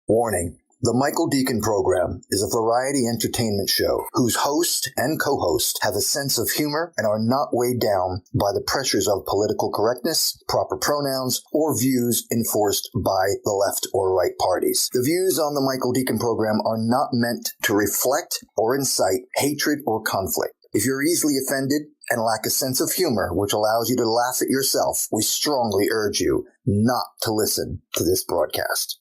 Warning. The Michael Deacon Program is a variety entertainment show whose host and co-host have a sense of humor and are not weighed down by the pressures of political correctness, proper pronouns, or views enforced by the left or right parties. The views on the Michael Deacon Program are not meant to reflect or incite hatred or conflict. If you're easily offended and lack a sense of humor which allows you to laugh at yourself, we strongly urge you not to listen to this broadcast.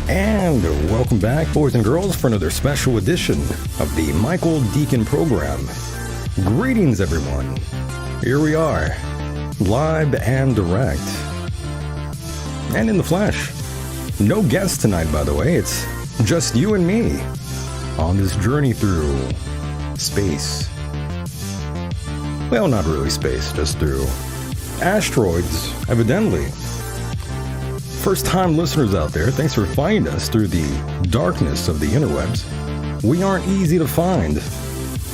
And welcome back, boys and girls, for another special edition of the Michael Deacon program. Greetings, everyone. Here we are, live and direct, and in the flesh. No guests tonight, by the way. It's just you and me on this journey through space. Well, not really space, just through asteroids, evidently. First-time listeners out there, thanks for finding us through the darkness of the interwebs. We aren't easy to find,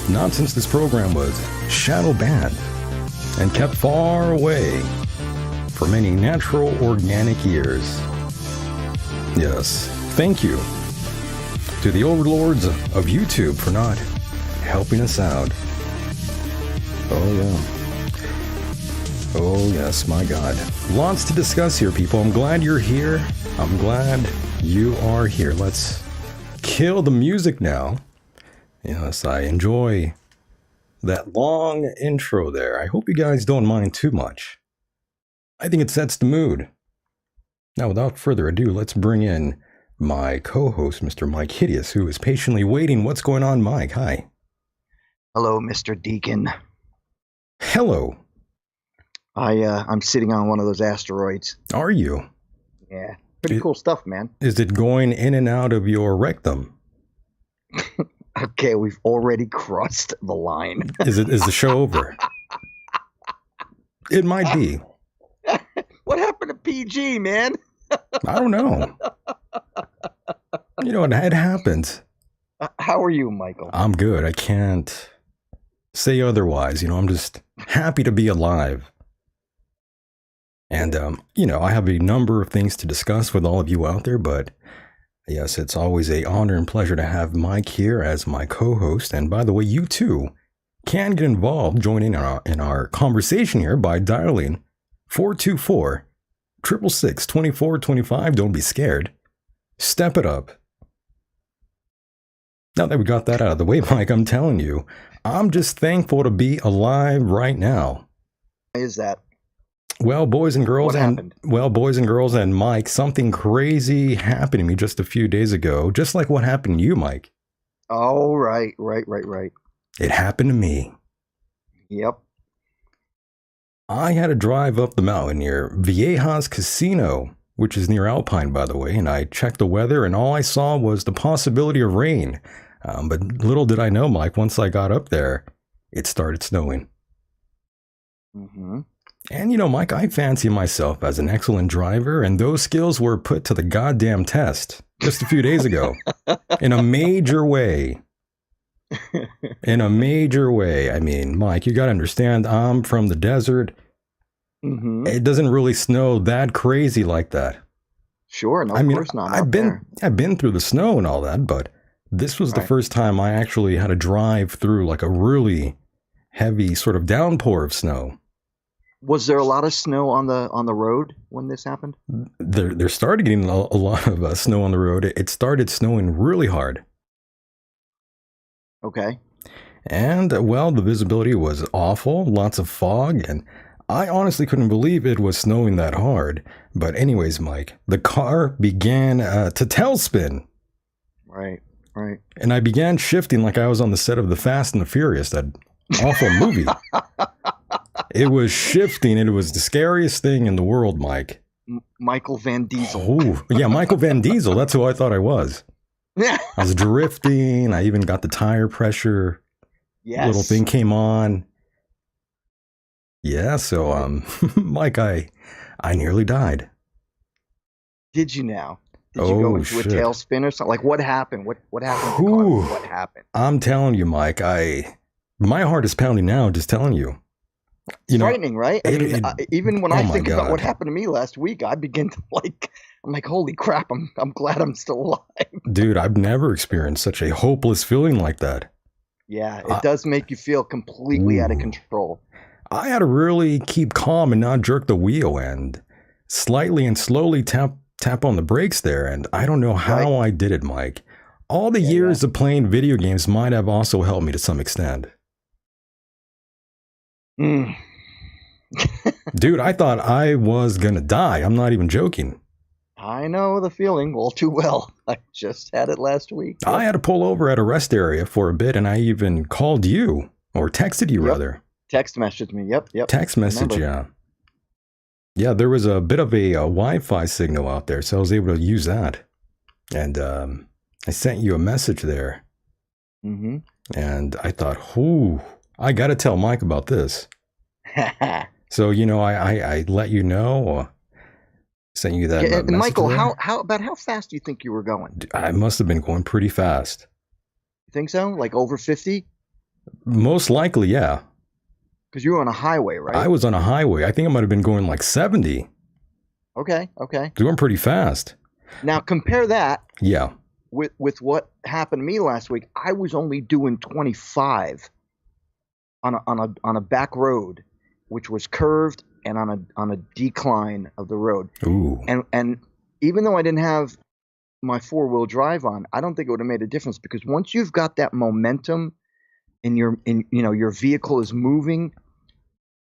not since this program was shadow banned and kept far away for many natural organic years. Yes, thank you to the overlords of YouTube for not helping us out. Oh yeah. Oh yes, my God. Lots to discuss here, people. I'm glad you're here. I'm glad you are here. Let's kill the music now. Yes, I enjoy that long intro there. I hope you guys don't mind too much. I think it sets the mood. Now, without further ado, let's bring in my co-host, Mr. Mike Hideous, who is patiently waiting. What's going on, Mike? Hi. Hello, Mr. Deacon. Hello. I'm sitting on one of those asteroids. Are you? Yeah, pretty cool stuff, man. Is it going in and out of your rectum? Okay, we've already crossed the line. Is the show over? It might be. What happened to PG, man? I don't know. You know, it happens. How are you, Michael? I'm good. I can't say otherwise. You know, I'm just happy to be alive. And, you know, I have a number of things to discuss with all of you out there, but yes, it's always an honor and pleasure to have Mike here as my co-host. And by the way, you too can get involved, join in our conversation here by dialing 424-666-2425. Don't be scared. Step it up. Now that we got that out of the way, Mike, I'm telling you, I'm just thankful to be alive right now. Why is that? Well, boys and girls, boys and girls and Mike, something crazy happened to me just a few days ago, just like what happened to you, Mike. Oh, right. It happened to me. Yep. I had to drive up the mountain near Viejas Casino, which is near Alpine, by the way, and I checked the weather, and all I saw was the possibility of rain. But little did I know, Mike, once I got up there, it started snowing. Mm-hmm. And, you know, Mike, I fancy myself as an excellent driver, and those skills were put to the goddamn test just a few days ago in a major way. In a major way. I mean, Mike, you got to understand, I'm from the desert. Mm-hmm. It doesn't really snow that crazy like that. Sure, no, of course not. I've been through the snow and all that, but this was the first time I actually had to drive through like a really heavy sort of downpour of snow. Was there a lot of snow on the road when this happened? There started getting a lot of snow on the road. It started snowing really hard. Okay. And, well, the visibility was awful, lots of fog, and I honestly couldn't believe it was snowing that hard. But anyways, Mike, the car began to tailspin. Right. And I began shifting like I was on the set of The Fast and the Furious, that awful movie. It was shifting, and it was the scariest thing in the world, Mike. Michael Van Diesel. Oh, yeah, Michael Van Diesel. That's who I thought I was. I was drifting. I even got the tire pressure. Yes. Little thing came on. Yeah, so, Mike, I nearly died. Did you now? Did you go into a tailspin or something? Like, what happened? What happened to the car? What happened? I'm telling you, Mike, my heart is pounding now just telling you. It's frightening, right? Even when I think about what happened to me last week, I begin to I'm like, holy crap, I'm glad I'm still alive. Dude, I've never experienced such a hopeless feeling like that. Yeah, it does make you feel completely out of control. I had to really keep calm and not jerk the wheel and slightly and slowly tap on the brakes there. And I don't know how I did it, Mike. All the years of playing video games might have also helped me to some extent. Dude, I thought I was going to die. I'm not even joking. I know the feeling all too well. I just had it last week. Yep. I had to pull over at a rest area for a bit, and I even called you, or texted you, rather. Text messaged me. Yep. Text message, yeah. Yeah, there was a bit of a Wi-Fi signal out there, so I was able to use that. And I sent you a message there. Mm-hmm. And I thought, I got to tell Mike about this. So, I let you know, sent you that message. Michael, there. how fast do you think you were going? I must have been going pretty fast. You think so? Like over 50? Most likely, yeah. Because you were on a highway, right? I was on a highway. I think I might have been going like 70. Okay. Doing pretty fast. Now compare that. Yeah. With what happened to me last week. I was only doing 25 on a back road, which was curved and on a decline of the road. Ooh. And even though I didn't have my 4-wheel drive on, I don't think it would have made a difference, because once you've got that momentum and your vehicle is moving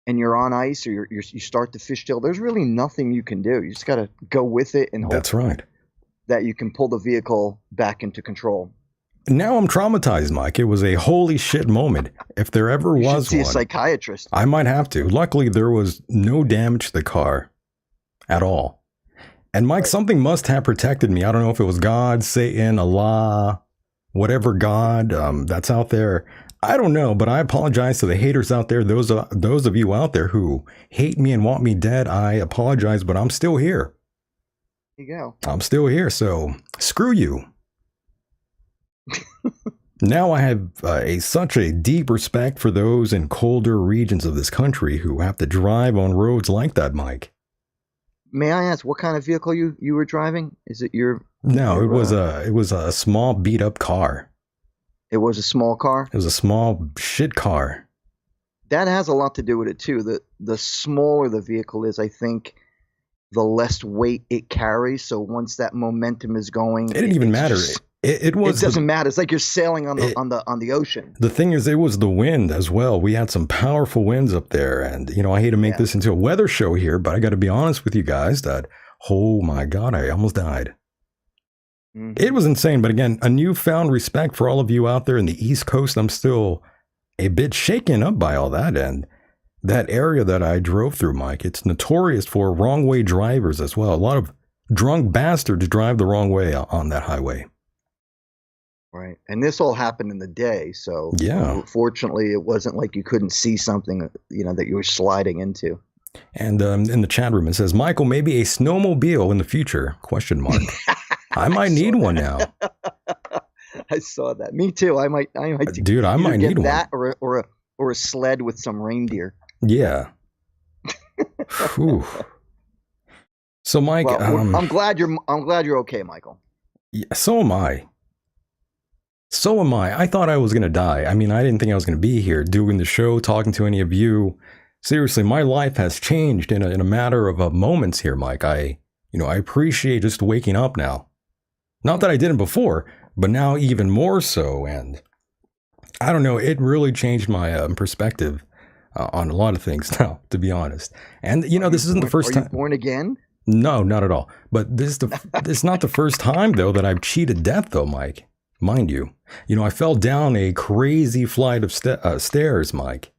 and you're on ice, or you start to fishtail, there's really nothing you can do. You just got to go with it and hope That's right. that you can pull the vehicle back into control. Now I'm traumatized, Mike. It was a holy shit moment. If there ever You was should see one, a psychiatrist. I might have to. Luckily, there was no damage to the car at all. And Mike, something must have protected me. I don't know if it was God, Satan, Allah, whatever God that's out there. I don't know, but I apologize to the haters out there. Those of you out there who hate me and want me dead, I apologize, but I'm still here. There you go. I'm still here, so screw you. Now I have such a deep respect for those in colder regions of this country who have to drive on roads like that, Mike. May I ask what kind of vehicle you were driving? Is it your? No, it was a small beat up car. It was a small car? It was a small shit car. That has a lot to do with it too. The smaller the vehicle is, I think, the less weight it carries. So once that momentum is going, it didn't even matter. It doesn't matter. It's like you're sailing on the ocean. The thing is, it was the wind as well. We had some powerful winds up there, and I hate to make this into a weather show here, but I got to be honest with you guys that, oh my God, I almost died. Mm-hmm. It was insane, but again, a newfound respect for all of you out there in the East Coast. I'm still a bit shaken up by all that, and that area that I drove through, Mike, it's notorious for wrong way drivers as well. A lot of drunk bastards drive the wrong way on that highway. Right. And this all happened in the day. So yeah, fortunately, it wasn't like you couldn't see something, that you were sliding into. And in the chat room, it says, Michael, maybe a snowmobile in the future? ? I might need one now. I saw that. Me too. I might. Dude, I might need that one. or a sled with some reindeer. Yeah. So, Mike, well, I'm glad you're okay, Michael. Yeah, so am I. I thought I was going to die. I mean, I didn't think I was going to be here doing the show, talking to any of you. Seriously, my life has changed in a matter of moments here, Mike. I appreciate just waking up now. Not that I didn't before, but now even more so. And I don't know, it really changed my perspective on a lot of things now, to be honest. And, this isn't the first time. Are you born again? No, not at all. But this is not the first time, though, that I've cheated death, though, Mike. Mind you. I fell down a crazy flight of stairs, Mike.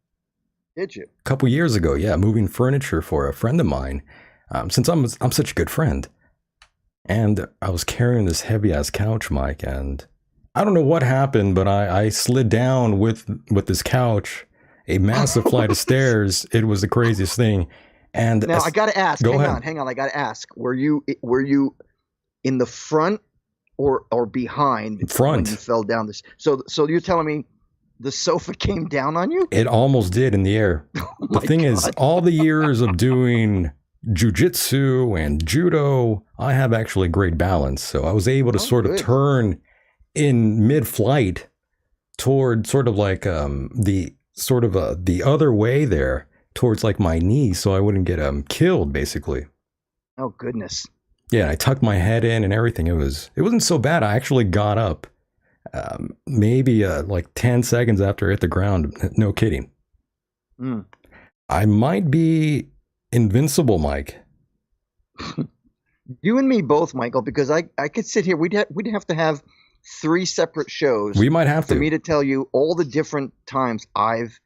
Did you? A couple years ago, yeah, moving furniture for a friend of mine. Since I'm such a good friend. And I was carrying this heavy-ass couch, Mike, and I don't know what happened, but I slid down with this couch, a massive flight of stairs. It was the craziest thing. And now I got to ask. Hang on. I got to ask. Were you in the front or behind? Front. When you fell down this. So you're telling me the sofa came down on you? It almost did in the air. The thing is, all the years of doing jiu-jitsu and judo, I have actually great balance. So I was able to sort of turn in mid-flight toward sort of like the other way there towards like my knee, so I wouldn't get killed basically. Oh goodness. Yeah, I tucked my head in and everything. It wasn't so bad. I actually got up maybe like 10 seconds after I hit the ground. No kidding. I might be invincible, Mike. You and me both, Michael, because I could sit here. We'd have to have 3 separate shows We might have for to. me to tell you all the different times I've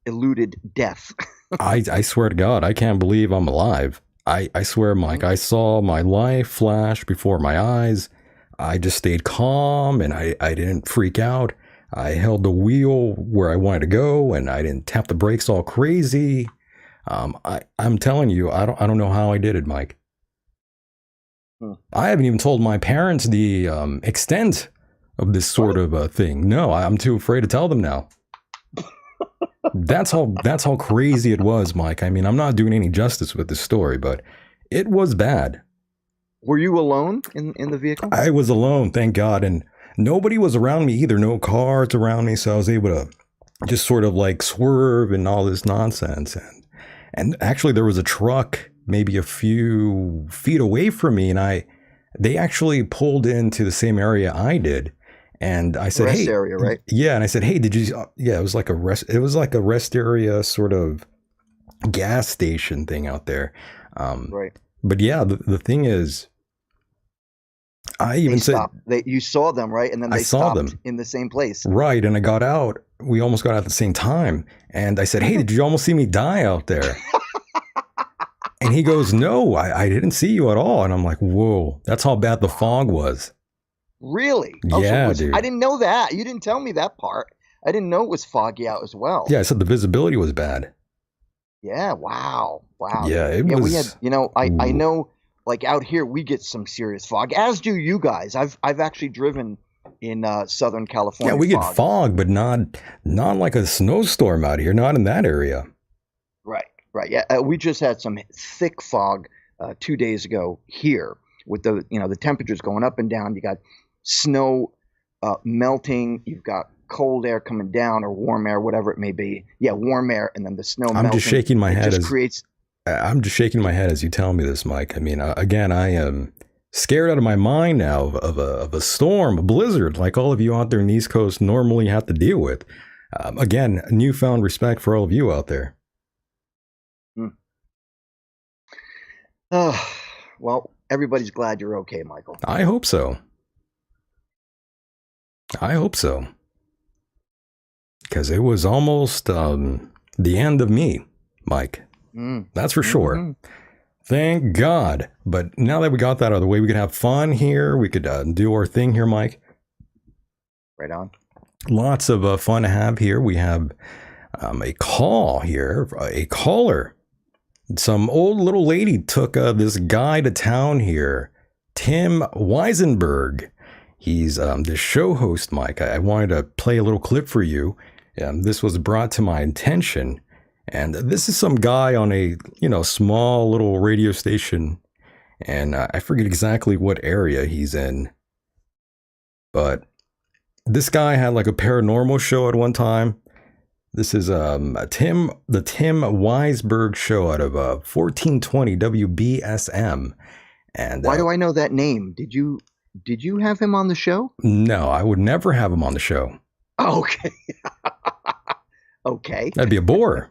eluded death. I swear to God, I can't believe I'm alive. I swear, Mike, I saw my life flash before my eyes. I just stayed calm and I didn't freak out. I held the wheel where I wanted to go and I didn't tap the brakes all crazy. I'm telling you, I don't know how I did it, Mike. I haven't even told my parents the extent of this sort of thing. No, I'm too afraid to tell them now. That's how crazy it was, Mike. I mean, I'm not doing any justice with this story, but it was bad. Were you alone in the vehicle? I was alone, thank God, and nobody was around me either. No cars around me, so I was able to just sort of like swerve and all this nonsense. And actually, there was a truck maybe a few feet away from me, and they actually pulled into the same area I did. And I said, rest "Hey, area, right?" Yeah, and I said, "Hey, did you?" Yeah, it was like a rest. It was like a rest area, sort of gas station thing out there. Right. But yeah, the thing is, I even said, stopped. You saw them, right? And then I they saw stopped them. in the same place. Right, and I got out. We almost got out at the same time, and I said, "Hey, did you almost see me die out there?" And he goes, "No, I didn't see you at all." And I'm like, "Whoa, that's how bad the fog was." Really? Yeah, dude. I didn't know that. You didn't tell me that part. I didn't know it was foggy out as well. Yeah, I said the visibility was bad. Yeah. Wow. Yeah, it was. We had. I know. Like out here, we get some serious fog, as do you guys. I've actually driven in Southern California. Yeah, we get fog, but not like a snowstorm out here. Not in that area. Right. Yeah, we just had some thick fog 2 days ago here with the temperatures going up and down. You got snow melting. You've got cold air coming down, or warm air, whatever it may be. Yeah, warm air, and then the snow melting. I'm just shaking my head. I'm just shaking my head as you tell me this, Mike. I mean, again, I am scared out of my mind now of a storm, a blizzard, like all of you out there in the East Coast normally have to deal with. Again, newfound respect for all of you out there. Well, everybody's glad you're okay, Michael. I hope so. Because it was almost the end of me, Mike. That's for sure. Mm-hmm. Thank God. But now that we got that out of the way, we could have fun here. We could do our thing here, Mike. Right on. Lots of fun to have here. We have a call here, a caller. Some old little lady took this guy to town here, Tim Weisenberg. He's the show host, Mike. I wanted to play a little clip for you. This was brought to my attention. And this is some guy on a, small little radio station. And I forget exactly what area he's in. But this guy had like a paranormal show at one time. This is the Tim Weisberg show out of 1420 WBSM. And why do I know that name? Did you have him on the show? No, I would never have him on the show. Okay. Okay. That'd be a bore.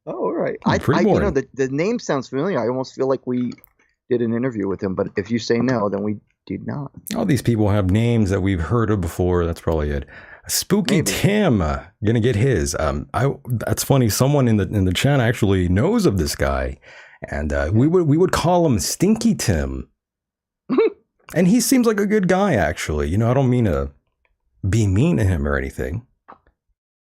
Oh, all right. Pretty boring. The name sounds familiar. I almost feel like we did an interview with him, but if you say no, then we did not. All these people have names that we've heard of before. That's probably it. Spooky Maybe. Tim, gonna get his. That's funny. Someone in the chat actually knows of this guy, and we would call him Stinky Tim, and he seems like a good guy actually. I don't mean to be mean to him or anything.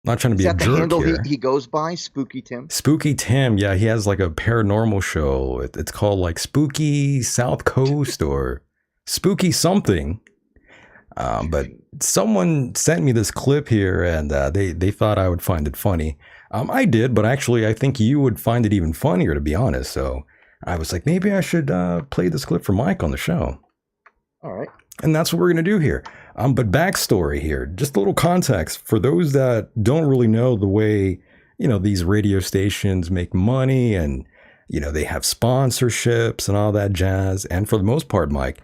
Not trying to be a jerk here. Is that the handle he goes by, Spooky Tim? Spooky Tim, yeah, he has like a paranormal show. It's called like Spooky South Coast or Spooky something. But someone sent me this clip here, and they thought I would find it funny. I did, but actually I think you would find it even funnier, to be honest. So I was like, maybe I should play this clip for Mike on the show. All right. And that's what we're going to do here. But backstory here, just a little context for those that don't really know the way, these radio stations make money and, they have sponsorships and all that jazz. And for the most part, Mike,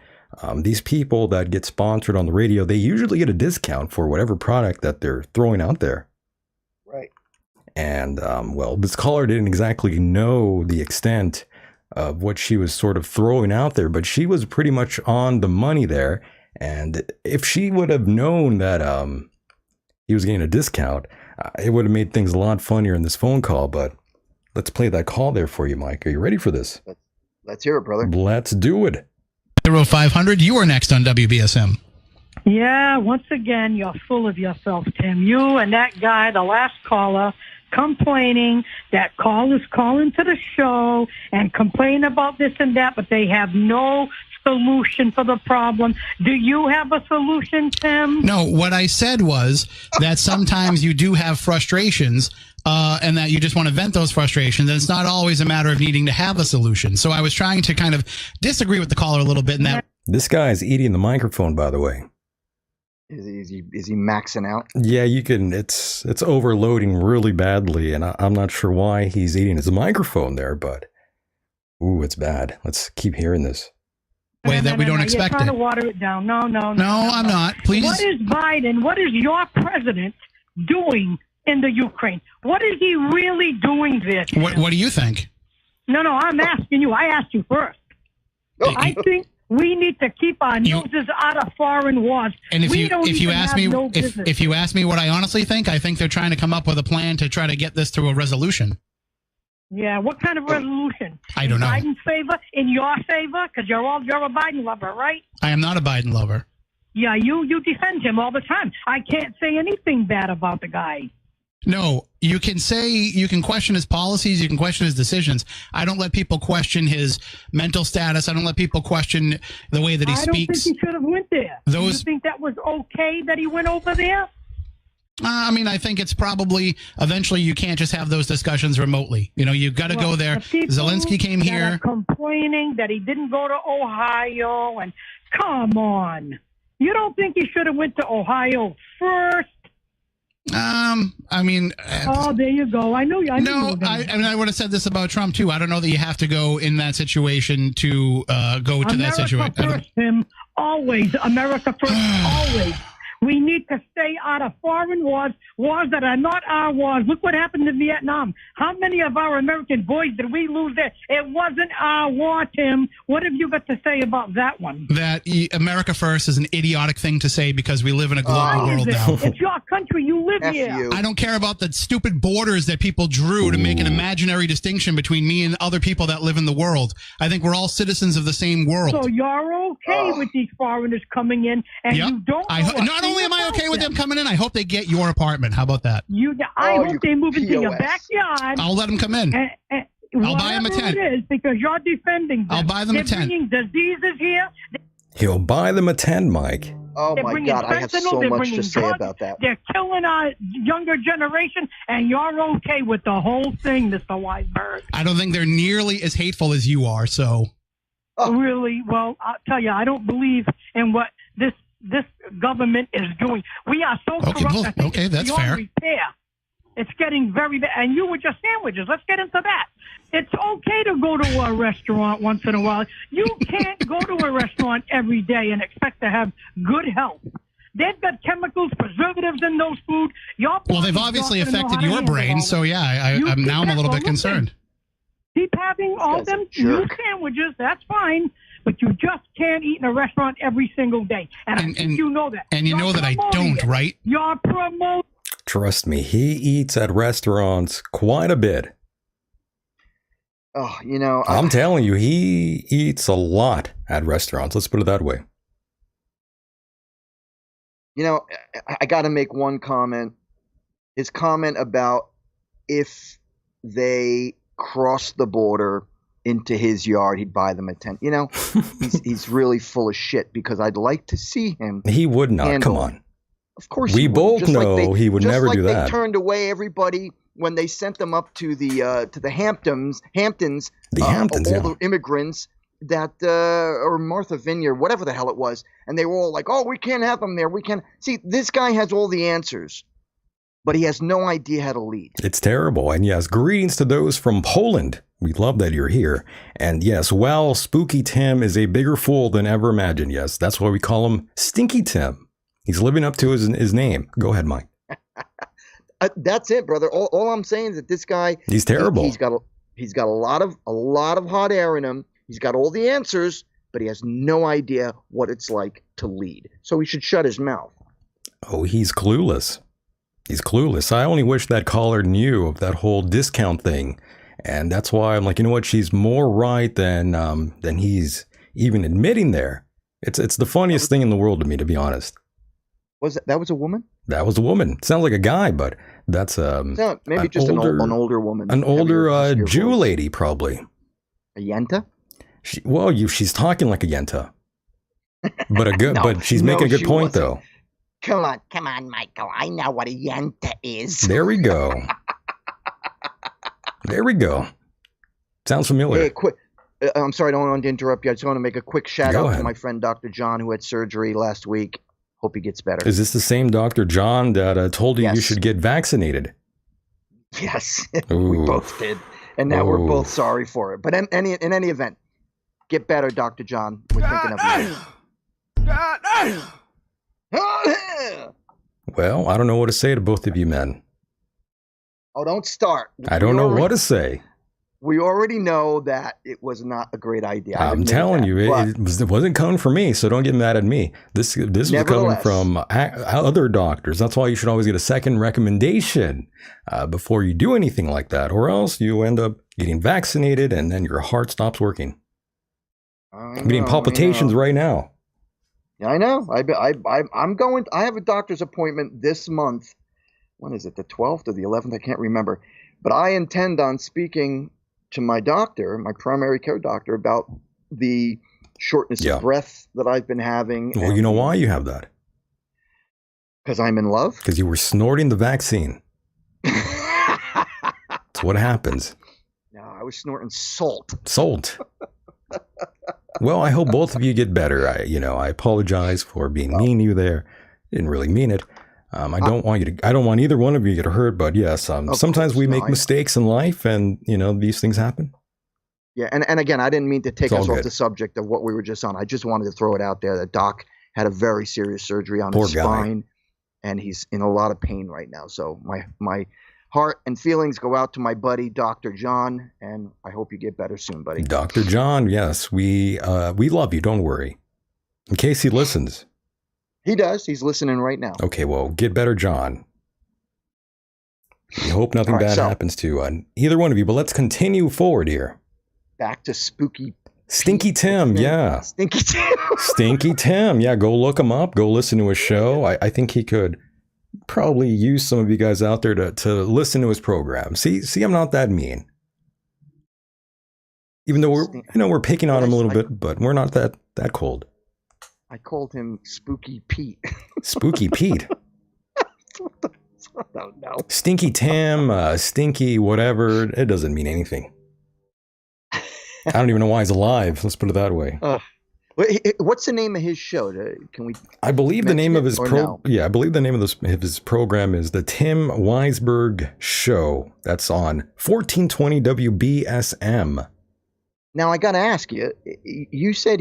these people that get sponsored on the radio, they usually get a discount for whatever product that they're throwing out there. Right. And, this caller didn't exactly know the extent of what she was sort of throwing out there, but she was pretty much on the money there. And if she would have known that he was getting a discount, it would have made things a lot funnier in this phone call. But let's play that call there for you, Mike. Are you ready for this? Let's hear it, brother. Let's do it. 0500, you are next on WBSM. Yeah, once again, you're full of yourself, Tim. You and that guy, the last caller, complaining that callers calling to the show and complain about this and that, but they have no solution for the problem. Do you have a solution, Tim? No, what I said was that sometimes you do have frustrations and that you just want to vent those frustrations. And it's not always a matter of needing to have a solution. So I was trying to kind of disagree with the caller a little bit in that. This guy's eating the microphone, by the way. Is he maxing out? Yeah, you can. It's overloading really badly, and I'm not sure why he's eating his microphone there, but ooh, it's bad. Let's keep hearing this. Way that we don't expect You're trying it. to water it down. No, I'm not. Please. What is Biden, what is your president doing in the Ukraine? What is he really doing there? What do you think? No, I'm asking you. I asked you first. I think we need to keep our noses out of foreign wars. And if you ask me business. if you ask me what I honestly think, I think they're trying to come up with a plan to try to get this through a resolution. Yeah, what kind of resolution? I don't know. In Biden's favor? In your favor? Because you're a Biden lover, right? I am not a Biden lover. Yeah, you defend him all the time. I can't say anything bad about the guy. No, you can question his policies, you can question his decisions. I don't let people question his mental status. I don't let people question the way that he speaks. I don't think he should have went there. Do you think that was okay that he went over there? I mean, I think it's probably eventually you can't just have those discussions remotely. You know, you've got to go there. Zelensky came here. Are complaining that he didn't go to Ohio, and come on. You don't think he should have went to Ohio first? I mean, oh, there you go. I know. I mean, I would have said this about Trump too. I don't know that you have to go in that situation to go to that situation. America first, Tim. Always America first. Always. We need to stay out of foreign wars that are not our wars. Look what happened in Vietnam. How many of our American boys did we lose there? It wasn't our war, Tim. What have you got to say about that one? That America first is an idiotic thing to say because we live in a global world now. It's your country. You live here. I don't care about the stupid borders that people drew to make an imaginary distinction between me and other people that live in the world. I think we're all citizens of the same world. So you're okay with these foreigners coming in, and you don't. Not only am I okay with them coming in, I hope they get your apartment. How about that? I hope they move into your backyard. I'll let them come in. I'll buy them a tent. It is because you're defending them. I'll buy them a tent. They're bringing diseases here. He'll buy them a tent, Mike. Oh my God, I have so much to say about that. They're killing our younger generation, and you're okay with the whole thing, Mr. Weisberg. I don't think they're nearly as hateful as you are. So, really, well, I'll tell you, I don't believe in what this government is doing. We are so corrupt. Okay, that's fair. Repair. It's getting very bad. And you with your sandwiches. Let's get into that. It's okay to go to a restaurant once in a while. You can't go to a restaurant every day and expect to have good health. They've got chemicals, preservatives in those food. Well, they've obviously affected your brain. So, yeah, I'm now a little bit concerned. Keep having all them new sandwiches. That's fine. But you just can't eat in a restaurant every single day. And you know that. And you know that I don't, right? You're promoting. Trust me, he eats at restaurants quite a bit. Oh, you know. I'm telling you, he eats a lot at restaurants. Let's put it that way. You know, I got to make one comment. His comment about if they cross the border into his yard, he'd buy them a tent. You know, he's really full of shit because I'd like to see him. He would not. Come on. Of course, we both know he would never do that. They turned away everybody when they sent them up to the Hamptons. All the immigrants that or Martha Vineyard, whatever the hell it was, and they were all like, "Oh, we can't have them there. We can't." See, this guy has all the answers, but he has no idea how to lead. It's terrible. And yes, greetings to those from Poland. We love that you're here. And yes, well, Spooky Tim is a bigger fool than ever imagined. Yes, that's why we call him Stinky Tim. He's living up to his name. Go ahead, Mike. That's it, brother. All I'm saying is that this guy, he's terrible. He's got a lot of hot air in him. He's got all the answers, but he has no idea what it's like to lead. So he should shut his mouth. Oh, he's clueless. He's clueless. I only wish that caller knew of that whole discount thing. And that's why I'm like, you know what? She's more right than he's even admitting there. It's the funniest thing in the world to me, to be honest. That was a woman? That was a woman. Sounds like a guy, but that's maybe just an older woman. An older Jew lady, probably. A Yenta? She's talking like a Yenta. But but she's making a good point, though. Come on, Michael. I know what a Yenta is. There we go. There we go. Sounds familiar. Hey, quick. I'm sorry, I don't want to interrupt you. I just want to make a quick shout out to my friend Dr. John, who had surgery last week. Hope he gets better. Is this the same Dr. John that told you you should get vaccinated? Yes, we both did. And now we're both sorry for it. But in any event, get better, Dr. John. We're thinking of you. Well, I don't know what to say to both of you men. Oh, don't start. I don't know what to say. We already know that it was not a great idea. I'm telling you, it wasn't coming from me, so don't get mad at me. This was coming from other doctors. That's why you should always get a second recommendation before you do anything like that, or else you end up getting vaccinated and then your heart stops working. I'm getting palpitations right now. Yeah, I know. I'm going. I have a doctor's appointment this month. When is it? The 12th or the 11th? I can't remember. But I intend on speaking to my doctor, my primary care doctor, about the shortness of breath that I've been having. Well, you know why you have that? Because I'm in love? Because you were snorting the vaccine. That's what happens. No, I was snorting salt. Salt. Well, I hope both of you get better. I apologize for being mean to you there. Didn't really mean it. I don't want either one of you to get hurt, but yes, sometimes we make mistakes in life and, these things happen. Yeah. And again, I didn't mean to take us off the subject of what we were just on. I just wanted to throw it out there that Doc had a very serious surgery on his spine and he's in a lot of pain right now. So my heart and feelings go out to my buddy, Dr. John, and I hope you get better soon, buddy. Dr. John. Yes. We love you. Don't worry. In case he listens. He does. He's listening right now. Okay, well, get better, John. We hope nothing bad happens to either one of you, but let's continue forward here. Back to Stinky Tim, yeah. Stinky Tim. Stinky Tim, yeah, go look him up. Go listen to his show. I think he could probably use some of you guys out there to listen to his program. See, I'm not that mean. Even though we're picking on him a little bit, but we're not that cold. I called him Spooky Pete. Spooky Pete. I don't know. Stinky Tim, Stinky whatever. It doesn't mean anything. I don't even know why he's alive. Let's put it that way. What's the name of his show? Can we? I believe the name of his I believe the name of his program is the Tim Weisberg Show. That's on 1420 WBSM. Now, I got to ask you, you said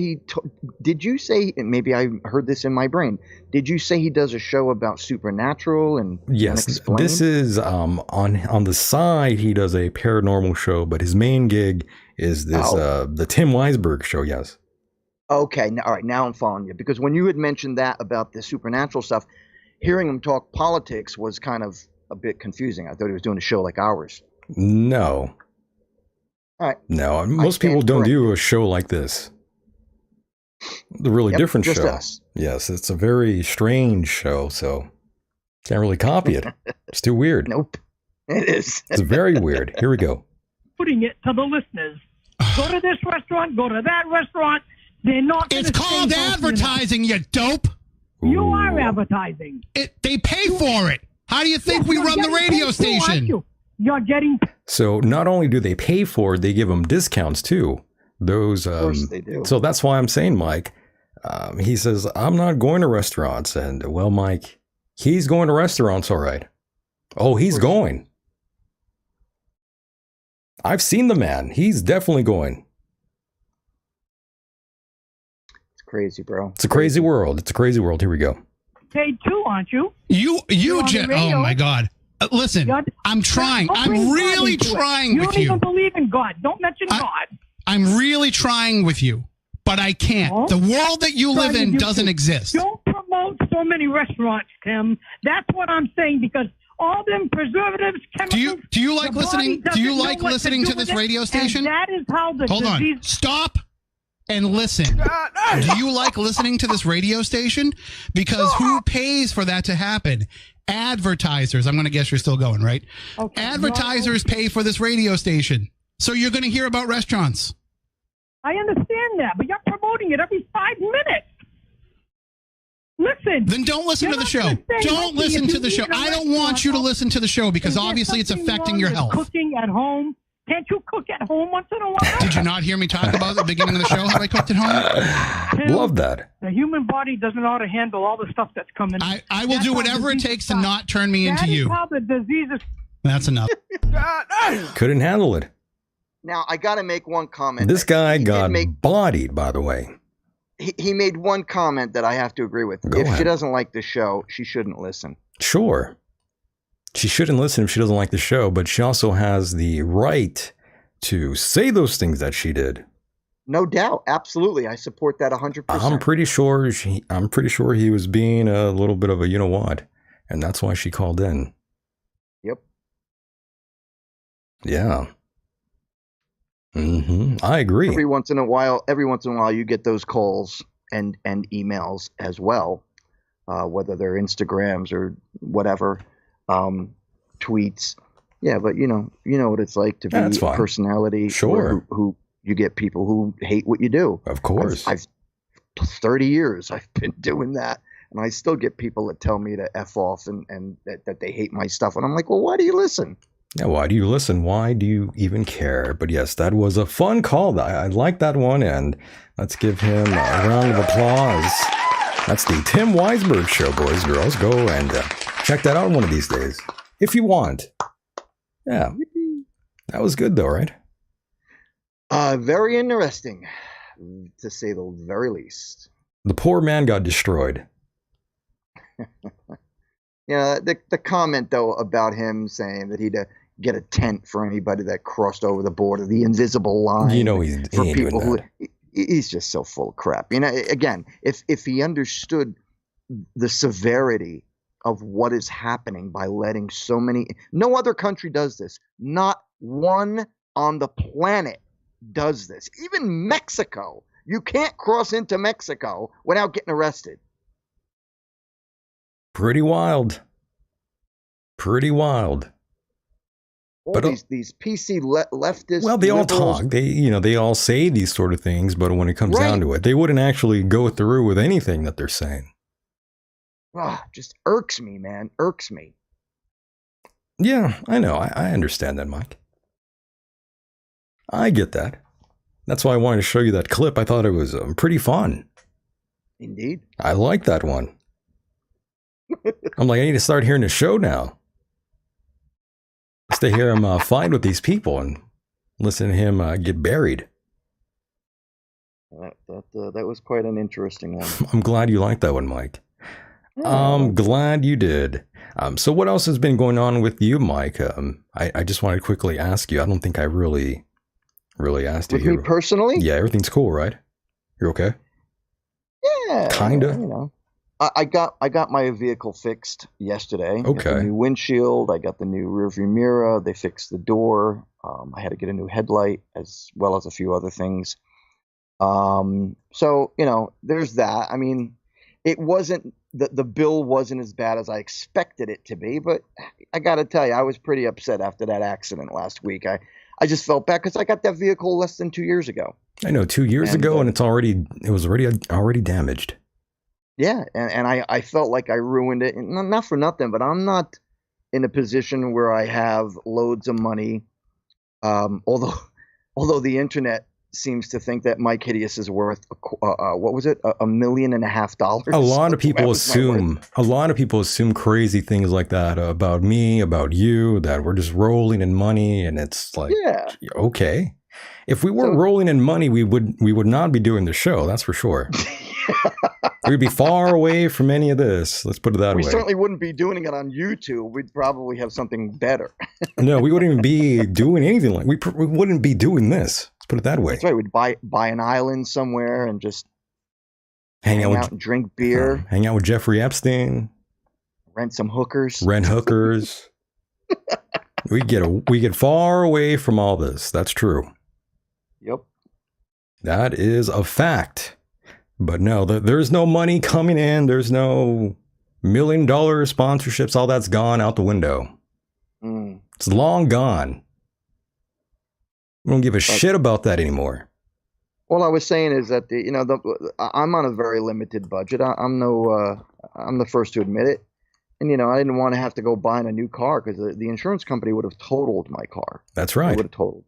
did you say, maybe I heard this in my brain, did you say he does a show about supernatural and Yes, this is on the side, he does a paranormal show, but his main gig is this, the Tim Weisberg Show, yes. Okay, all right, now I'm following you, because when you had mentioned that about the supernatural stuff, hearing him talk politics was kind of a bit confusing. I thought he was doing a show like ours. No. All right. No, most people don't do a show like this. The really different just show. Us. Yes, it's a very strange show, so can't really copy it. It's too weird. Nope. It is. It's very weird. Here we go. Putting it to the listeners. Go to this restaurant, go to that restaurant. They're not. It's called advertising, you dope. You are advertising. They pay for it. How do you think we run the radio station? You're getting. So not only do they pay for it, they give them discounts too. Those, of course they do. So that's why I'm saying, Mike, he says, I'm not going to restaurants. And well, Mike, he's going to restaurants. All right. Oh, he's going. I've seen the man. He's definitely going. It's crazy, bro. It's a crazy world. It's a crazy world. Here we go. Paid too, aren't you? You just, oh my God. Listen, I'm trying. I'm really trying with you. You don't even believe in God. Don't mention God. I'm really trying with you, but I can't. Oh? The world that you live in doesn't exist. Don't promote so many restaurants, Tim. That's what I'm saying, because all them preservatives, chemicals. Do you like listening? Do you like listening to this radio station? That is how the Hold disease. on. Stop and listen. Do you like listening to this radio station? Because who pays for that to happen? Advertisers. I'm going to guess you're still going, right? Okay. Advertisers pay for this radio station. So you're going to hear about restaurants. I understand that, but you're promoting it every 5 minutes. Listen. Then don't listen to the show. Don't listen to the show. I don't want you to listen to the show because obviously it's affecting your health. Cooking at home. Can't you cook at home once in a while? Did you not hear me talk about at the beginning of the show how I cooked at home? Tim, love that. The human body doesn't know how to handle all the stuff that's coming. I will do whatever it takes to not turn me into you. That's how the disease is. That's enough. Couldn't handle it. Now, I got to make one comment. This guy got bodied, by the way. He made one comment that I have to agree with. Go ahead. She doesn't like the show, she shouldn't listen. Sure. She shouldn't listen if she doesn't like the show, but she also has the right to say those things that she did. No doubt. Absolutely. I support that 100%. I'm pretty sure he was being a little bit of a you-know-what, and that's why she called in. Yep. Yeah. I agree. Every once in a while, you get those calls and emails as well, whether they're Instagrams or whatever, tweets. Yeah, but you know what it's like to be a personality. Sure. Who you get people who hate what you do. Of course. I've 30 years I've been doing that, and I still get people that tell me to F off and that they hate my stuff, and I'm like, well, why do you listen? Yeah, why do you listen? Why do you even care? But yes, that was a fun call. I like that one, and let's give him a round of applause. That's the Tim Weisberg Show, boys, girls. Go and check that out one of these days, if you want. Yeah, that was good though, right? Very interesting, to say the very least. The poor man got destroyed. Yeah, the comment though about him saying that he'd get a tent for anybody that crossed over the border, the invisible line. You know, he ain't people doing that. He's just so full of crap. You know, again, if he understood the severity of what is happening by letting so many, no other country does this. Not one on the planet does this. Even Mexico, you can't cross into Mexico without getting arrested. Pretty wild. All these PC leftists. Well, they liberals, all talk. They all say these sort of things, but when it comes down to it, they wouldn't actually go through with anything that they're saying. Just irks me, man. Irks me. Yeah, I know. I understand that, Mike. I get that. That's why I wanted to show you that clip. I thought it was pretty fun. Indeed. I like that one. I'm like, I need to start hearing the show now. Just to hear him fight with these people and listen to him get buried. That was quite an interesting one. I'm glad you liked that one, Mike. I'm glad you did. So what else has been going on with you, Mike? I just wanted to quickly ask you. I don't think I really asked you. With me personally? Yeah, everything's cool, right? You're okay? Yeah. Kinda. You know. I got my vehicle fixed yesterday. Okay. I got the new windshield. I got the new rearview mirror. They fixed the door. I had to get a new headlight as well as a few other things. So there's that. I mean, it wasn't the bill wasn't as bad as I expected it to be, but I got to tell you, I was pretty upset after that accident last week. I just felt bad because I got that vehicle less than 2 years ago. I know, 2 years ago, and it was already damaged. Yeah, and I felt like I ruined it. And not for nothing, but I'm not in a position where I have loads of money. Although the internet seems to think that Mike Hideous is worth what was it, $1.5 million? A lot of people assume crazy things like that about me, about you, that we're just rolling in money, and it's like, yeah, okay. If we weren't rolling in money, we would not be doing the show. That's for sure. We'd be far away from any of this. Let's put it that We way. certainly wouldn't be doing it on YouTube. We'd probably have something better. No, we wouldn't even be doing anything like we wouldn't be doing this. Let's put it that way. That's right. We'd buy an island somewhere and just Hang hang out out and drink beer, hang out with Jeffrey Epstein, rent some hookers. rent hookers. we get far away from all this. That's true. Yep. That is a fact. But no, there's no money coming in. There's no $1 million sponsorships. All that's gone out the window. Mm. It's long gone. We don't give a shit about that anymore. All I was saying is that I'm on a very limited budget. I'm the first to admit it. And I didn't want to have to go buying a new car because the insurance company would have totaled my car. That's They right. would have totaled.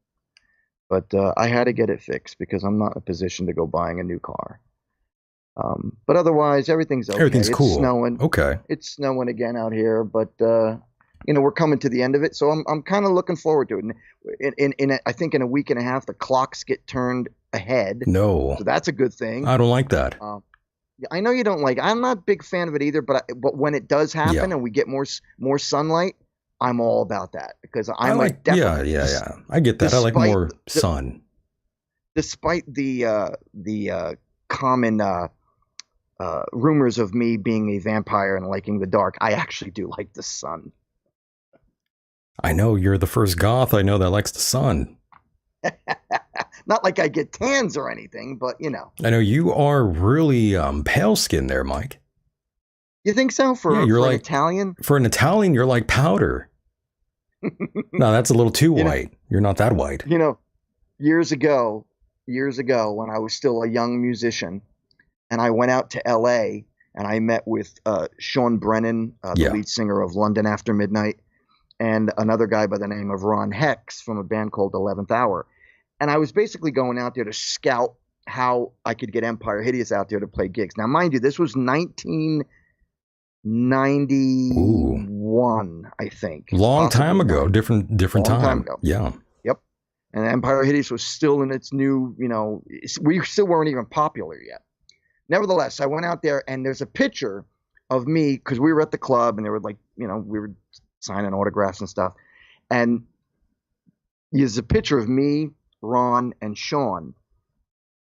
But I had to get it fixed because I'm not in a position to go buying a new car. But otherwise, everything's okay. Everything's cool. It's snowing. Okay. It's snowing again out here, but we're coming to the end of it, so I'm kind of looking forward to it. I think in a week and a half, the clocks get turned ahead, No, so that's a good thing. I don't like that. Yeah, I know you don't like. I'm not a big fan of it either, but when it does happen Yeah. and we get more sunlight, I'm all about that because I like. Yeah. I get that. I like despite more the- sun. Despite the common rumors of me being a vampire and liking the dark, I actually do like the sun. I know you're the first goth I know that likes the sun. Not like I get tans or anything, but I know you are really pale skinned there, Mike. You think so for Yeah, you're an like- Italian? For an Italian, you're like powder. No, that's a little too white. You're not that white. Years ago when I was still a young musician, and I went out to L.A. and I met with Sean Brennan, the Yeah. lead singer of London After Midnight, and another guy by the name of Ron Hex from a band called 11th Hour. And I was basically going out there to scout how I could get Empire Hideous out there to play gigs. Now, mind you, this was 1991, I think. Long time Possibly ago, not. different Long time. time ago. Yeah. And Empire Hideous was still in its new, we still weren't even popular yet. Nevertheless, I went out there and there's a picture of me because we were at the club and they were like, we were signing autographs and stuff. And there's a picture of me, Ron, and Sean.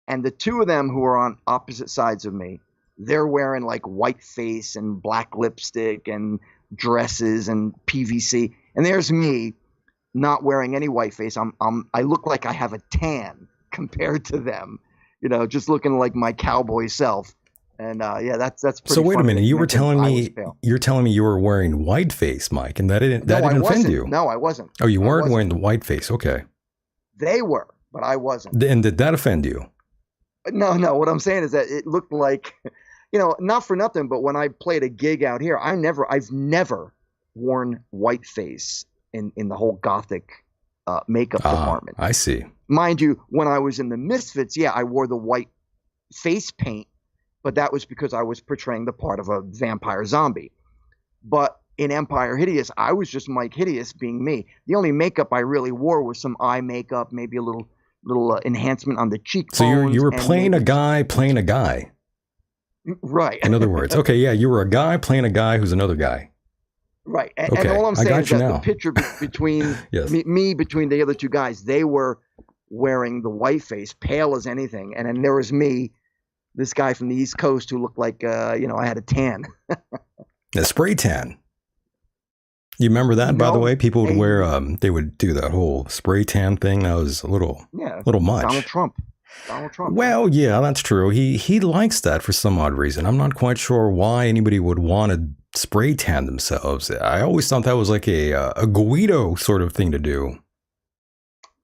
And the two of them who are on opposite sides of me, they're wearing like white face and black lipstick and dresses and PVC. And there's me not wearing any white face. I look like I have a tan compared to them, just looking like my cowboy self. And that's pretty So wait a funny minute. to You were mention telling I was me pale. you were wearing white face, Mike, and that didn't I offend wasn't. you. No, I wasn't. Oh, you I weren't wasn't. wearing the white face. Okay. They were, but I wasn't. And did that offend you? No. What I'm saying is that it looked like, not for nothing, but when I played a gig out here, I've never worn white face in the whole gothic makeup department. I see. Mind you, when I was in the Misfits, I wore the white face paint, but that was because I was portraying the part of a vampire zombie. But in Empire Hideous, I was just Mike Hideous being me. The only makeup I really wore was some eye makeup, maybe a little enhancement on the cheekbones. So you were and playing a maybe- guy playing a guy. Right. In other words, okay, yeah, you were a guy playing a guy who's another guy. Right. And Okay, all I'm I saying got is you that now. the picture between Yes. me between the other two guys, they were wearing the white face, pale as anything. And then there was me, this guy from the East Coast who looked like, I had a tan. A spray tan. You remember that, by the No, way? People would hey. wear, they would do that whole spray tan thing. That was a little Yeah. much. Donald Trump. Well, yeah, that's true. He likes that for some odd reason. I'm not quite sure why anybody would want to spray tan themselves. I always thought that was like a Guido sort of thing to do.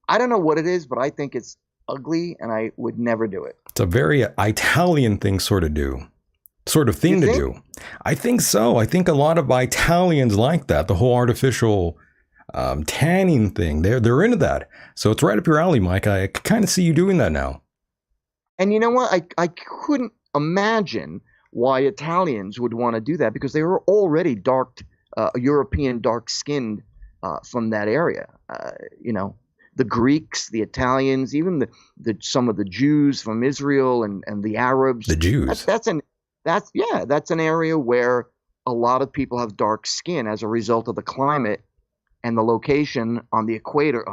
I don't know what it is, but I think it's ugly and I would never do it. It's a very Italian thing to do. You think? I think so. I think a lot of Italians like that, the whole artificial tanning thing. They're into that. So it's right up your alley, Mike. I kind of see you doing that now. And you know what? I couldn't imagine why Italians would want to do that because they were already European dark-skinned from that area. The Greeks, the Italians, even some of the Jews from Israel and the Arabs. The Jews. That's an that's an area where a lot of people have dark skin as a result of the climate and the location on the equator,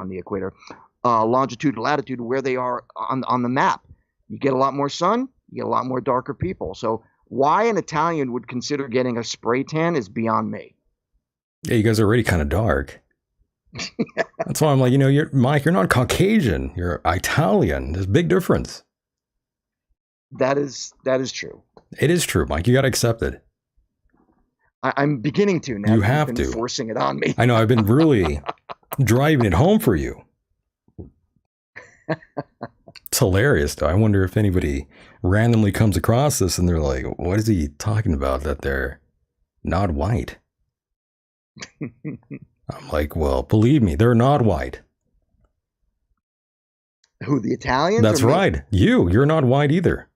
longitude, latitude, where they are on the map. You get a lot more sun, you get a lot more darker people. So why an Italian would consider getting a spray tan is beyond me. Yeah, you guys are already kind of dark. That's why I'm like, Mike, you're not Caucasian. You're Italian. There's a big difference. That is true. It is true, Mike. You got to accept it. I'm beginning to now. You have You've been to. Forcing it on me. I know. I've been really driving it home for you. It's hilarious, though. I wonder if anybody randomly comes across this and they're like, what is he talking about that they're not white? I'm like, well, believe me, they're not white. Who, the Italians? That's right. You're not white either.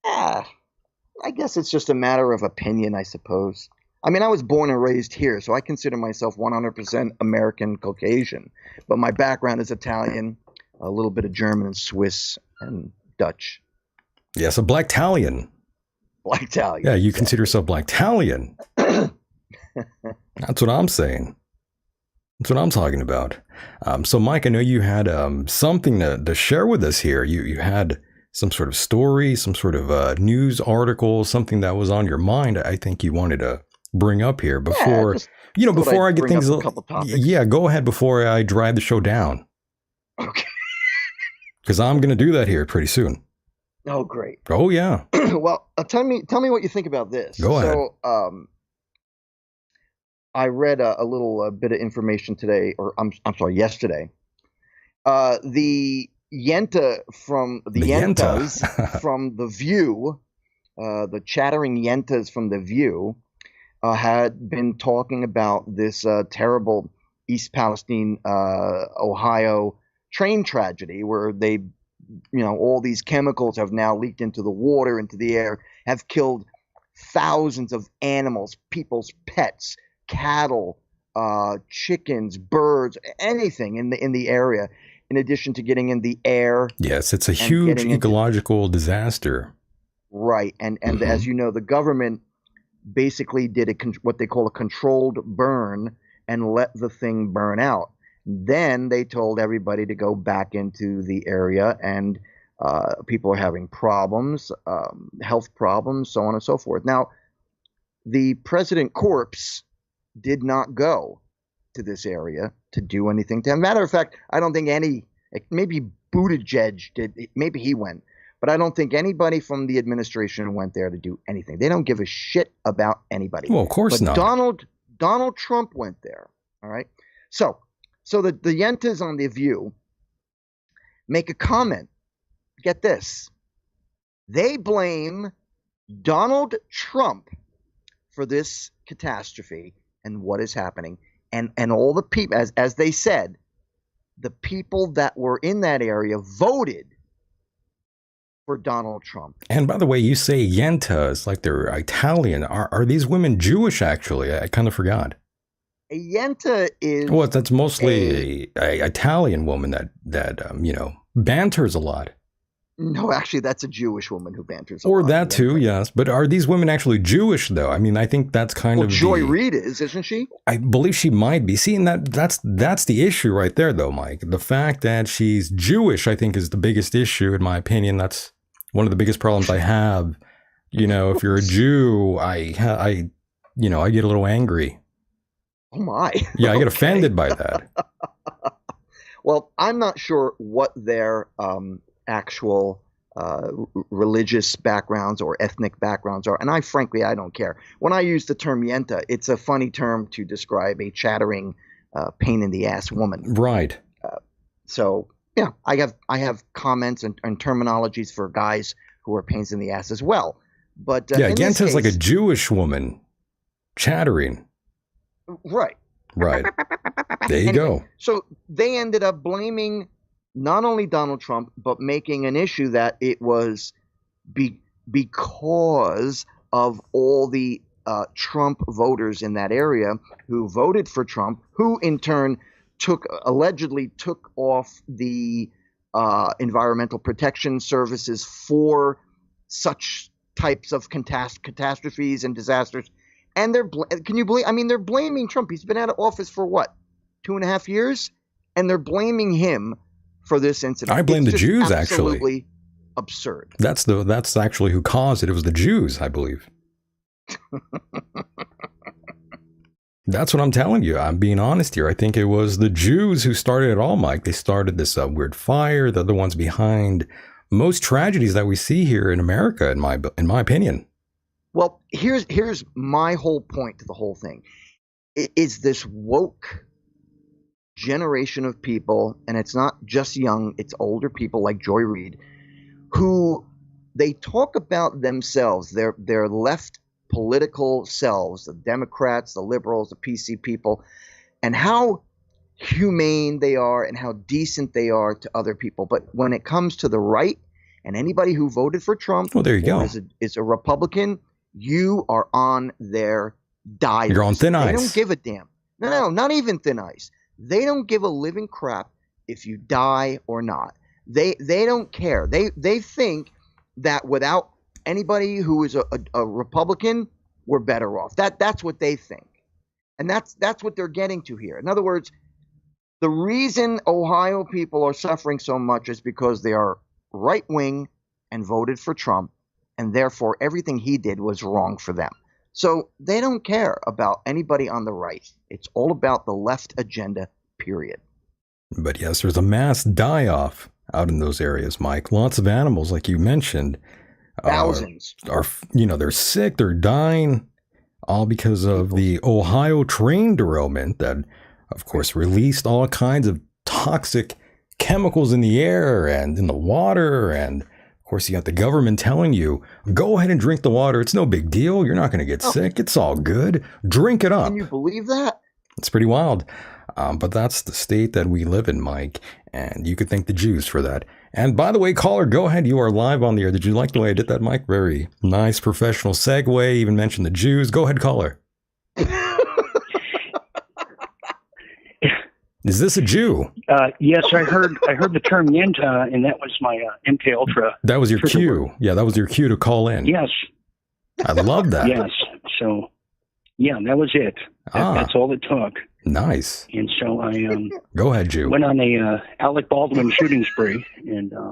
I guess it's just a matter of opinion, I suppose. I mean, I was born and raised here, so I consider myself 100% American Caucasian. But my background is Italian, a little bit of German and Swiss and Dutch. Yes, a Black Italian. Black Italian. Yeah, you consider yourself Black Italian. That's what I'm saying. That's what I'm talking about. So, Mike, I know you had something to share with us here. You had some sort of story, some sort of news article, something that was on your mind. I think you wanted to bring up here before, before I get things. Yeah, go ahead before I drive the show down. Okay. Because I'm going to do that here pretty soon. Oh, great. Oh, yeah. Well, tell me what you think about this. Go ahead. So, I read a little bit of information today, or I'm sorry, yesterday. The Yenta from the Yentas from The View, the chattering Yentas from The View, had been talking about this terrible East Palestine, Ohio train tragedy where they, all these chemicals have now leaked into the water, into the air, have killed thousands of animals, people's pets, cattle, chickens, birds, anything in the area, in addition to getting in the air. Yes, it's a huge ecological disaster. Right. And as you know, the government basically did what they call a controlled burn and let the thing burn out. Then they told everybody to go back into the area, and people are having problems, health problems, so on and so forth. Now, the President Corpse did not go to this area to do anything. As a matter of fact, I don't think maybe Buttigieg did, maybe he went, but I don't think anybody from the administration went there to do anything. They don't give a shit about anybody. Well, of course not. Donald Trump went there. All right. So the Yentas on The View make a comment. Get this. They blame Donald Trump for this catastrophe and what is happening. And all the people, as they said, the people that were in that area voted for Donald Trump. And by the way, you say Yentas like they're Italian. Are these women Jewish, actually? I kind of forgot. A Yenta is... Well, that's mostly a Italian woman that banters a lot. No, actually, that's a Jewish woman who banters a lot. Or that too, yes. But are these women actually Jewish, though? I mean, I think that's kind of Joy Reid isn't she? I believe she might be. See, and that's the issue right there, though, Mike. The fact that she's Jewish, I think, is the biggest issue, in my opinion. That's one of the biggest problems I have. If you're a Jew, I get a little angry. Oh, my. Yeah, I get offended by that. Well, I'm not sure what their actual religious backgrounds or ethnic backgrounds are. And I don't care. When I use the term Yenta, it's a funny term to describe a chattering, pain in the ass woman. Right. So, yeah, I have comments and terminologies for guys who are pains in the ass as well. But Yenta is like a Jewish woman chattering. Right. Right. There you go. So they ended up blaming not only Donald Trump, but making an issue that it was because of all the Trump voters in that area who voted for Trump, who in turn allegedly took off the environmental protection services for such types of catastrophes and disasters. And can you believe? I mean, they're blaming Trump. He's been out of office for what, 2.5 years, and they're blaming him for this incident. I blame the Jews. Actually, absolutely absurd. That's actually who caused it. It was the Jews, I believe. That's what I'm telling you. I'm being honest here. I think it was the Jews who started it all, Mike. They started this weird fire. They're the ones behind most tragedies that we see here in America, in my opinion. Well, here's my whole point to the whole thing. It is this woke generation of people, and it's not just young, it's older people like Joy Reid, who they talk about themselves, their left political selves, the Democrats, the liberals, the PC people, and how humane they are and how decent they are to other people. But when it comes to the right and anybody who voted for Trump, well, there you go, is a Republican, you are on their die. You're on thin ice. They don't give a damn. No, not even thin ice. They don't give a living crap if you die or not. They don't care. They think that without anybody who is a Republican, we're better off. That's what they think. And that's what they're getting to here. In other words, the reason Ohio people are suffering so much is because they are right-wing and voted for Trump, and therefore everything he did was wrong for them. So they don't care about anybody on the right. It's all about the left agenda, period. But yes, there's a mass die-off out in those areas, Mike. Lots of animals, like you mentioned, thousands are they're sick, they're dying, all because of the Ohio train derailment that, of course, released all kinds of toxic chemicals in the air and in the water. And of course, you got the government telling you, go ahead and drink the water. It's no big deal. You're not going to get sick. It's all good. Drink it up. Can you believe that? It's pretty wild. But that's the state that we live in, Mike. And you could thank the Jews for that. And by the way, caller, go ahead. You are live on the air. Did you like the way I did that, Mike? Very nice, professional segue. Even mentioned the Jews. Go ahead, caller. Is this a Jew? Yes, I heard the term Yenta, and that was my MK Ultra. That was your cue. Yeah, that was your cue to call in. Yes. I love that. Yes. So, yeah, that was it. That's all it took. Nice. And so I go ahead, Jew. Went on a Alec Baldwin shooting spree, and I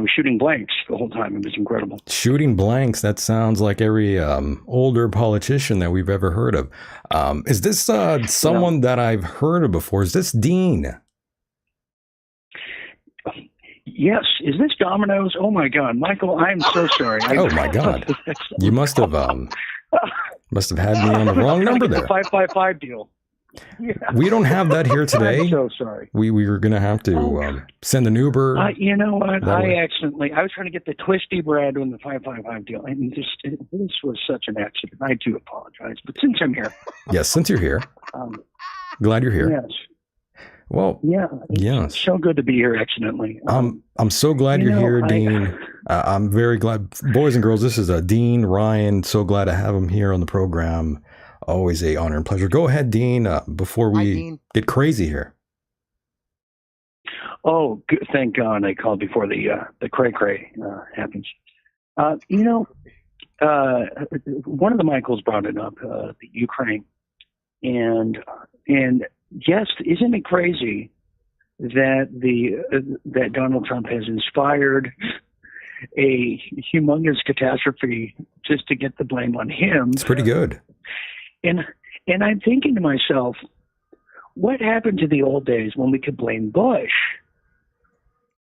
was shooting blanks the whole time. It was incredible. Shooting blanks. That sounds like every older politician that we've ever heard of. Is this someone that I've heard of before? Is this Dean? Yes. Is this Domino's? Oh my God, Michael! I'm so sorry. Oh my God! You must have had me on the wrong number there. The 555 deal. Yeah. We don't have that here today. I'm so sorry. We were going to have to send an Uber. You know what? I was trying to get the twisty bread on the 555 deal. And this was such an accident. I do apologize. But since I'm here. Yes, since you're here. Glad you're here. Yes. Well, yeah. Yes. So good to be here accidentally. I'm so glad you're here, Dean. I'm very glad. Boys and girls, this is Dean Ryan. So glad to have him here on the program. Always a honor and pleasure. Go ahead, Dean, before we get crazy here. Oh, good. Thank God I called before the cray-cray happens. One of the Michaels brought it up, the Ukraine. And yes, isn't it crazy that that Donald Trump has inspired a humongous catastrophe just to get the blame on him? It's pretty good. And I'm thinking to myself, what happened to the old days when we could blame Bush?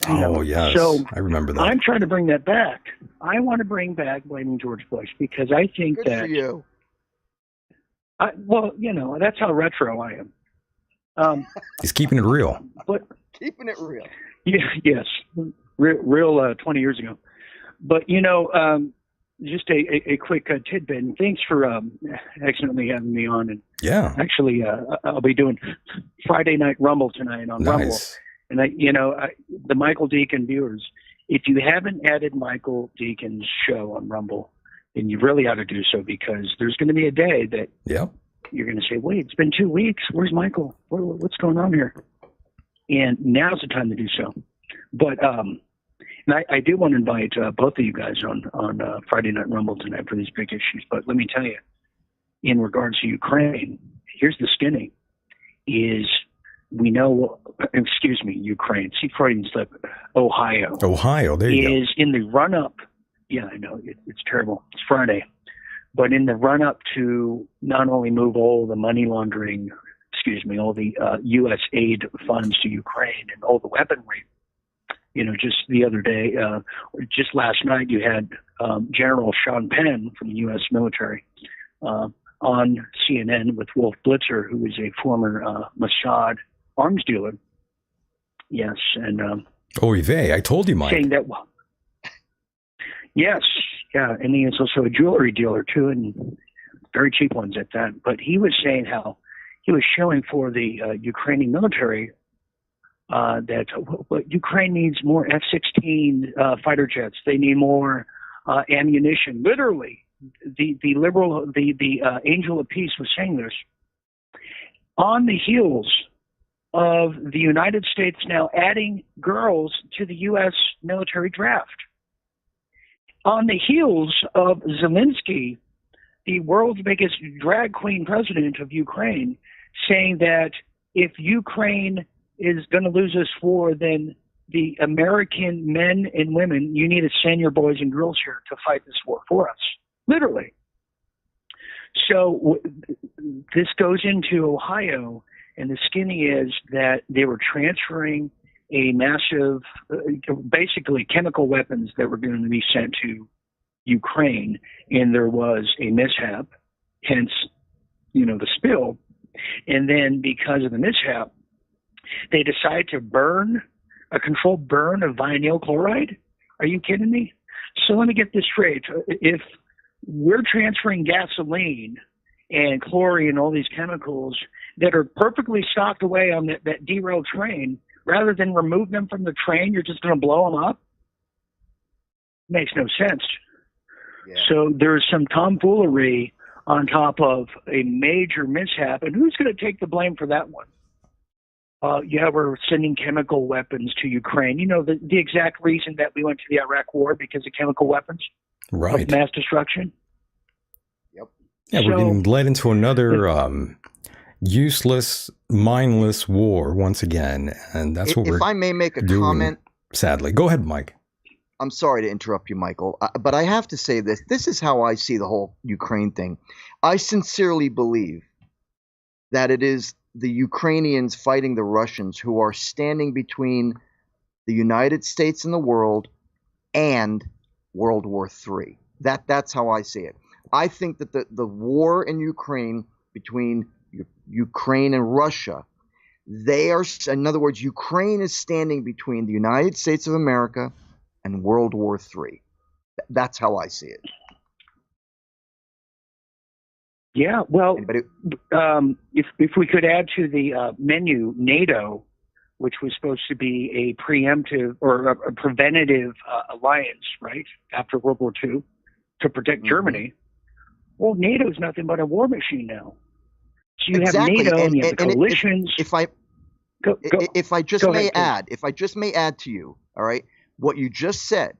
Yes. So I remember that. I'm trying to bring that back. I want to bring back blaming George Bush because I think Good for you. That's how retro I am. He's keeping it real. But keeping it real. Yeah, yes, real 20 years ago. But just a quick tidbit. And thanks for accidentally having me on. And yeah, actually, I'll be doing Friday Night Rumble tonight on Rumble. And the Michael Deacon viewers, if you haven't added Michael Deacon's show on Rumble, then you really ought to do so because there's going to be a day that you're going to say, "Wait, it's been 2 weeks. Where's Michael? What's going on here?" And now's the time to do so. But And I do want to invite both of you guys on Friday Night Rumble tonight for these big issues. But let me tell you, in regards to Ukraine, here's the skinny, is we know, Ukraine, see Freudian slip, Ohio. Ohio, there you go. Is in the run-up, yeah, I know, it's terrible. It's Friday. But in the run-up to not only move all the money laundering, all the U.S. aid funds to Ukraine and all the weaponry, just the other day, just last night, you had General Sean Penn from the U.S. military on CNN with Wolf Blitzer, who is a former Mossad arms dealer. Yes, and Oy vey, I told you, Mike. Saying that, yes, yeah, and he is also a jewelry dealer too, and very cheap ones at that. But he was saying how he was showing for the Ukrainian military that Ukraine needs more F-16 fighter jets. They need more ammunition. Literally, the Angel of Peace was saying this on the heels of the United States now adding girls to the U.S. military draft. On the heels of Zelensky, the world's biggest drag queen president of Ukraine, saying that if Ukraine is going to lose this war, then the American men and women, you need to send your boys and girls here to fight this war for us. Literally. So this goes into Ohio, and the skinny is that they were transferring a massive, basically chemical weapons that were going to be sent to Ukraine, and there was a mishap, hence, the spill. And then because of the mishap, they decided to burn a controlled burn of vinyl chloride. Are you kidding me? So let me get this straight. If we're transferring gasoline and chlorine and all these chemicals that are perfectly stocked away on that derailed train, rather than remove them from the train, you're just going to blow them up? Makes no sense. Yeah. So there's some tomfoolery on top of a major mishap, and who's going to take the blame for that one? We're sending chemical weapons to Ukraine. The exact reason that we went to the Iraq war, because of chemical weapons, right? Of mass destruction. Yep. Yeah, we're getting led into another useless, mindless war once again, and that's what we're. If I may make a doing, comment, sadly, go ahead, Mike. I'm sorry to interrupt you, Michael, but I have to say this. This is how I see the whole Ukraine thing. I sincerely believe that it is the Ukrainians fighting the Russians who are standing between the United States and the world and World War III. That's how I see it. I think that the war in Ukraine between Ukraine and Russia, in other words, Ukraine is standing between the United States of America and World War III. That's how I see it. Yeah, well, if we could add to the menu NATO, which was supposed to be a preemptive or a preventative alliance, right, after World War II to protect Germany. Well, NATO is nothing but a war machine now. So you have NATO and you have the coalitions. If I just may add to you, all right, what you just said.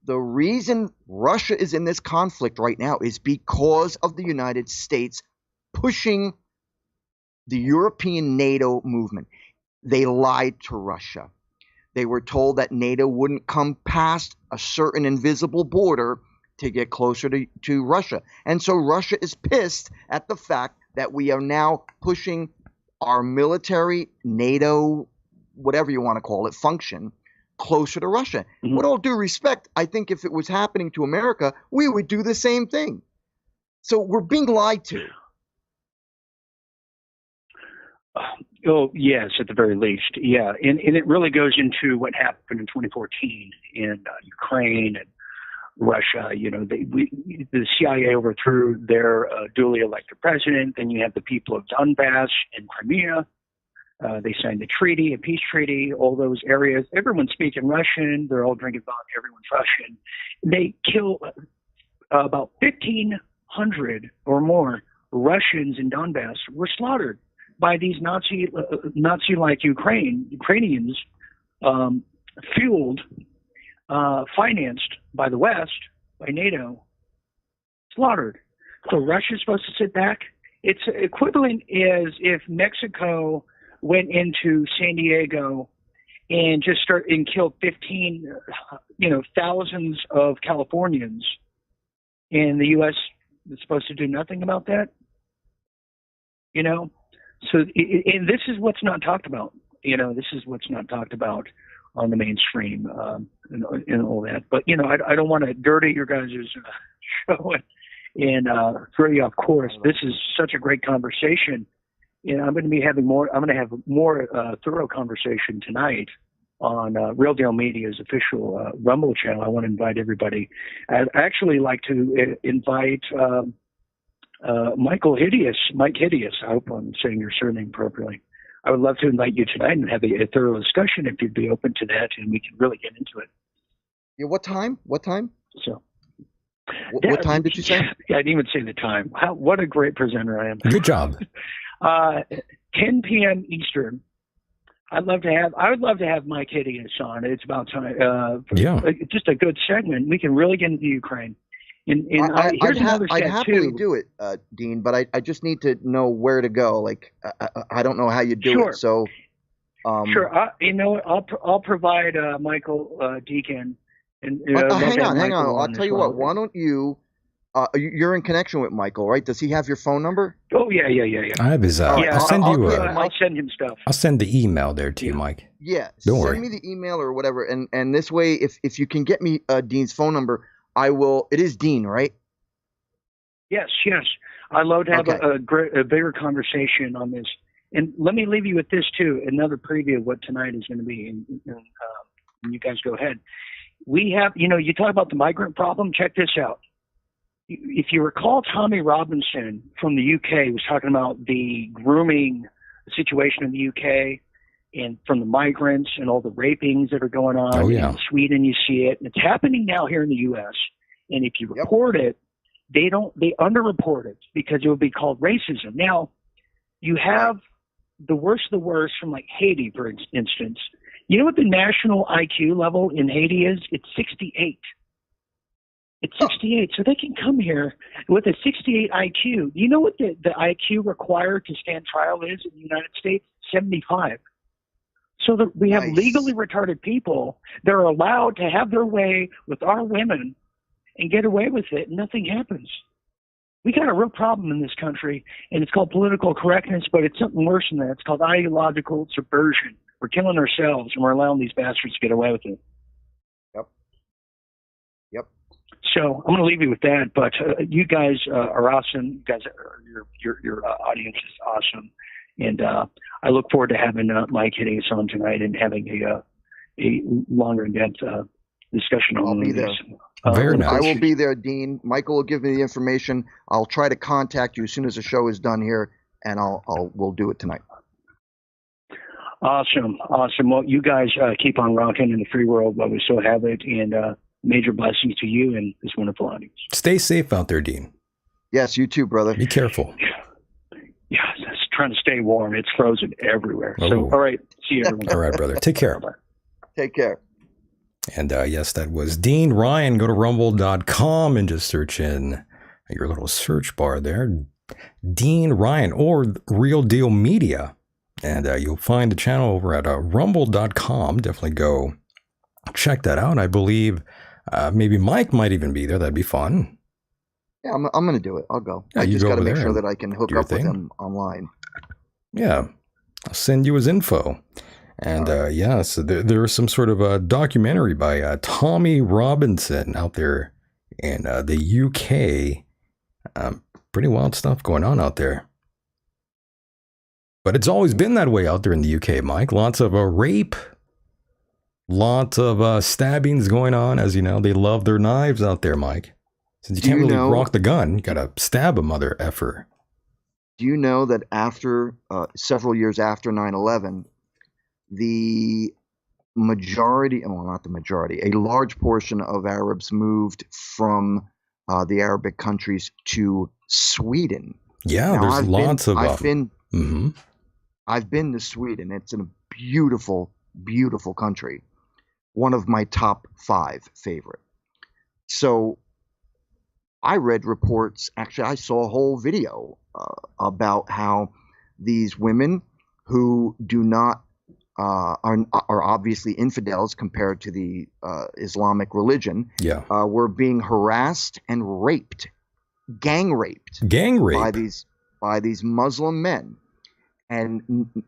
The reason Russia is in this conflict right now is because of the United States pushing the European NATO movement. They lied to Russia. They were told that NATO wouldn't come past a certain invisible border to get closer to Russia. And so Russia is pissed at the fact that we are now pushing our military NATO, whatever you want to call it, function closer to Russia. Mm-hmm. With all due respect, I think if it was happening to America, we would do the same thing. So we're being lied to. Oh, yes, at the very least. Yeah. And it really goes into what happened in 2014 in Ukraine and Russia. The CIA overthrew their duly elected president. Then you have the people of Donbass and Crimea. They signed the treaty, a peace treaty, all those areas. Everyone's speaking Russian. They're all drinking vodka. Everyone's Russian. They kill about 1,500 or more Russians in Donbass were slaughtered by these Nazi-like Ukrainians, fueled financed by the West, by NATO, slaughtered. So Russia's supposed to sit back. It's equivalent as if Mexico went into San Diego and just killed 15, thousands of Californians, and the U.S. is supposed to do nothing about that. So and this is what's not talked about. This is what's not talked about on the mainstream and all that. But I don't want to dirty your guys' show and throw you off course. This is such a great conversation, and I'm going to have more thorough conversation tonight on Real Deal Media's official Rumble channel. I want to invite everybody. I'd actually like to invite Mike Hideous. I hope I'm saying your surname appropriately. I would love to invite you tonight and have a thorough discussion if you'd be open to that, and we can really get into it. Yeah, what time? So, what time did you say? Yeah, I didn't even say the time. What a great presenter I am. Good job. 10 p.m. Eastern. I would love to have Mike Hideous on. It's about time. Just a good segment. We can really get into Ukraine. I'd happily do it, Dean, but I just need to know where to go. Like, I don't know how you do it. So, sure. I'll provide Michael Deacon. And hang on. I'll tell you what. Why don't you? You're in connection with Michael, right? Does he have your phone number? Oh yeah. I have his. I'll send you. I'll send him stuff. I'll send the email there to you, Mike. Yeah. Don't worry. Send me the email or whatever, and this way, if you can get me Dean's phone number, I will. It is Dean, right? Yes. I'd love to have a bigger conversation on this. And let me leave you with this too. Another preview of what tonight is going to be. And you guys go ahead. We have, you talk about the migrant problem. Check this out. If you recall, Tommy Robinson from the UK was talking about the grooming situation in the UK and from the migrants and all the rapings that are going on. Oh, yeah. In Sweden, you see it. And it's happening now here in the U.S. And if you report it, they underreport it because it would be called racism. Now, you have the worst of the worst from like Haiti, for instance. You know what the national IQ level in Haiti is? It's 68. It's 68. So they can come here with a 68 IQ. You know what the IQ required to stand trial is in the United States? 75. So that we have legally retarded people that are allowed to have their way with our women and get away with it, and nothing happens. We got a real problem in this country, and it's called political correctness, but it's something worse than that. It's called ideological subversion. We're killing ourselves, and we're allowing these bastards to get away with it. Yep. So I'm going to leave you with that. But you guys are awesome. You guys your audience is awesome, and I look forward to having Mike Hideous on tonight and having a longer in-depth discussion on I'll be there. Very nice. I will be there, Dean. Michael will give me the information. I'll try to contact you as soon as the show is done here, and we'll do it tonight. Awesome. Well, you guys keep on rocking in the free world while we still have it, and major blessings to you and this wonderful audience. Stay safe out there, Dean. Yes, you too, brother. Be careful. Yeah, just trying to stay warm. It's frozen everywhere. Oh. So, all right. See you, everyone. All right, brother. Take care. Bye-bye. Take care. And yes, that was Dean Ryan. Go to rumble.com and just search in your little search bar there, Dean Ryan or Real Deal Media. And you'll find the channel over at rumble.com. Definitely go check that out. I believe maybe Mike might even be there. That'd be fun. Yeah, I'm going to do it. I'll go. Yeah, I just got to make there sure that I can hook up with him online. Yeah, I'll send you his info. And so there was some sort of a documentary by Tommy Robinson out there in the UK. Pretty wild stuff going on out there. But it's always been that way out there in the UK, Mike. Lots of rape, lots of stabbings going on. As you know, they love their knives out there, Mike. Since you can't really rock the gun, you got to stab a mother effer. Do you know that after several years after 9/11, the majority, well, not the majority, a large portion of Arabs moved from the Arabic countries to Sweden? Yeah, now, there's lots of. I've been to Sweden. It's a beautiful, beautiful country. one of my top 5 favorite. So I read reports, actually I saw a whole video about how these women who do not are obviously infidels compared to the Islamic religion, were being harassed and raped, gang raped by these Muslim men, and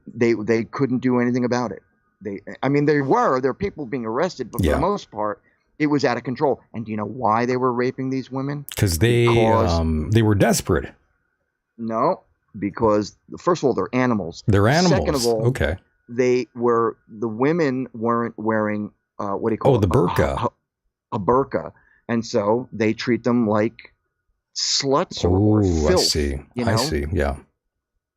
they couldn't do anything about it. There were people being arrested, but for the most part, it was out of control. And do you know why they were raping these women? Because they were desperate. No, because first of all, they're animals. They're animals. Second of all, okay. The women weren't wearing what do you call it? The burqa. A burqa, and so they treat them like sluts or filth. I see. Yeah.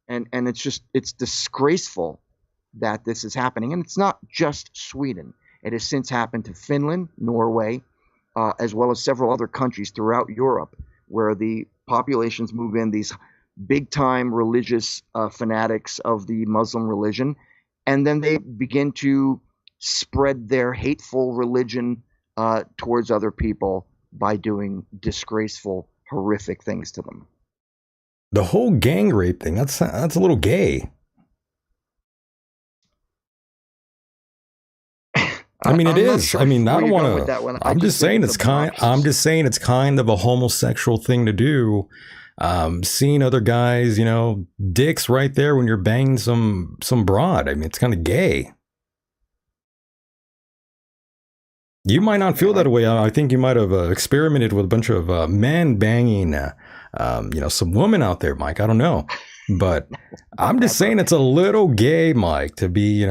And it's disgraceful that this is happening, and it's not just Sweden. It has since happened to Finland, Norway, as well as several other countries throughout Europe, where the populations move in, these big-time religious fanatics of the Muslim religion, and then they begin to spread their hateful religion towards other people by doing disgraceful, horrific things to them. The whole gang rape thing, that's a little gay. It is. Sure I don't want to. I'm just saying it's kind of a homosexual thing to do. Seeing other guys, dicks right there when you're banging some broad. It's kind of gay. You might not feel that way. I think you might have experimented with a bunch of men banging, some women out there, Mike. I don't know, but I'm just saying it's a little gay, Mike, to be,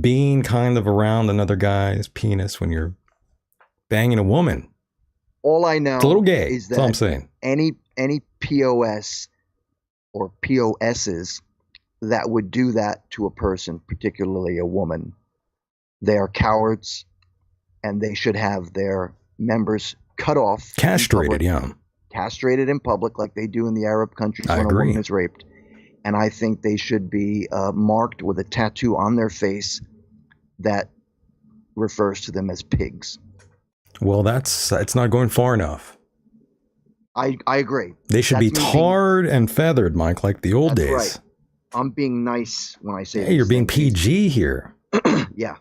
being kind of around another guy's penis when you're banging a woman. All I know, it's a little gay. Is that that's all I'm saying. Any POS or POSs that would do that to a person, particularly a woman, they are cowards, and they should have their members cut off, castrated, castrated in public, like they do in the Arab countries when a woman is raped. And I think they should be marked with a tattoo on their face that refers to them as pigs. Well, it's not going far enough. I agree. They should be tarred and feathered, Mike, like the old days. Right. I'm being nice when I say Hey, you're being PG here. Yeah,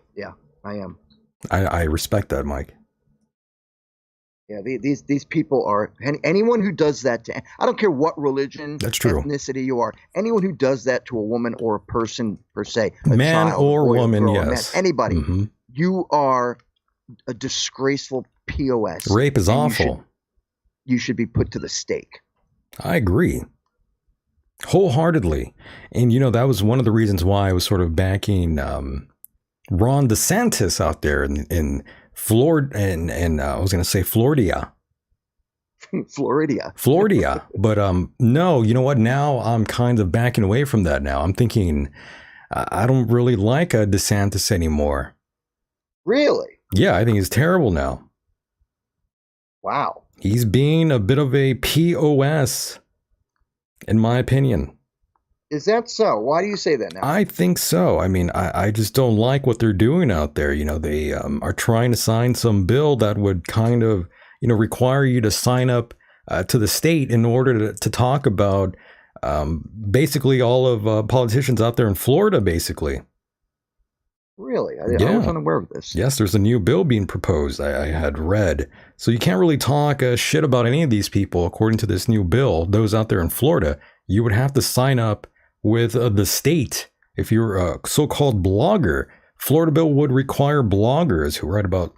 I am. I respect that, Mike. Yeah, these people are, anyone who does that to, I don't care what religion, that's true, ethnicity you are, anyone who does that to a woman or a person per se, man child, or boy, woman, girl, yes, man, anybody, you are a disgraceful POS. Rape is awful. You should be put to the stake. I agree. Wholeheartedly. And, that was one of the reasons why I was sort of backing Ron DeSantis out there in Florida, and I was going to say Florida. Florida. But no, you know what? Now I'm kind of backing away from that now. I'm thinking I don't really like a DeSantis anymore. Really? Yeah, I think he's terrible now. Wow. He's being a bit of a POS, in my opinion. Is that so? Why do you say that now? I think so. I just don't like what they're doing out there. They are trying to sign some bill that would kind of, require you to sign up to the state in order to talk about basically all of politicians out there in Florida, basically. Really? I was unaware of this. Yes, there's a new bill being proposed, I had read. So you can't really talk shit about any of these people, according to this new bill. Those out there in Florida, you would have to sign up with the state. If you're a so-called blogger, Florida bill would require bloggers who write about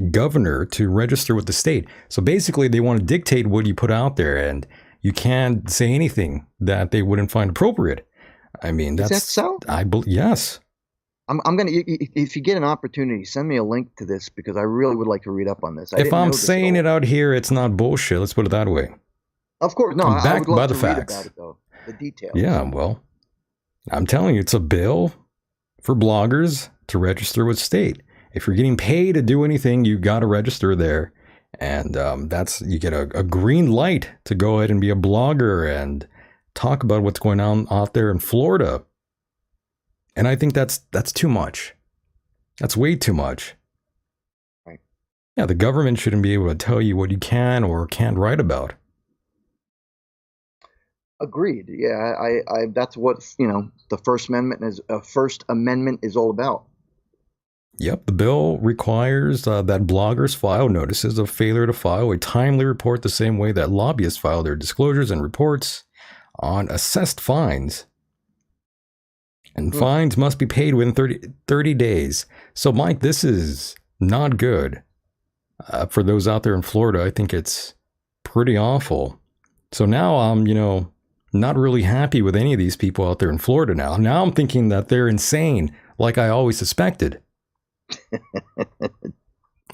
governor to register with the state. So basically, they want to dictate what you put out there, and you can't say anything that they wouldn't find appropriate. That's... Is that so? Yes. I'm gonna. If you get an opportunity, send me a link to this, because I really would like to read up on this. If I'm saying it out here, it's not bullshit. Let's put it that way. Of course, no. I'm backed I would love by the to facts. read about it, though. The details. Yeah, well, I'm telling you, it's a bill for bloggers to register with state. If you're getting paid to do anything, you got to register there, and you get a green light to go ahead and be a blogger and talk about what's going on out there in Florida. And I think that's too much. That's way too much. Yeah, the government shouldn't be able to tell you what you can or can't write about. Agreed. Yeah, I that's what, the First Amendment is all about. Yep, the bill requires that bloggers file notices of failure to file a timely report the same way that lobbyists file their disclosures and reports on assessed fines. And fines must be paid within 30 days. So, Mike, this is not good. For those out there in Florida, I think it's pretty awful. So now I'm, not really happy with any of these people out there in Florida now. Now I'm thinking that they're insane, like I always suspected.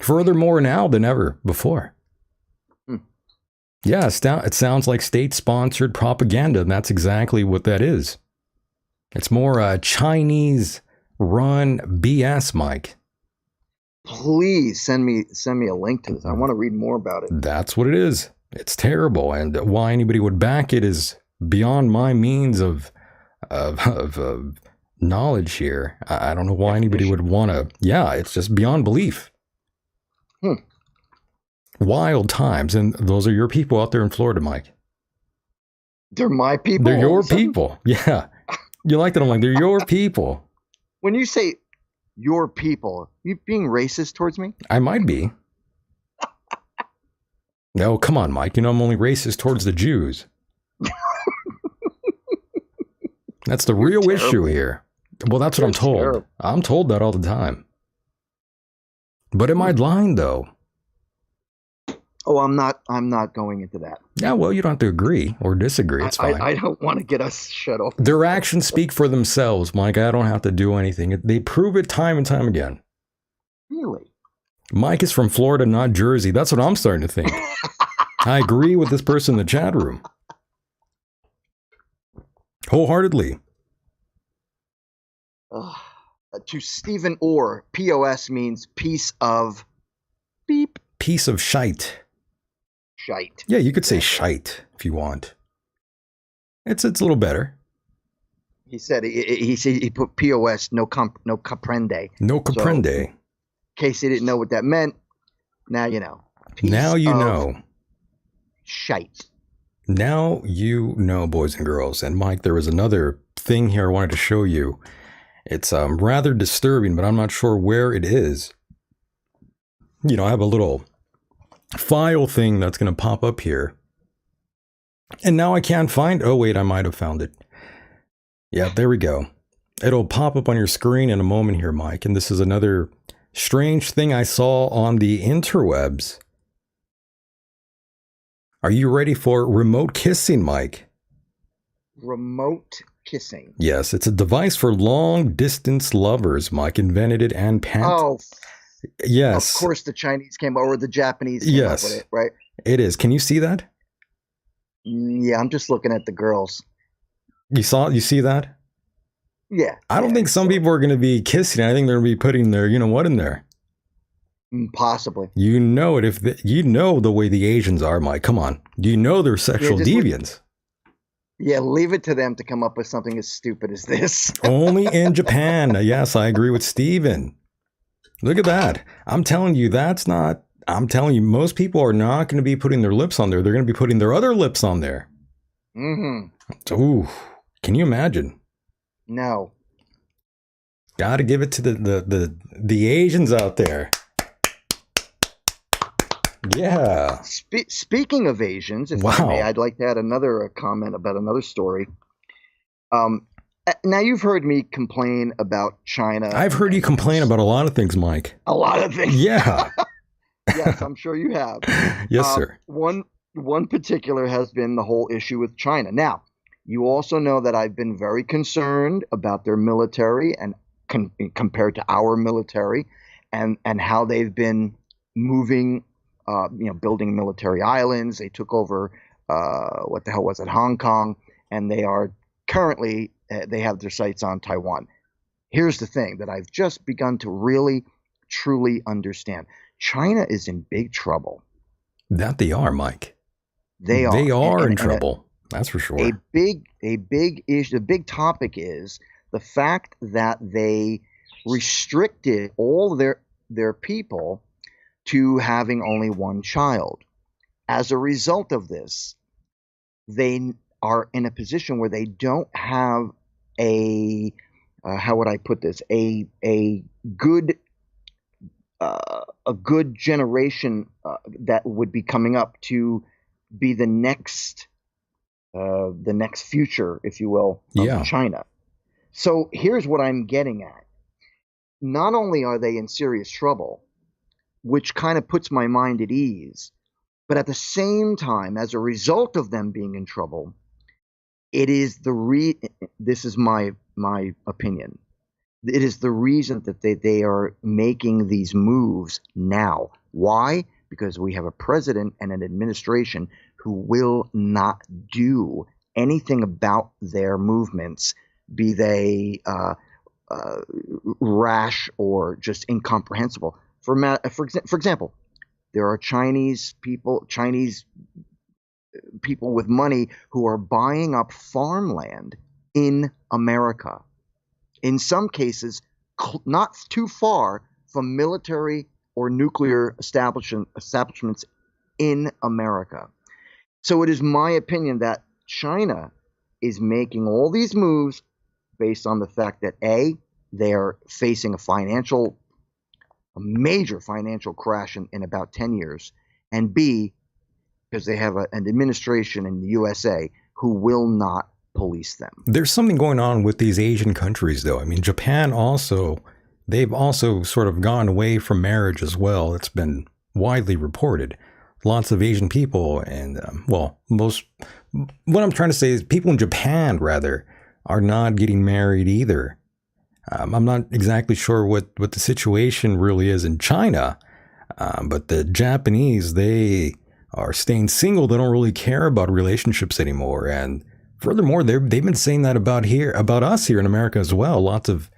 Furthermore now than ever before. Yeah, it sounds like state-sponsored propaganda, and that's exactly what that is. It's more Chinese-run BS, Mike. Please send me a link to this. I want to read more about it. That's what it is. It's terrible, and why anybody would back it is beyond my means of knowledge here. I don't know why anybody would want to. Yeah, it's just beyond belief. Wild times, and those are your people out there in Florida, Mike. They're my people. They're your people. Yeah, you like that? I'm like, they're your people. When you say your people, you being racist towards me? I might be. No, come on, Mike. I'm only racist towards the Jews. That's the real issue here. Well, that's what I'm told. Terrible. I'm told that all the time. But am I lying, though? Oh, I'm not going into that. Yeah, well, you don't have to agree or disagree. It's fine. I don't want to get us shut off. Their actions speak for themselves, Mike. I don't have to do anything. They prove it time and time again. Really? Mike is from Florida, not Jersey. That's what I'm starting to think. I agree with this person in the chat room. Wholeheartedly. To Stephen Orr, POS means piece of beep. Piece of shite. Shite. Yeah, you could say shite if you want. It's a little better. He said he put POS, no comprende. No comprende. So, in case he didn't know what that meant, now you know. Now you know. Shite. Now you know, boys and girls. And Mike, there was another thing here I wanted to show you. It's rather disturbing, but I'm not sure where it is. I have a little file thing that's going to pop up here. And now I can't find. Oh, wait, I might have found it. Yeah, there we go. It'll pop up on your screen in a moment here, Mike. And this is another strange thing I saw on the interwebs. Are you ready for remote kissing, Mike? Remote kissing? Yes, it's a device for long-distance lovers, Mike. Invented it and patented. Oh, yes. Of course the Chinese came over, the Japanese came up with it, right? It is. Can you see that? Yeah, I'm just looking at the girls. You see that? Yeah. I don't think some people are going to be kissing. I think they're going to be putting their, what in there? Possibly. You know it you know the way the Asians are, Mike. Come on. You know they're sexual deviants. Yeah, leave it to them to come up with something as stupid as this. Only in Japan. Yes, I agree with Steven. Look at that. I'm telling you, most people are not going to be putting their lips on there. They're going to be putting their other lips on there. Mm-hmm. Ooh, can you imagine? No. Got to give it to the Asians out there. Yeah. Speaking of Asians, if I may, I'd like to add another comment about another story. Now, you've heard me complain about China. I've heard you complain about a lot of things, Mike. A lot of things. Yeah. Yes, I'm sure you have. Yes, sir. One particular has been the whole issue with China. Now, you also know that I've been very concerned about their military and compared to our military and how they've been moving, building military islands. They took over, what the hell was it, Hong Kong, and they are currently, they have their sights on Taiwan. Here's the thing that I've just begun to really, truly understand. China is in big trouble. That they are, Mike. They are. They are in trouble. That's for sure. A big issue. The big topic is the fact that they restricted all their people to having only one child. As a result of this, they are in a position where they don't have how would I put this, a good generation that would be coming up to be the next future, if you will, of China. So here's what I'm getting at. Not only are they in serious trouble, which kind of puts my mind at ease, but at the same time, as a result of them being in trouble, it is this is my opinion. It is the reason that they are making these moves now. Why? Because we have a president and an administration who will not do anything about their movements, be they rash or just incomprehensible. For example, there are Chinese people with money who are buying up farmland in America. In some cases, not too far from military or nuclear establishments in America. So it is my opinion that China is making all these moves based on the fact that A, they are facing a major financial crash in about 10 years, and B, because they have an administration in the USA who will not police them. There's something going on with these Asian countries, though. I mean, Japan they've also sort of gone away from marriage as well. It's been widely reported. Lots of Asian people and, what I'm trying to say is people in Japan, rather, are not getting married either. I'm not exactly sure what the situation really is in China, but the Japanese, they are staying single. They don't really care about relationships anymore. And furthermore, they've been saying that about us here in America as well. Lots of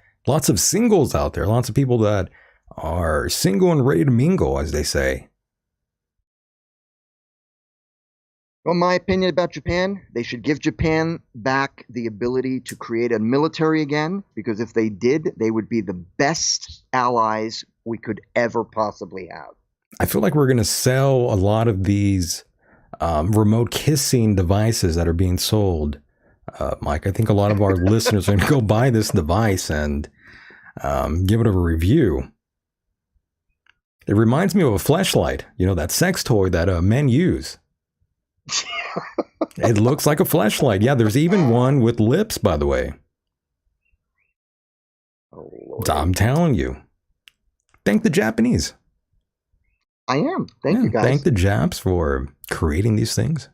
singles out there, lots of people that are single and ready to mingle, as they say. Well, my opinion about Japan, they should give Japan back the ability to create a military again, because if they did, they would be the best allies we could ever possibly have. I feel like we're going to sell a lot of these remote kissing devices that are being sold. Mike, I think a lot of our listeners are going to go buy this device and give it a review. It reminds me of a fleshlight, that sex toy that men use. It looks like a fleshlight. Yeah, there's even one with lips, by the way. Oh, Lord. I'm telling you. Thank the Japanese. I am. Thank you, guys. Thank the Japs for creating these things.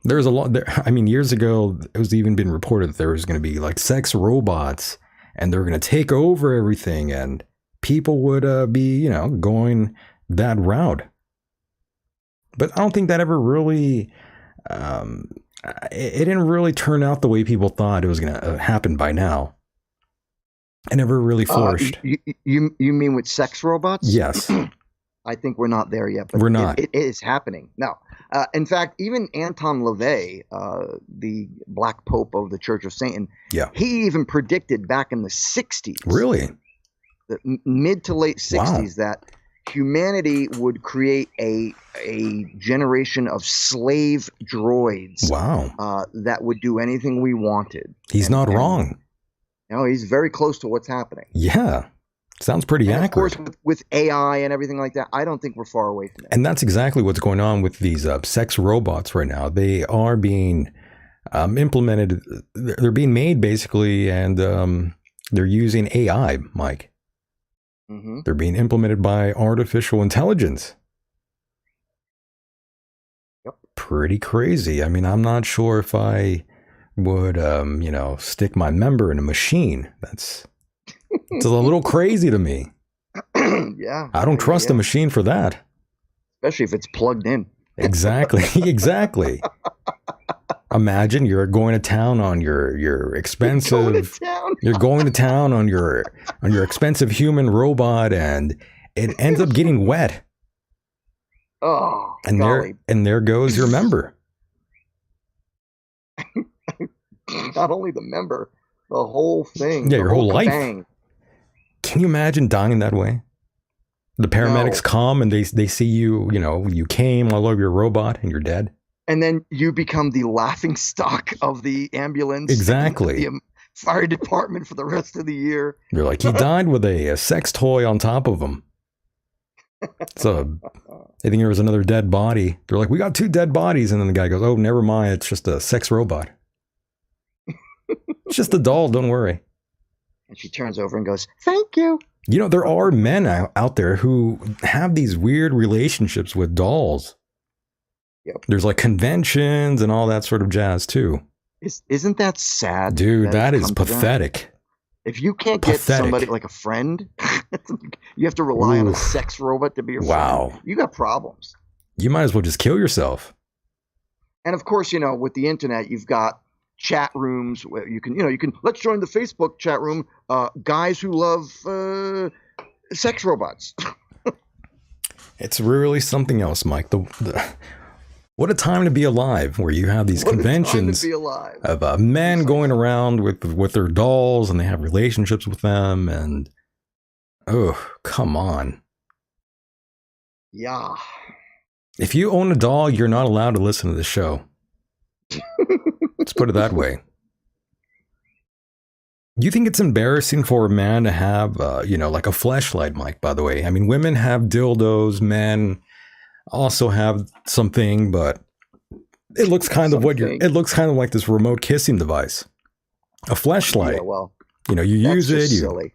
There's a lot there. I mean, years ago, it was even been reported that there was going to be like sex robots and they're going to take over everything and people would be, going that route. But I don't think that ever really, it didn't really turn out the way people thought it was going to happen by now. It never really flourished. You mean with sex robots? Yes. I think we're not there yet. But we're not. It is happening. No. In fact, even Anton LaVey, the Black Pope of the Church of Satan, he even predicted back in the 60s. Really? The mid to late 60s that humanity would create a generation of slave droids. Wow. That would do anything we wanted. He's not wrong. He's very close to what's happening. Yeah. Sounds pretty accurate. Of course, with AI and everything like that, I don't think we're far away from that. And that's exactly what's going on with these sex robots right now. They are being implemented. They're being made basically, and they're using AI, Mike. Mm-hmm. They're being implemented by artificial intelligence. Yep. Pretty crazy. I mean, I'm not sure if I would, stick my member in a machine. It's a little crazy to me. Yeah. I don't trust a machine for that. Especially if it's plugged in. Exactly. Exactly. Imagine you're going to town on your expensive. You're going to town on your expensive human robot, and it ends up getting wet. Oh, and golly. there goes your member. Not only the member, the whole thing. Yeah, your whole life. Bang. Can you imagine dying that way? The paramedics No. come and they see you, you came all over your robot and you're dead. And then you become the laughing stock of the ambulance. Exactly. And the fire department for the rest of the year. You're like, he died with a sex toy on top of him. So I think there was another dead body. They're like, we got 2 dead bodies. And then the guy goes, oh, never mind. It's just a sex robot. It's just a doll. Don't worry. And she turns over and goes, thank you. There are men out there who have these weird relationships with dolls. Yep. There's like conventions and all that sort of jazz too. Isn't that sad? Dude, that it's is come to that? pathetic. If you can't get Pathetic. somebody like a friend, you have to rely on a Oof. sex robot to be your Wow. friend. You got problems. You might as well just kill yourself. And of course, with the internet, you've got chat rooms where you can let's join the Facebook chat room. Guys who love sex robots. It's really something else, Mike. What a time to be alive, where you have these conventions to be alive. of men going around with their dolls, and they have relationships with them, and oh, come on. Yeah. If you own a doll, you're not allowed to listen to the show. Let's put it that way. Do you think it's embarrassing for a man to have, like a fleshlight, Mike, by the way? I mean, women have dildos, men also have something, but it looks kind of it looks kind of like this remote kissing device. A fleshlight. Yeah, well, you use it. Silly.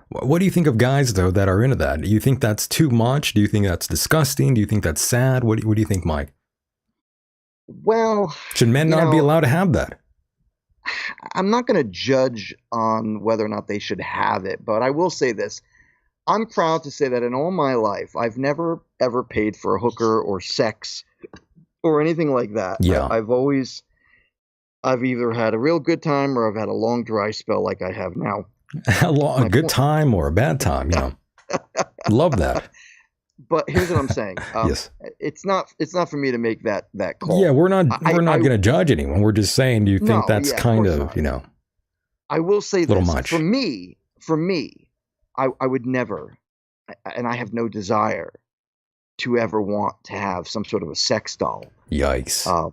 What do you think of guys, though, that are into that? Do you think that's too much? Do you think that's disgusting? Do you think that's sad? What do you think, Mike? Well, should men not be allowed to have that? I'm not going to judge on whether or not they should have it, but I will say this. I'm proud to say that in all my life, I've never, ever paid for a hooker or sex or anything like that. Yeah. I've either had a real good time or I've had a long dry spell like I have now. A good time or a bad time, Love that. But here's what I'm saying. Yes. It's not for me to make that call. Yeah, we're not going to judge anyone. We're just saying, do you think that's kind of I will say little this. Much. For me, I would never, and I have no desire to ever want to have some sort of a sex doll. Yikes.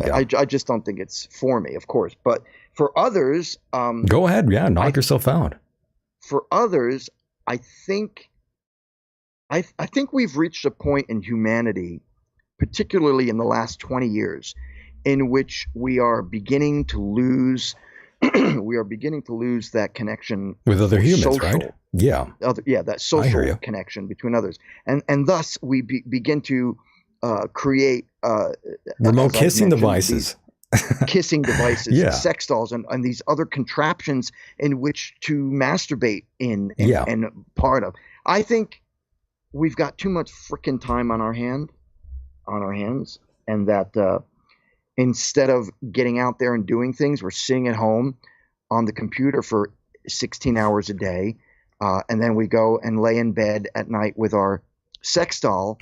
Yeah. I just don't think it's for me, of course. But for others, go ahead. Yeah, knock yourself out. For others, I think we've reached a point in humanity, particularly in the last 20 years, in which we are beginning to lose that connection with other humans, social, right? Yeah. That social connection between others. And thus we begin to create remote kissing devices. Kissing devices, yeah. Sex dolls, and these other contraptions in which to masturbate in and part of. I think we've got too much freaking time on our hands, and that instead of getting out there and doing things, we're sitting at home on the computer for 16 hours a day, and then we go and lay in bed at night with our sex doll.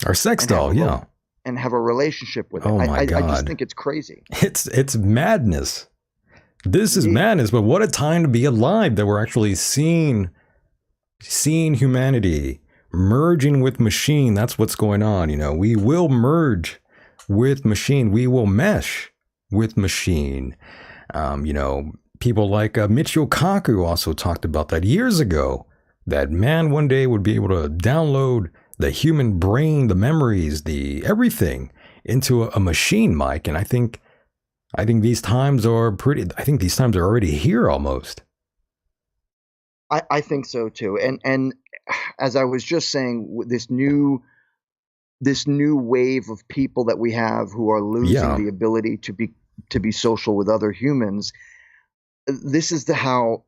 And have a relationship with it. My God. I just think it's crazy. It's madness. This is madness, but what a time to be alive that we're actually seeing humanity merging with machine. That's what's going on. We will merge with machine. We will mesh with machine. People like Michio Kaku also talked about that years ago, that man one day would be able to download the human brain, the memories, the everything into a machine, Mike. And I think these times are already here almost. I think so too. And as I was just saying, this new wave of people that we have who are losing the ability to be social with other humans. This is how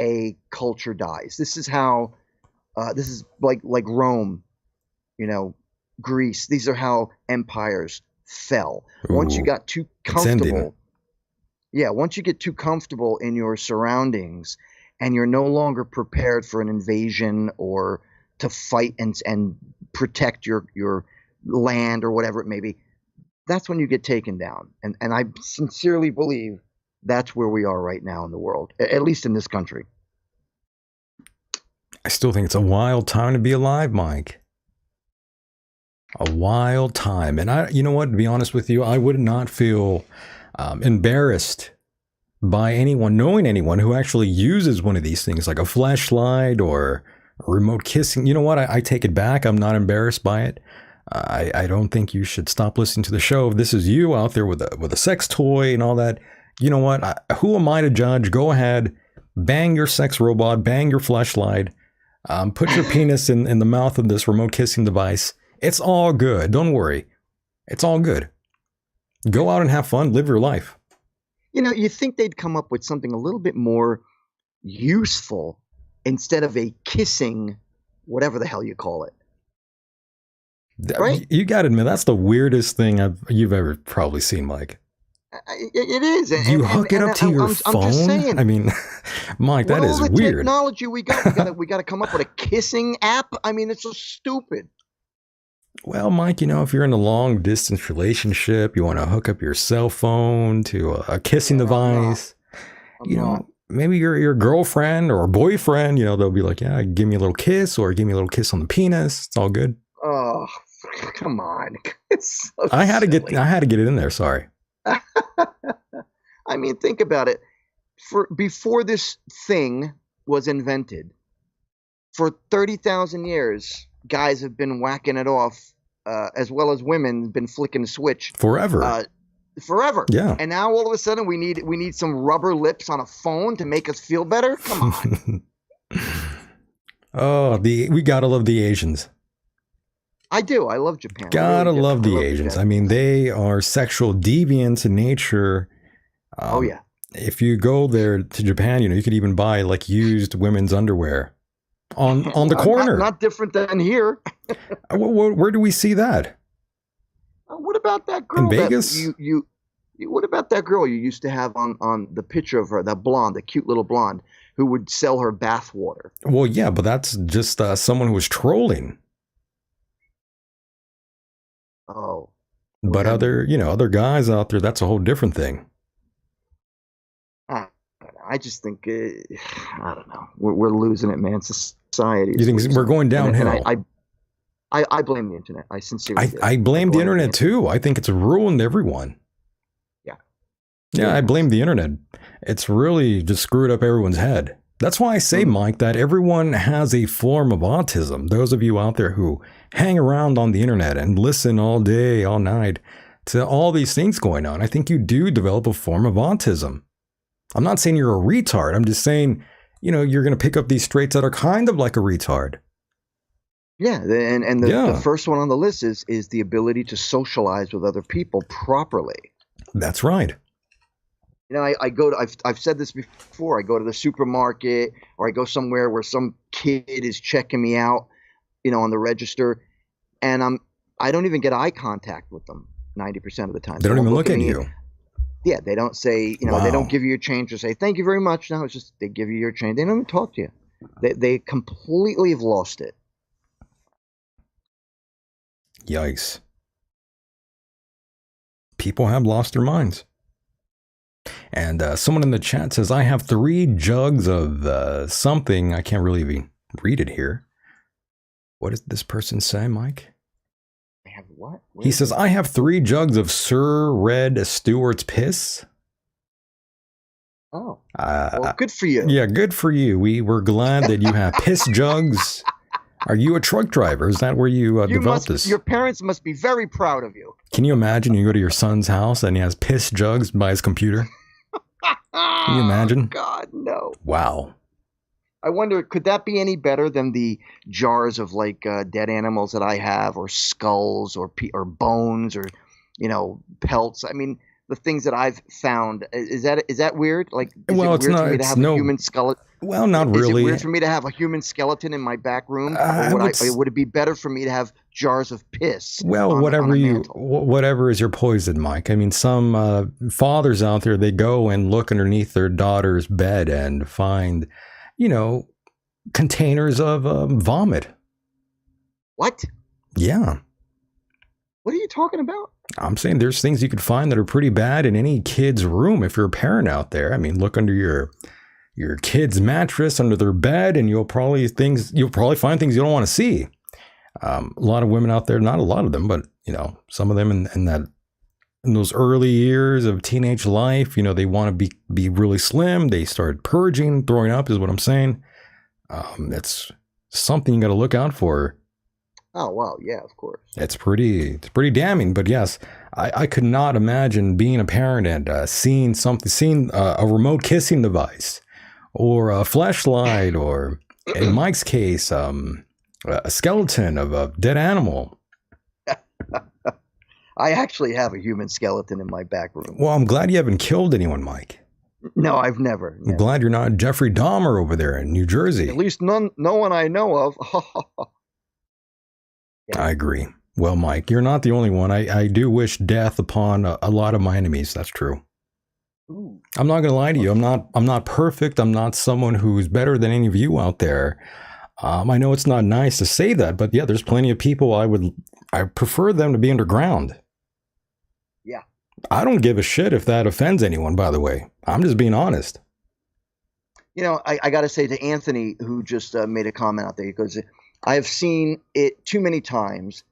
a culture dies. This is how. This is like Rome, Greece. These are how empires fell. Once you got too comfortable. Yeah, once you get too comfortable in your surroundings and you're no longer prepared for an invasion or to fight and protect your land or whatever it may be, that's when you get taken down. And I sincerely believe that's where we are right now in the world, at least in this country. I still think it's a wild time to be alive, Mike. A wild time. And you know what, to be honest with you, I would not feel embarrassed by knowing anyone who actually uses one of these things, like a flashlight or remote kissing. You know what? I take it back. I'm not embarrassed by it. I don't think you should stop listening to the show. If this is you out there with a sex toy and all that, you know what? Who am I to judge? Go ahead, bang your sex robot, bang your flashlight, put your penis in the mouth of this remote kissing device. It's all good. Don't worry. It's all good. Go out and have fun. Live your life. You know, you think they'd come up with something a little bit more useful instead of a kissing, whatever the hell you call it. Right? You got to admit, that's the weirdest thing you've ever probably seen, Mike. It is. You hook it up to your phone? I'm just saying. I mean, Mike, that is all the weird. Technology we got to come up with a kissing app. I mean, it's so stupid. Well, Mike, you know, if you're in a long distance relationship, you want to hook up your cell phone to a kissing device. You know, maybe your girlfriend or boyfriend, you know, they'll be like, yeah, give me a little kiss or give me a little kiss on the penis. It's all good. Oh, come on. It's so I had silly. to get it in there. Sorry. I mean, think about it. Before this thing was invented, for 30,000 years, guys have been whacking it off, as well as women been flicking the switch forever. Forever. Yeah. And now all of a sudden we need some rubber lips on a phone to make us feel better. Come on. Oh, we gotta love the Asians. I do. I love Japan. Gotta love the Asians. I mean, they are sexual deviants in nature. Oh yeah. If you go there to Japan, you know, you could even buy like used women's underwear on the corner. Not different than here. Where do we see that? What about that girl in Vegas? What about that girl you used to have on the picture of her, that blonde, the cute little blonde, who would sell her bath water? Well, yeah, but that's just someone who was trolling. Oh. But other guys out there, that's a whole different thing. I just think, I don't know. We're losing it, man. Society. You think we're going downhill? And I blame the internet. I sincerely do. I blame the internet too. I think it's ruined everyone. Yeah. Yeah, I blame the internet. It's really just screwed up everyone's head. That's why I say, Mike, that everyone has a form of autism. Those of you out there who hang around on the internet and listen all day, all night to all these things going on, I think you do develop a form of autism. I'm not saying you're a retard. I'm just saying, you know, you're going to pick up these traits that are kind of like a retard. Yeah, and the first one on the list is the ability to socialize with other people properly. That's right. You know, I've said this before. I go to the supermarket or I go somewhere where some kid is checking me out, you know, on the register, and I don't even get eye contact with them 90% of the time. They don't even look at you. Yeah, they don't say, you know, They don't give you your change or say, thank you very much. No, it's just they give you your change. They don't even talk to you. They completely have lost it. Yikes. People have lost their minds. And someone in the chat says, I have 3 jugs of something. I can't really even read it here. What does this person say, Mike? I have what? He says, I have 3 jugs of Sir Red Stewart's piss. Oh, well, good for you. Yeah, good for you. We're glad that you have piss jugs. Are you a truck driver? Is that where you developed this? Your parents must be very proud of you. Can you imagine you go to your son's house and he has piss jugs by his computer? Can you imagine? Oh, God, no. Wow. I wonder, could that be any better than the jars of like dead animals that I have, or skulls, or bones, or, you know, pelts? I mean, the things that I've found. Is that weird? Like, is it weird for me to have a human skeleton? Well, not really. Is it weird for me to have a human skeleton in my back room? Or would it be better for me to have jars of piss? Well, whatever is your poison, Mike. I mean, some fathers out there, they go and look underneath their daughter's bed and find, you know, containers of vomit. What? Yeah. What are you talking about? I'm saying there's things you could find that are pretty bad in any kid's room if you're a parent out there. I mean, look under your your kid's mattress under their bed, and you'll probably find things you don't want to see. A lot of women out there, not a lot of them, but some of them in those early years of teenage life, they want to be really slim. They start purging, throwing up is what I'm saying. It's something you got to look out for. Oh, wow. Yeah, of course. It's pretty damning. But yes, I could not imagine being a parent and seeing a remote kissing device or a fleshlight or, in Mike's case, a skeleton of a dead animal. I actually have a human skeleton in my back room. Well, I'm glad you haven't killed anyone, Mike. No, I've never. I'm glad you're not Jeffrey Dahmer over there in New Jersey. At least no one I know of. Yeah. I agree. Well, Mike, you're not the only one. I do wish death upon a lot of my enemies. That's true. Ooh. I'm not going to lie to you. I'm not perfect. I'm not someone who's better than any of you out there. I know it's not nice to say that, but yeah, there's plenty of people I prefer them to be underground. Yeah. I don't give a shit if that offends anyone, by the way. I'm just being honest. I got to say to Anthony, who just made a comment out there, because I have seen it too many times,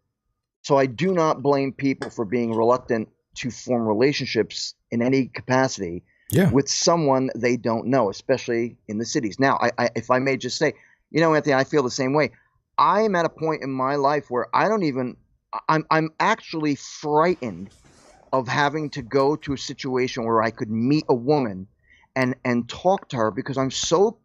so I do not blame people for being reluctant to form relationships in any capacity with someone they don't know, especially in the cities. Now, if I may just say, Anthony, I feel the same way. I am at a point in my life where I'm actually frightened of having to go to a situation where I could meet a woman and talk to her, because I'm so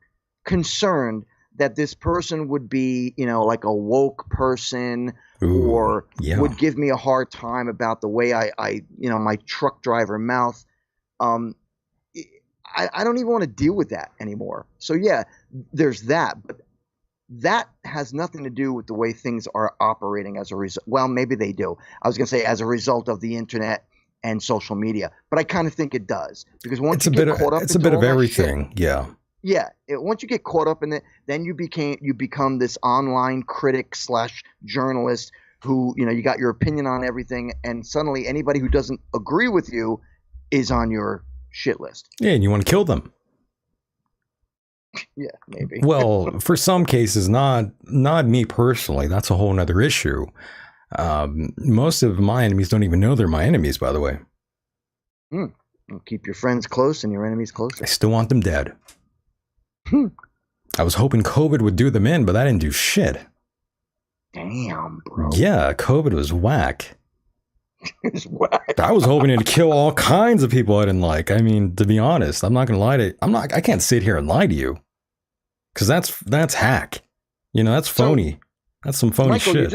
concerned that this person would be, like a woke person. Ooh, or would give me a hard time about the way I my truck driver mouth. I don't even want to deal with that anymore. So yeah, there's that, but that has nothing to do with the way things are operating as a result. Well, maybe they do. I was going to say as a result of the internet and social media, but I kind of think it does, because once you get caught up, it's a bit of everything. Yeah. Yeah. Once you get caught up in it, then you become this online critic / journalist who, you got your opinion on everything. And suddenly anybody who doesn't agree with you is on your shit list. Yeah. And you want to kill them. Yeah, maybe. Well, for some cases, not me personally. That's a whole nother issue. Most of my enemies don't even know they're my enemies, by the way. Well, keep your friends close and your enemies closer. I still want them dead. I was hoping COVID would do them in, but that didn't do shit. Damn, bro. Yeah, COVID was whack. It's whack. I was hoping it'd kill all kinds of people I didn't like. I mean, to be honest, I'm not gonna lie to you. I can't sit here and lie to you, because that's hack. That's phony. So, that's some phony Michael, shit.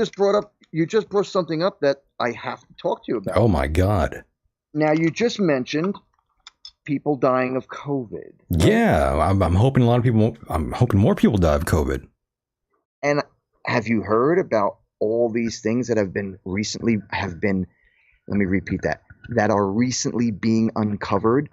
You just brought something up that I have to talk to you about. Oh my God. Now, you just mentioned people dying of COVID. Yeah, I'm hoping I'm hoping more people die of COVID. And have you heard about all these things that let me repeat that are recently being uncovered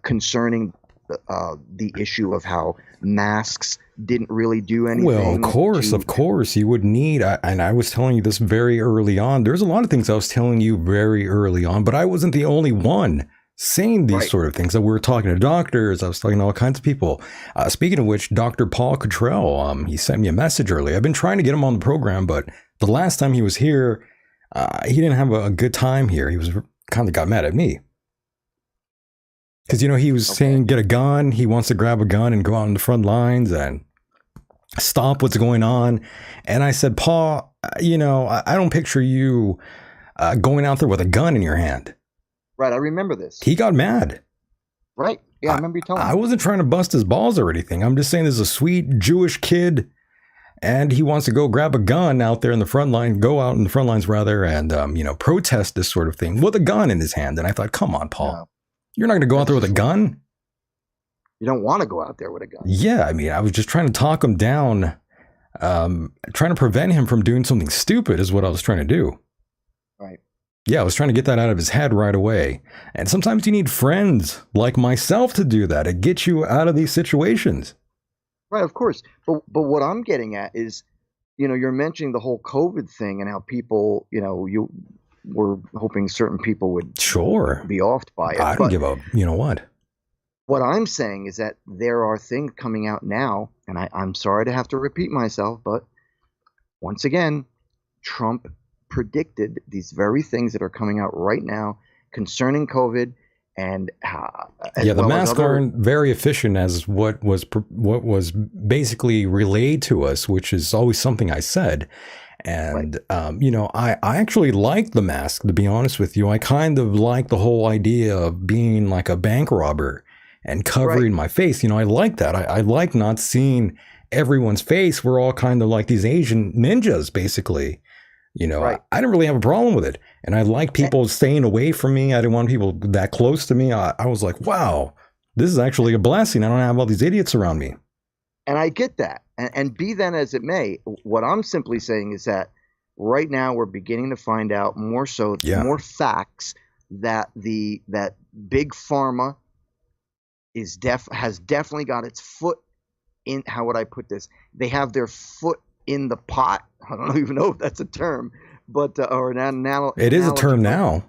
concerning the issue of how masks didn't really do anything? Well, of course, you would need, and I was telling you this very early on. There's a lot of things I was telling you very early on, but I wasn't the only one saying these sort of things. That we were talking to doctors. I was talking to all kinds of people. Speaking of which, Dr. Paul Cottrell, he sent me a message earlier. I've been trying to get him on the program, but the last time he was here, he didn't have a good time here. He was kind of got mad at me. Because, he was saying, get a gun. He wants to grab a gun and go out on the front lines and stop what's going on. And I said, Paul, I don't picture you going out there with a gun in your hand. Right, I remember this. He got mad. Right, yeah, I remember you telling me. I wasn't trying to bust his balls or anything. I'm just saying there's a sweet Jewish kid, and he wants to go grab a gun out there in the front line, go out in the front lines rather, and, protest this sort of thing with a gun in his hand. And I thought, come on, Paul. No. You're not going to go out there with a gun? You don't want to go out there with a gun. Yeah, I mean, I was just trying to talk him down, trying to prevent him from doing something stupid is what I was trying to do. Right. Yeah, I was trying to get that out of his head right away. And sometimes you need friends like myself to do that, to get you out of these situations. Right, of course. But what I'm getting at is, you're mentioning the whole COVID thing and how people, you were hoping certain people would sure be offed by it. I don't give up. You know what? What I'm saying is that there are things coming out now, and I'm sorry to have to repeat myself, but once again, Trump predicted these very things that are coming out right now concerning COVID, and the masks aren't very efficient as what was basically relayed to us, which is always something I said. And, I actually like the mask, to be honest with you. I kind of like the whole idea of being like a bank robber and covering my face. I like that. I like not seeing everyone's face. We're all kind of like these Asian ninjas, basically. I didn't really have a problem with it. And I like people staying away from me. I didn't want people that close to me. I was like, wow, this is actually a blessing. I don't have all these idiots around me. And I get that. And be that as it may, what I'm simply saying is that right now we're beginning to find out more facts that that big pharma has definitely got its foot in. How would I put this? They have their foot in the pot. I don't even know if that's a term, but or an it is a term now.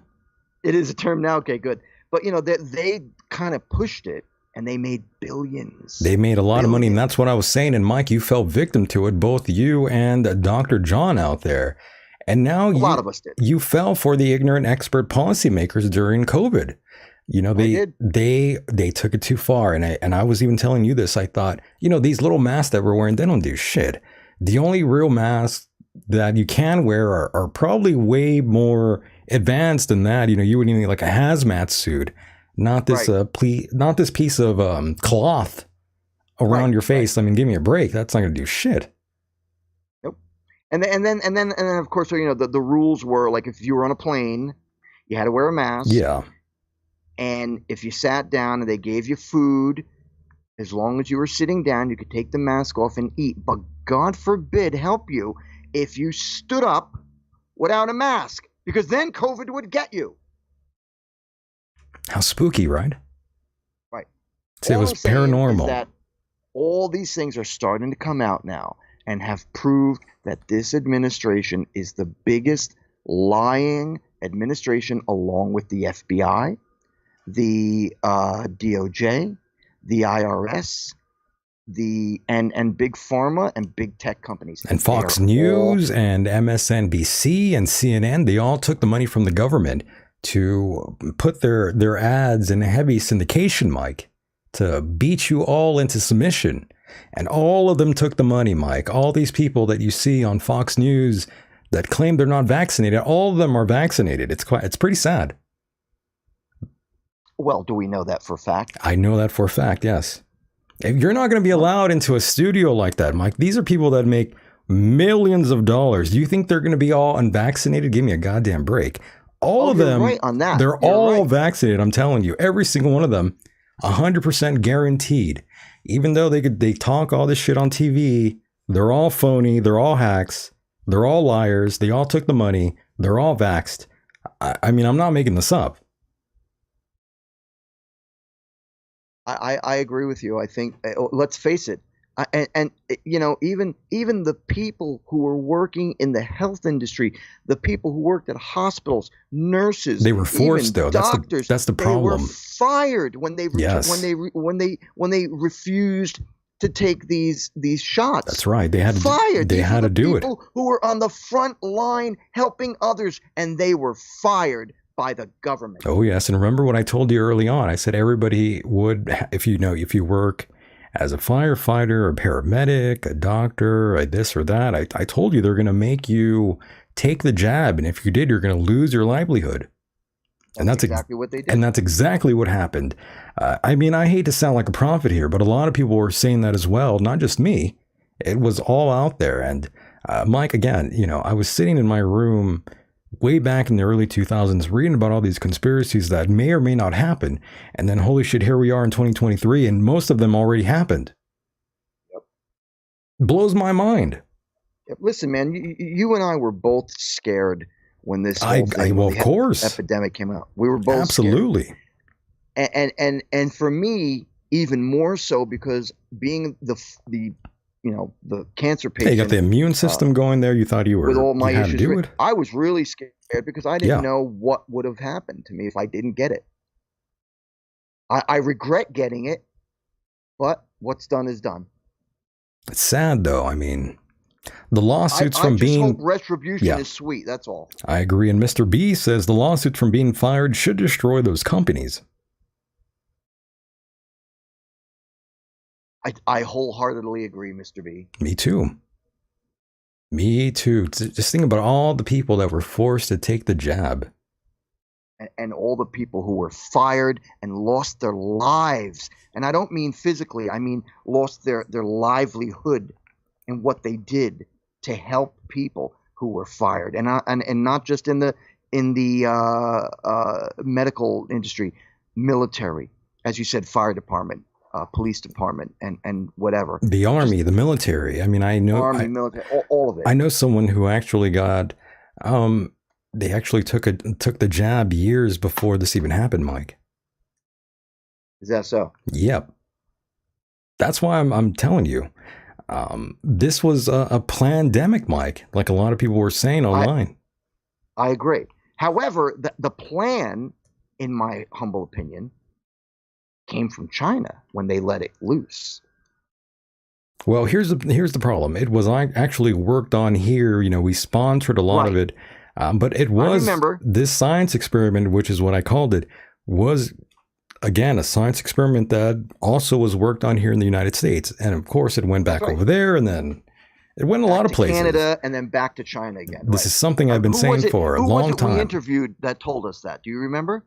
It is a term now. Okay, good. But they kind of pushed it, and they made billions. They made a lot of money, and that's what I was saying. And Mike, you fell victim to it, both you and Dr. John out there. And now a lot of us did. You fell for the ignorant expert policymakers during COVID. They took it too far, and I was even telling you this. I thought, these little masks that we're wearing, they don't do shit. The only real masks that you can wear are probably way more advanced than that. You would need like a hazmat suit, not this not this piece of cloth around your face. I mean, give me a break. That's not going to do shit. Nope. And then of course, the rules were like if you were on a plane, you had to wear a mask. Yeah. And if you sat down and they gave you food, as long as you were sitting down, you could take the mask off and eat. But God forbid help you if you stood up without a mask, because then COVID would get you. How spooky, right? Right. See, it was paranormal. That all these things are starting to come out now and have proved that this administration is the biggest lying administration, along with the FBI, the DOJ, the IRS, and big pharma and big tech companies. And Fox News and MSNBC and CNN, they all took the money from the government to put their ads in a heavy syndication, Mike, to beat you all into submission. And all of them took the money, Mike. All these people that you see on Fox News that claim they're not vaccinated, all of them are vaccinated. It's pretty sad. Well, do we know that for a fact? I know that for a fact, yes. If you're not going to be allowed into a studio like that, Mike. These are people that make millions of dollars. Do you think they're going to be all unvaccinated? Give me a goddamn break. All of them, right on that. They're all vaccinated. I'm telling you, every single one of them, 100% guaranteed. Even though they talk all this shit on TV, they're all phony. They're all hacks. They're all liars. They all took the money. They're all vaxxed. I mean, I'm not making this up. I agree with you. I think, let's face it, even the people who were working in the health industry, the people who worked at hospitals, nurses, they were forced though. Doctors, that's the problem. They were fired when they when they refused to take these shots. That's right. They had to fired. They had to do it. People who were on the front line helping others, and they were fired by the government. Oh yes, and remember what I told you early on. I said everybody would, if you work as a firefighter, a paramedic, a doctor, a this or that. I told you they're going to make you take the jab, and if you did, you're going to lose your livelihood. And that's exactly what they did. And that's exactly what happened. I mean, I hate to sound like a prophet here, but a lot of people were saying that as well. Not just me. It was all out there. And Mike, again, I was sitting in my room way back in the early 2000s reading about all these conspiracies that may or may not happen. And then holy shit, here we are in 2023 and most of them already happened. Yep. Blows my mind. Listen, man, you and I were both scared when this whole thing, of course, epidemic came out. We were both absolutely scared. And for me, even more so, because being the cancer patient. Hey, you got the immune system going there. You thought you were with all my issues. Do it. I was really scared because I didn't know what would have happened to me if I didn't get it. I regret getting it, but what's done is done. It's sad, though. I mean, the lawsuits from I just being... hope retribution is sweet, that's all. I agree. And Mr. B says the lawsuits from being fired should destroy those companies. I wholeheartedly agree, Mr. B. Me too. Me too. Just think about all the people that were forced to take the jab. And all the people who were fired and lost their lives. And I don't mean physically. I mean lost their livelihood and what they did to help people who were fired. And not just in the medical industry, military, as you said, fire department, police department, and whatever. The army, the military. I mean, I know army, military, all of it. I know someone who actually got. They actually took the jab years before this even happened, Mike. Is that so? Yep. That's why I'm telling you. This was a pandemic, Mike, like a lot of people were saying online. I agree. However, the plan, in my humble opinion, came from China when they let it loose. Well, here's the problem. It was actually worked on here. You know, we sponsored a lot of it, but it was this science experiment, which is what I called it, was again a science experiment that also was worked on here in the United States, and of course it went back over there, and then it went a lot of places. Canada, and then back to China again. This is something I've been saying for a long time. Who was it we interviewed that told us that? Do you remember?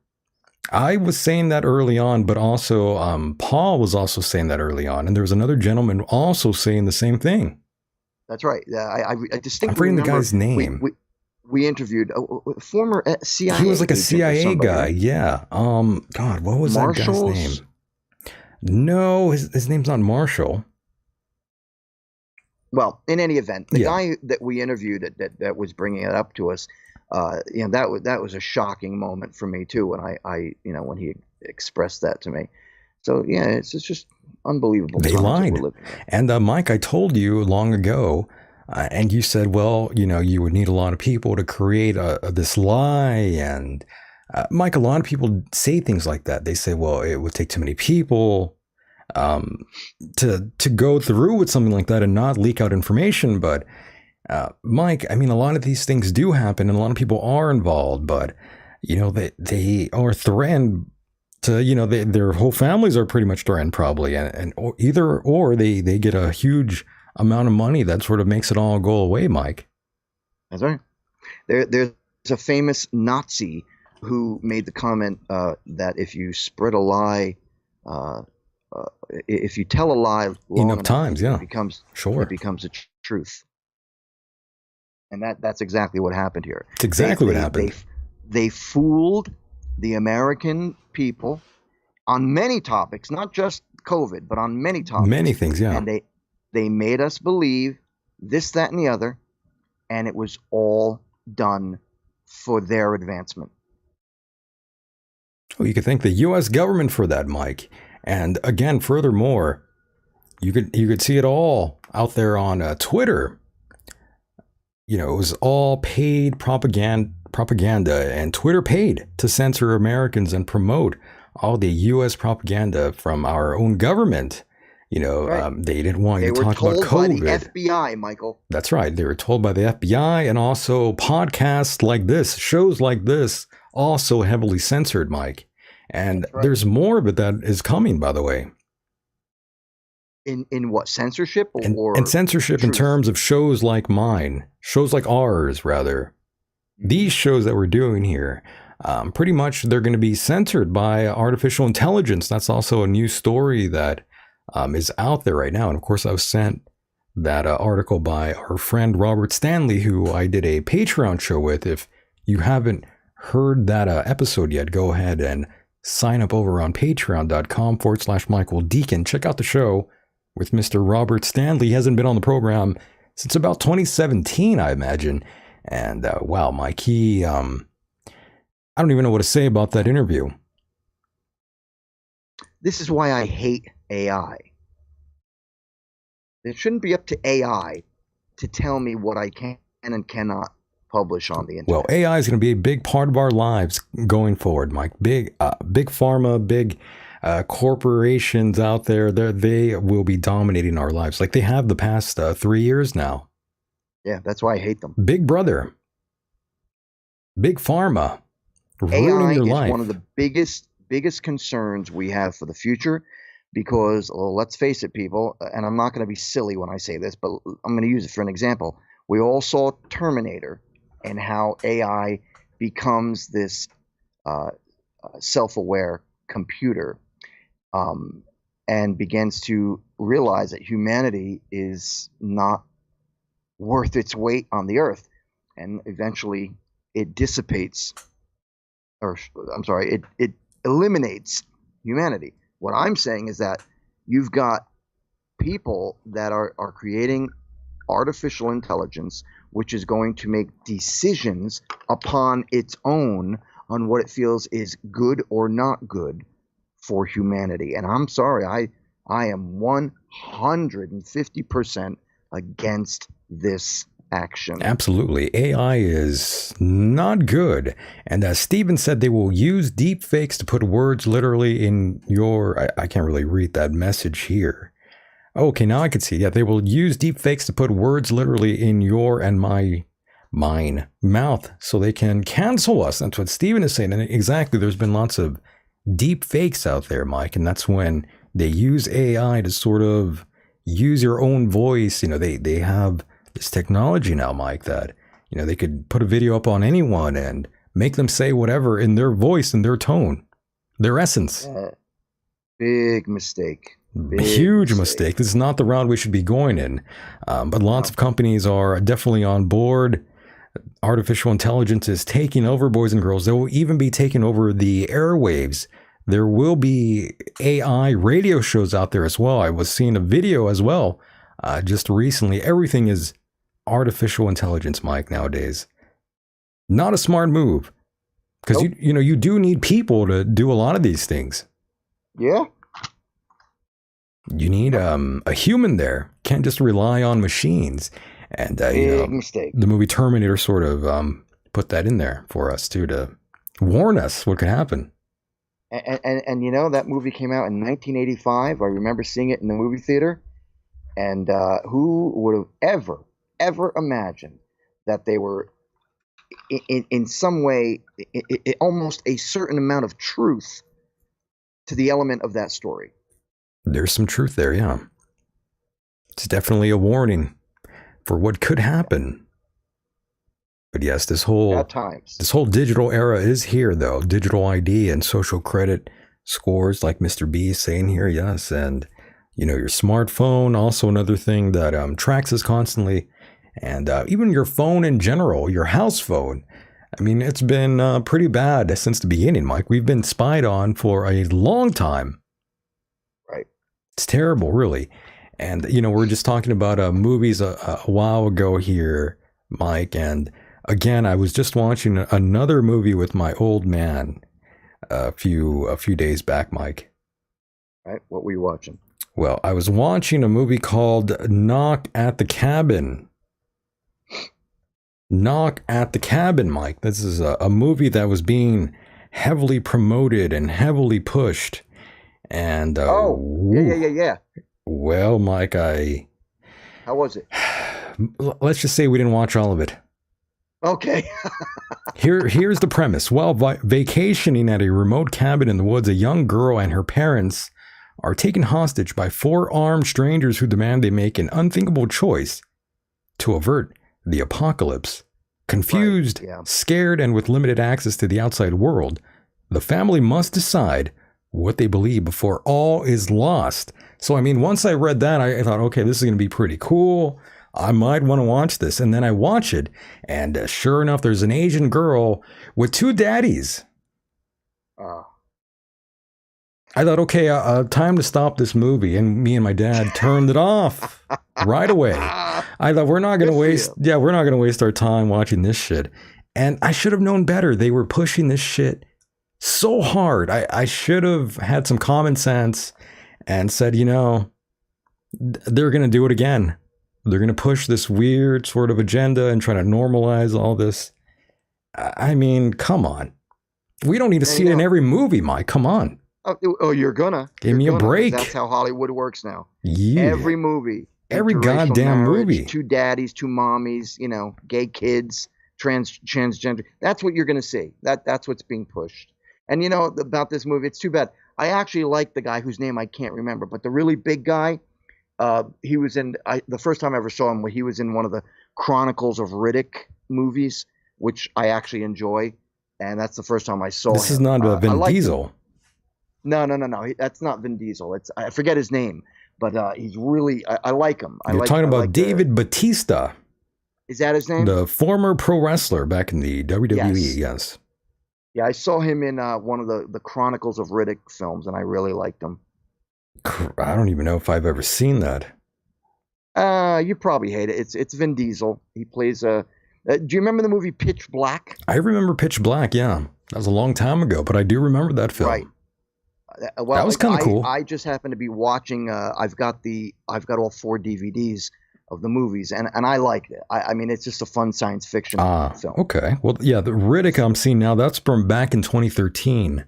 I was saying that early on, but also Paul was also saying that early on, and there was another gentleman also saying the same thing. That's right. I distinctly I'm forgetting remember the guy's name. We interviewed a former CIA. He was like a CIA guy. Yeah. God, what was that guy's name? No, his name's not Marshall. Well, in any event, the guy that we interviewed that was bringing it up to us, that was a shocking moment for me too when I when he expressed that to me. So yeah, it's just unbelievable. They lied. And Mike, I told you long ago, and you said, well, you would need a lot of people to create this lie. And Mike, a lot of people say things like that. They say, well, it would take too many people to go through with something like that and not leak out information. But Mike, I mean, a lot of these things do happen and a lot of people are involved, but they are threatened to, their whole families are pretty much threatened probably. And either they get a huge amount of money that sort of makes it all go away, Mike. That's right. There's a famous Nazi who made the comment that if you spread a lie, if you tell a lie long enough times, it becomes a truth. And that's exactly what happened here. It's exactly what happened. They fooled the American people on many topics, not just COVID, but on many topics. Many things, yeah. And they made us believe this, that, and the other, and it was all done for their advancement. Oh, you could thank the U.S. government for that, Mike. And again, furthermore, you could see it all out there on Twitter. It was all paid propaganda, and Twitter paid to censor Americans and promote all the U.S. propaganda from our own government. Right. They didn't want you to talk about COVID. By the FBI, Michael. That's right. They were told by the FBI, and also podcasts like this, shows like this, also heavily censored, Mike. And there's more of it that is coming, by the way. In what, censorship or and censorship in terms of shows like mine, shows like ours, rather. These shows that we're doing here, pretty much they're going to be censored by artificial intelligence. That's also a new story that is out there right now. And of course, I was sent that article by our friend Robert Stanley, who I did a Patreon show with. If you haven't heard that episode yet, go ahead and sign up over on patreon.com/Michael Deacon. Check out the show with Mr. Robert Stanley. He hasn't been on the program since about 2017, I imagine. And wow, Mike, I don't even know what to say about that interview. This is why I hate AI. It shouldn't be up to AI to tell me what I can and cannot publish on the internet. Well, AI is going to be a big part of our lives going forward, Mike. Big pharma, big corporations out there, they will be dominating our lives like they have the past 3 years now. Yeah, that's why I hate them. Big Brother, Big Pharma, ruining AI your is life. one of the biggest concerns we have for the future, because let's face it, people, and I'm not going to be silly when I say this, but I'm going to use it for an example. We all saw Terminator and how AI becomes this self-aware computer, and begins to realize that humanity is not worth its weight on the earth, and eventually it dissipates, or I'm sorry, it eliminates humanity. What I'm saying is that you've got people that are creating artificial intelligence, which is going to make decisions upon its own on what it feels is good or not good for humanity. And I'm sorry, I am 150% against this action. Absolutely. AI is not good. And as Steven said, they will use deep fakes to put words literally in your... I can't really read that message here. Okay, now I can see. Yeah, they will use deep fakes to put words literally in your and mine mouth so they can cancel us. That's what Steven is saying. And exactly, there's been lots of deep fakes out there, Mike. And that's when they use AI to sort of use your own voice. You know, they have this technology now, Mike, that, you know, they could put a video up on anyone and make them say whatever in their voice and their tone, their essence. Big mistake. Huge mistake. This is not the route we should be going in. But lots of companies are definitely on board. Artificial intelligence is taking over, boys and girls. They will even be taking over the airwaves. There will be AI radio shows out there as well. I was seeing a video as well just recently. Everything is artificial intelligence, Mike, nowadays. Not a smart move, because you do need people to do a lot of these things. Yeah. You need a human there. Can't just rely on machines. And Big mistake. The movie Terminator sort of put that in there for us too, to warn us what could happen. And you know, that movie came out in 1985. I remember seeing it in the movie theater. And who would have ever imagined that they were in some way almost a certain amount of truth to the element of that story? There's some truth there, yeah. It's definitely a warning for what could happen. But yes, this whole digital era is here, though. Digital ID and social credit scores, like Mr. B is saying here, yes. And, you know, your smartphone, also another thing that tracks us constantly. And even your phone in general, your house phone. I mean, it's been pretty bad since the beginning, Mike. We've been spied on for a long time. Right. It's terrible, really. And, you know, we're just talking about movies a while ago here, Mike. And again, I was just watching another movie with my old man a few days back, Mike. Right. What were you watching? Well, I was watching a movie called Knock at the Cabin. Knock at the Cabin, Mike. This is a movie that was being heavily promoted and heavily pushed. And yeah. Well, Mike, how was it? Let's just say we didn't watch all of it. Okay. Here's the premise. While vacationing at a remote cabin in the woods, a young girl and her parents are taken hostage by 4 armed strangers who demand they make an unthinkable choice to avert the apocalypse. Confused, scared, and with limited access to the outside world, the family must decide what they believe before all is lost. So, I mean, once I read that, I thought, okay, this is going to be pretty cool. I might want to watch this. And then I watch it, and sure enough, there's an Asian girl with 2 daddies. I thought, okay, time to stop this movie. And me and my dad turned it off right away. I thought, we're not going to waste our time watching this shit. And I should have known better. They were pushing this shit so hard. I should have had some common sense and said, you know, they're going to do it again. They're going to push this weird sort of agenda and try to normalize all this. I mean, come on. We don't need to see it in every movie, Mike. Come on. You're gonna. Give me a break. That's how Hollywood works now. Yeah. Every movie. Every interracial goddamn marriage, movie. 2 daddies, 2 mommies, gay kids, transgender. That's what you're going to see. That's what's being pushed. And about this movie, it's too bad. I actually like the guy whose name I can't remember, but the really big guy, he was in, the first time I ever saw him, he was in one of the Chronicles of Riddick movies, which I actually enjoy. And that's the first time I saw him. This is not Vin Diesel. No. That's not Vin Diesel. I forget his name. But he's really, I like him. You're talking about David Batista. Is that his name? The former pro wrestler back in the WWE, yes. Yeah, I saw him in one of the Chronicles of Riddick films, and I really liked him. I don't even know if I've ever seen that. You probably hate it. It's Vin Diesel. He plays do you remember the movie Pitch Black? I remember Pitch Black, yeah. That was a long time ago, but I do remember that film. Right. Well, that was kind of cool. I just happened to be watching. I've got all 4 DVDs of the movies, and I liked it. I mean, it's just a fun science fiction film. Okay. Well, yeah, the Riddick I'm seeing now, that's from back in 2013.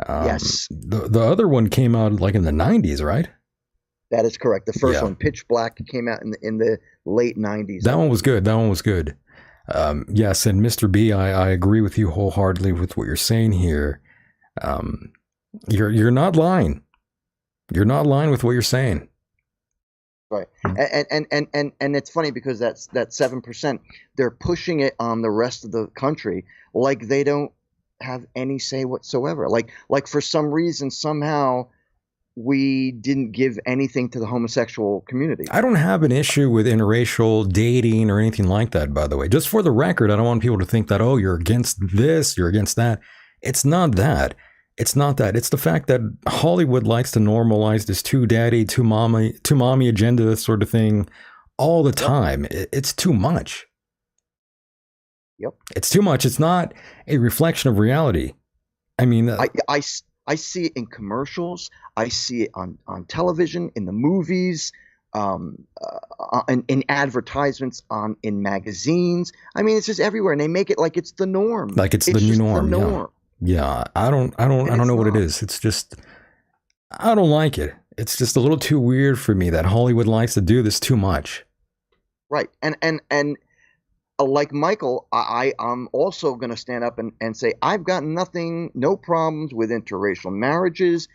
Yes. The other one came out like in the 90s, right? That is correct. The first one, Pitch Black, came out in the late 90s. That one was good. Yes, and Mr. B, I agree with you wholeheartedly with what you're saying here. You're not lying. You're not lying with what you're saying. Right. And it's funny because that 7%, they're pushing it on the rest of the country like they don't have any say whatsoever. Like for some reason, somehow we didn't give anything to the homosexual community. I don't have an issue with interracial dating or anything like that, by the way. Just for the record, I don't want people to think that, oh, you're against this, you're against that. It's not that. It's not that. It's the fact that Hollywood likes to normalize this 2 daddy, 2 mommy agenda sort of thing all the time. It's too much. Yep. It's too much. It's not a reflection of reality. I mean, I see it in commercials. I see it on television, in the movies, in advertisements, in magazines. I mean, it's just everywhere, and they make it like it's the norm. Like it's the new norm. The norm. Yeah, I don't know what it is. It's just, I don't like it. It's just a little too weird for me that Hollywood likes to do this too much. Right, and like Michael, I'm also going to stand up and say I've got no problems with interracial marriages,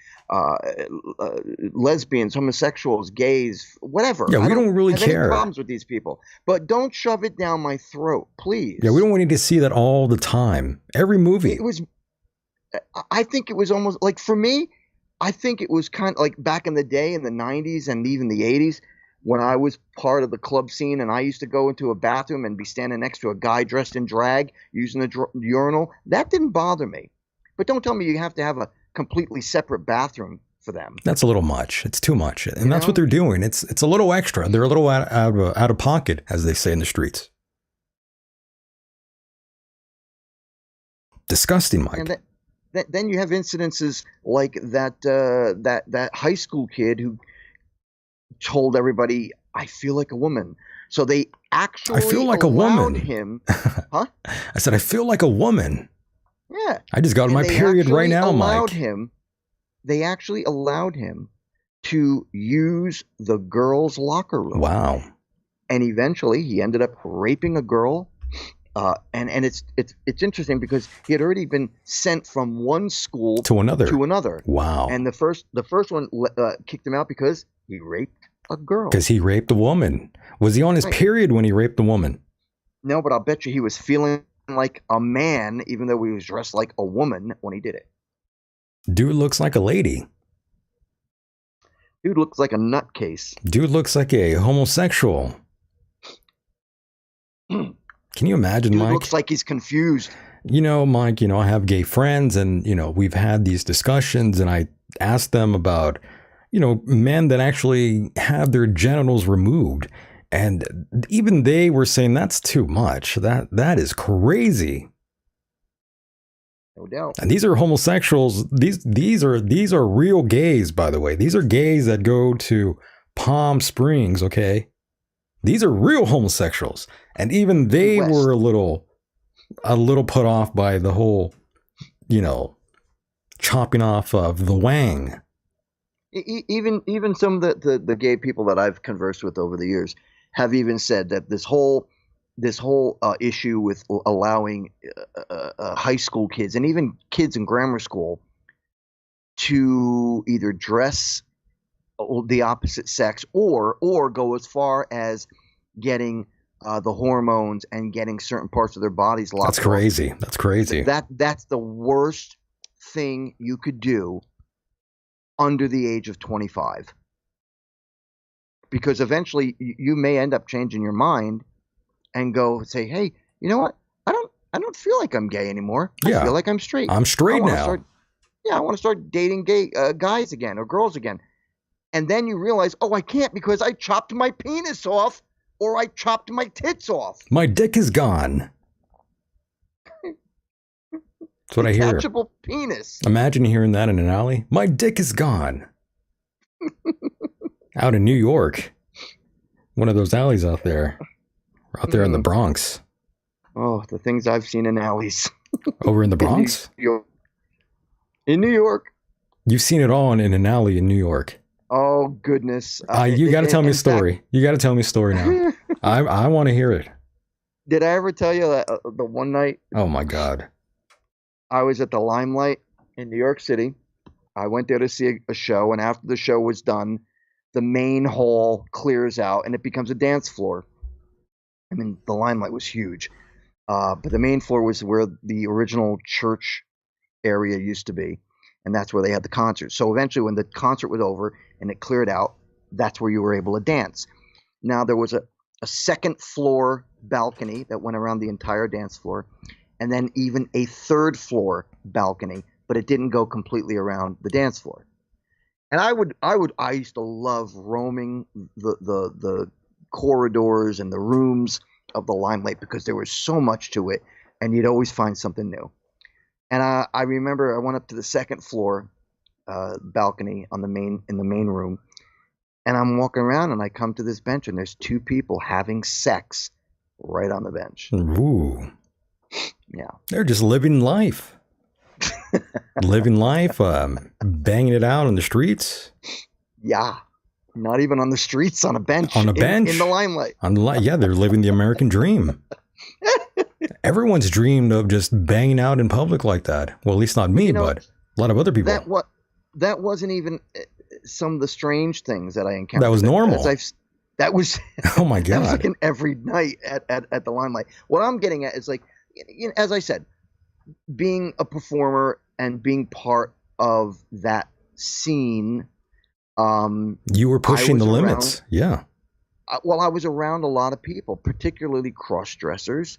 lesbians, homosexuals, gays, whatever. Yeah, we don't really care. Any problems with these people, but don't shove it down my throat, please. Yeah, we don't want to see that all the time. Every movie. I think it was almost like, for me, I think it was kind of like back in the day in the 90s and even the 80s when I was part of the club scene and I used to go into a bathroom and be standing next to a guy dressed in drag using the urinal. That didn't bother me. But don't tell me you have to have a completely separate bathroom for them. That's a little much. It's too much. And that's what they're doing. It's a little extra. They're a little out of pocket, as they say in the streets. Disgusting, Mike. And then you have incidences like that high school kid who told everybody, "I feel like a woman." So they actually I feel like a woman. Him, huh? I said, I feel like a woman. Yeah. I just got my period right now, Mike. They actually allowed him to use the girls' locker room. Wow. And eventually he ended up raping a girl. And it's interesting because he had already been sent from one school to another. Wow. And the first one kicked him out because he raped a girl. Because he raped a woman. Was he on his period when he raped the woman? No, but I'll bet you he was feeling like a man, even though he was dressed like a woman when he did it. Dude looks like a lady. Dude looks like a nutcase. Dude looks like a homosexual. Can you imagine, Dude Mike? Looks like he's confused. Mike, I have gay friends and, we've had these discussions and I asked them about, men that actually have their genitals removed. And even they were saying that's too much. That is crazy. No doubt. And these are homosexuals. These are real gays, by the way. These are gays that go to Palm Springs, okay? These are real homosexuals. And even they were a little put off by the whole, chopping off of the wang. Even some of the gay people that I've conversed with over the years have even said that this whole issue with allowing high school kids and even kids in grammar school to either dress the opposite sex or go as far as getting the hormones and getting certain parts of their bodies locked. That's crazy. That's crazy. That's the worst thing you could do under the age of 25, because eventually you may end up changing your mind and go say, hey, you know what? I don't feel like I'm gay anymore. I feel like I'm straight. I'm straight now. I want to start dating gay guys again or girls again. And then you realize, oh, I can't because I chopped my penis off or I chopped my tits off. My dick is gone. That's what I hear. Detachable penis. Imagine hearing that in an alley. My dick is gone. Out in New York. One of those alleys out there. In the Bronx. Oh, the things I've seen in alleys. Over in the Bronx? In New York. You've seen it all in an alley in New York. Oh, goodness. You got to tell me a story. You got to tell me a story now. I want to hear it. Did I ever tell you that the one night? Oh, my God. I was at the Limelight in New York City. I went there to see a show, and after the show was done, the main hall clears out, and it becomes a dance floor. I mean, the Limelight was huge, but the main floor was where the original church area used to be, and that's where they had the concert. So eventually, when the concert was over and it cleared out, that's where you were able to dance. Now, there was a second floor balcony that went around the entire dance floor, and then even a third floor balcony, but it didn't go completely around the dance floor. And I used to love roaming the corridors and the rooms of the Limelight because there was so much to it, and you'd always find something new. And I remember I went up to the second floor balcony in the main room, and I'm walking around and I come to this bench and there's two people having sex right on the bench. Ooh. Yeah. They're just living life. Living life, banging it out on the streets. Yeah. Not even on the streets, on a bench. On a bench. In the Limelight. Yeah, they're living the American dream. Everyone's dreamed of just banging out in public like that. Well, at least not me, but a lot of other people. That wasn't even some of the strange things that I encountered. That was normal. That was oh my God. That was like an every night at the Limelight. What I'm getting at is like, as I said, being a performer and being part of that scene. You were pushing the limits. Yeah. I was around a lot of people, particularly cross-dressers,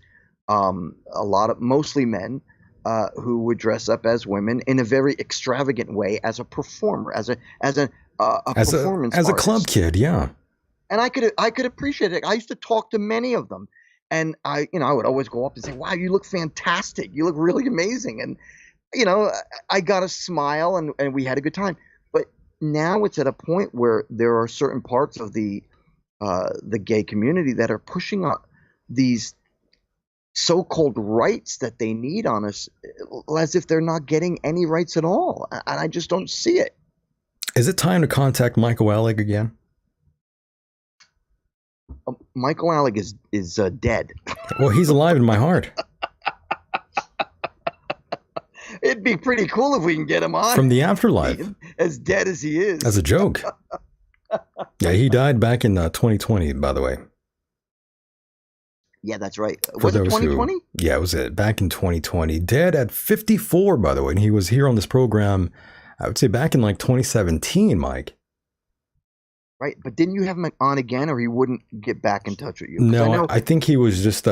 mostly men, who would dress up as women in a very extravagant way as a performer, as a performance as artist. a club kid. Yeah. And I could appreciate it. I used to talk to many of them, and I would always go up and say, "Wow, you look fantastic. You look really amazing." And I got a smile, and we had a good time. But now it's at a point where there are certain parts of the gay community that are pushing up these so-called rights that they need on us, as if they're not getting any rights at all. And I just don't see it. Is it time to contact Michael Alig again? Michael Alig is dead. Well, he's alive in my heart. It'd be pretty cool if we can get him on. From the afterlife. As dead as he is. As a joke. Yeah, he died back in 2020, by the way. Yeah, that's right. Was it 2020? Yeah, it was back in 2020. Dead at 54, by the way. And he was here on this program, I would say back in like 2017, Mike. Right, but didn't you have him on again, or he wouldn't get back in touch with you? No, I think he was just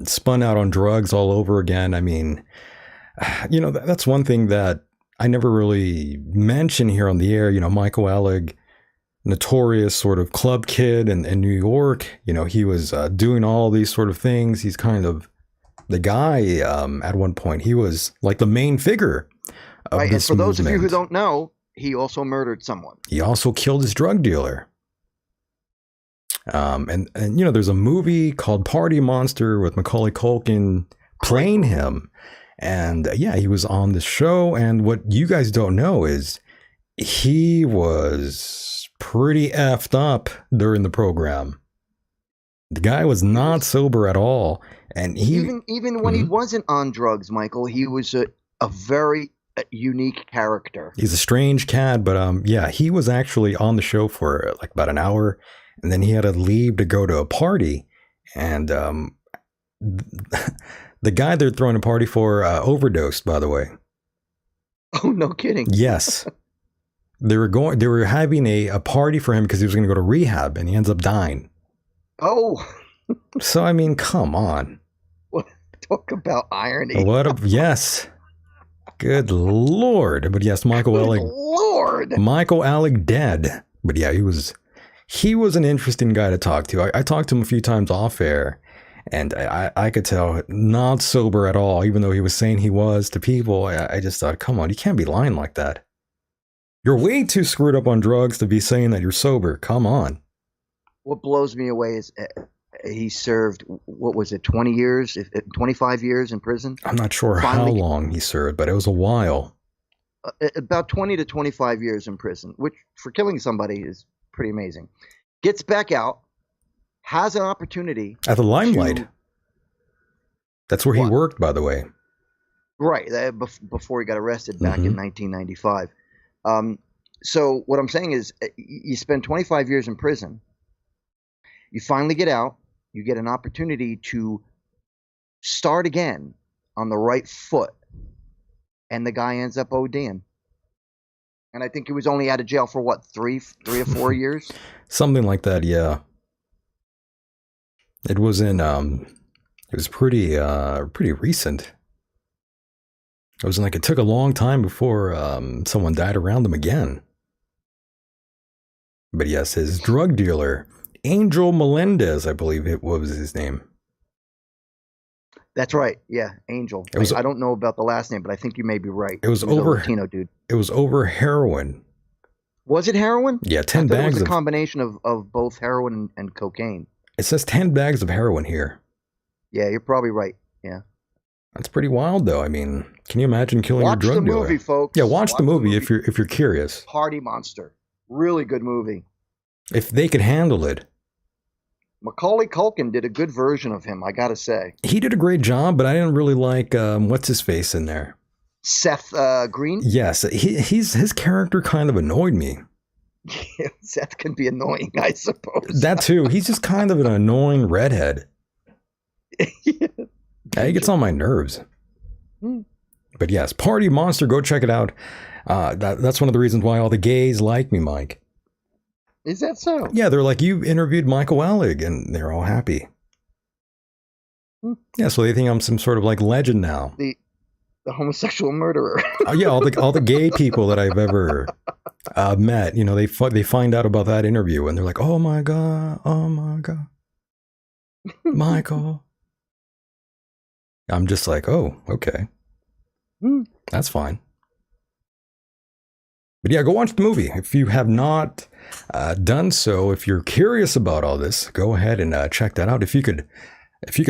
spun out on drugs all over again. I mean, that's one thing that I never really mention here on the air. Michael Alig, notorious sort of club kid in New York. He was doing all these sort of things. He's kind of the guy. At one point, he was like the main figure of right, this and for those movement. of you who don't know, he also murdered someone. He also killed his drug dealer. And there's a movie called Party Monster with Macaulay Culkin playing him. And yeah, he was on the show. And what you guys don't know is he was pretty effed up during the program. The guy was not sober at all. And even when he wasn't on drugs, Michael, he was a very unique character. He's a strange cat, but yeah, he was actually on the show for like about an hour, and then he had to leave to go to a party. And the guy they're throwing a party for overdosed, by the way. Oh, no kidding. Yes. They were having a party for him because he was going to go to rehab, and he ends up dying. Oh. So, I mean, come on. Talk about irony. Yes. Good Lord. But yes, Michael Ehrlich. Lord. Michael Ehrlich dead. But yeah, he was an interesting guy to talk to. I talked to him a few times off air, and I could tell not sober at all, even though he was saying he was to people. I just thought, come on, you can't be lying like that. You're way too screwed up on drugs to be saying that you're sober. Come on. What blows me away is he served, what was it, 20 years, 25 years in prison? I'm not sure how long he served, but it was a while. About 20 to 25 years in prison, which for killing somebody is pretty amazing. Gets back out, has an opportunity. At the Limelight. That's where he worked, by the way. Right, before he got arrested back in 1995. So what I'm saying is you spend 25 years in prison. You finally get out. You get an opportunity to start again on the right foot. And the guy ends up ODing. And I think he was only out of jail for what, three or 4 years? Something like that, yeah. It was it was pretty recent. It took a long time before someone died around him again. But yes, his drug dealer, Angel Melendez, I believe it was his name. That's right. Yeah, Angel. I don't know about the last name, but I think you may be right. It was over Latino dude. It was over heroin. Was it heroin? Yeah, 10 bags. It was a combination of both heroin and cocaine. It says 10 bags of heroin here. Yeah, you're probably right. Yeah. That's pretty wild, though. I mean, can you imagine killing your drug dealer? Watch the movie, folks. Yeah, watch the movie if you're curious. Party Monster. Really good movie. If they could handle it. Macaulay Culkin did a good version of him, I gotta say. He did a great job, but I didn't really like what's his face in there. Seth Green? Yes, his character kind of annoyed me. Yeah, Seth can be annoying, I suppose. That too. He's just kind of an annoying redhead. Yeah. He gets on my nerves. But yes, Party Monster, go check it out. That's one of the reasons why all the gays like me, Mike. Is that so? Yeah, they're like, you interviewed Michael Ehrlich, and they're all happy. Yeah, so they think I'm some sort of like legend now. The homosexual murderer. Yeah, all the gay people that I've ever met, they find out about that interview, and they're like, oh my God, Michael. I'm just like, oh, okay. That's fine. But yeah, go watch the movie. If you have not done so, if you're curious about all this, go ahead and check that out. If you could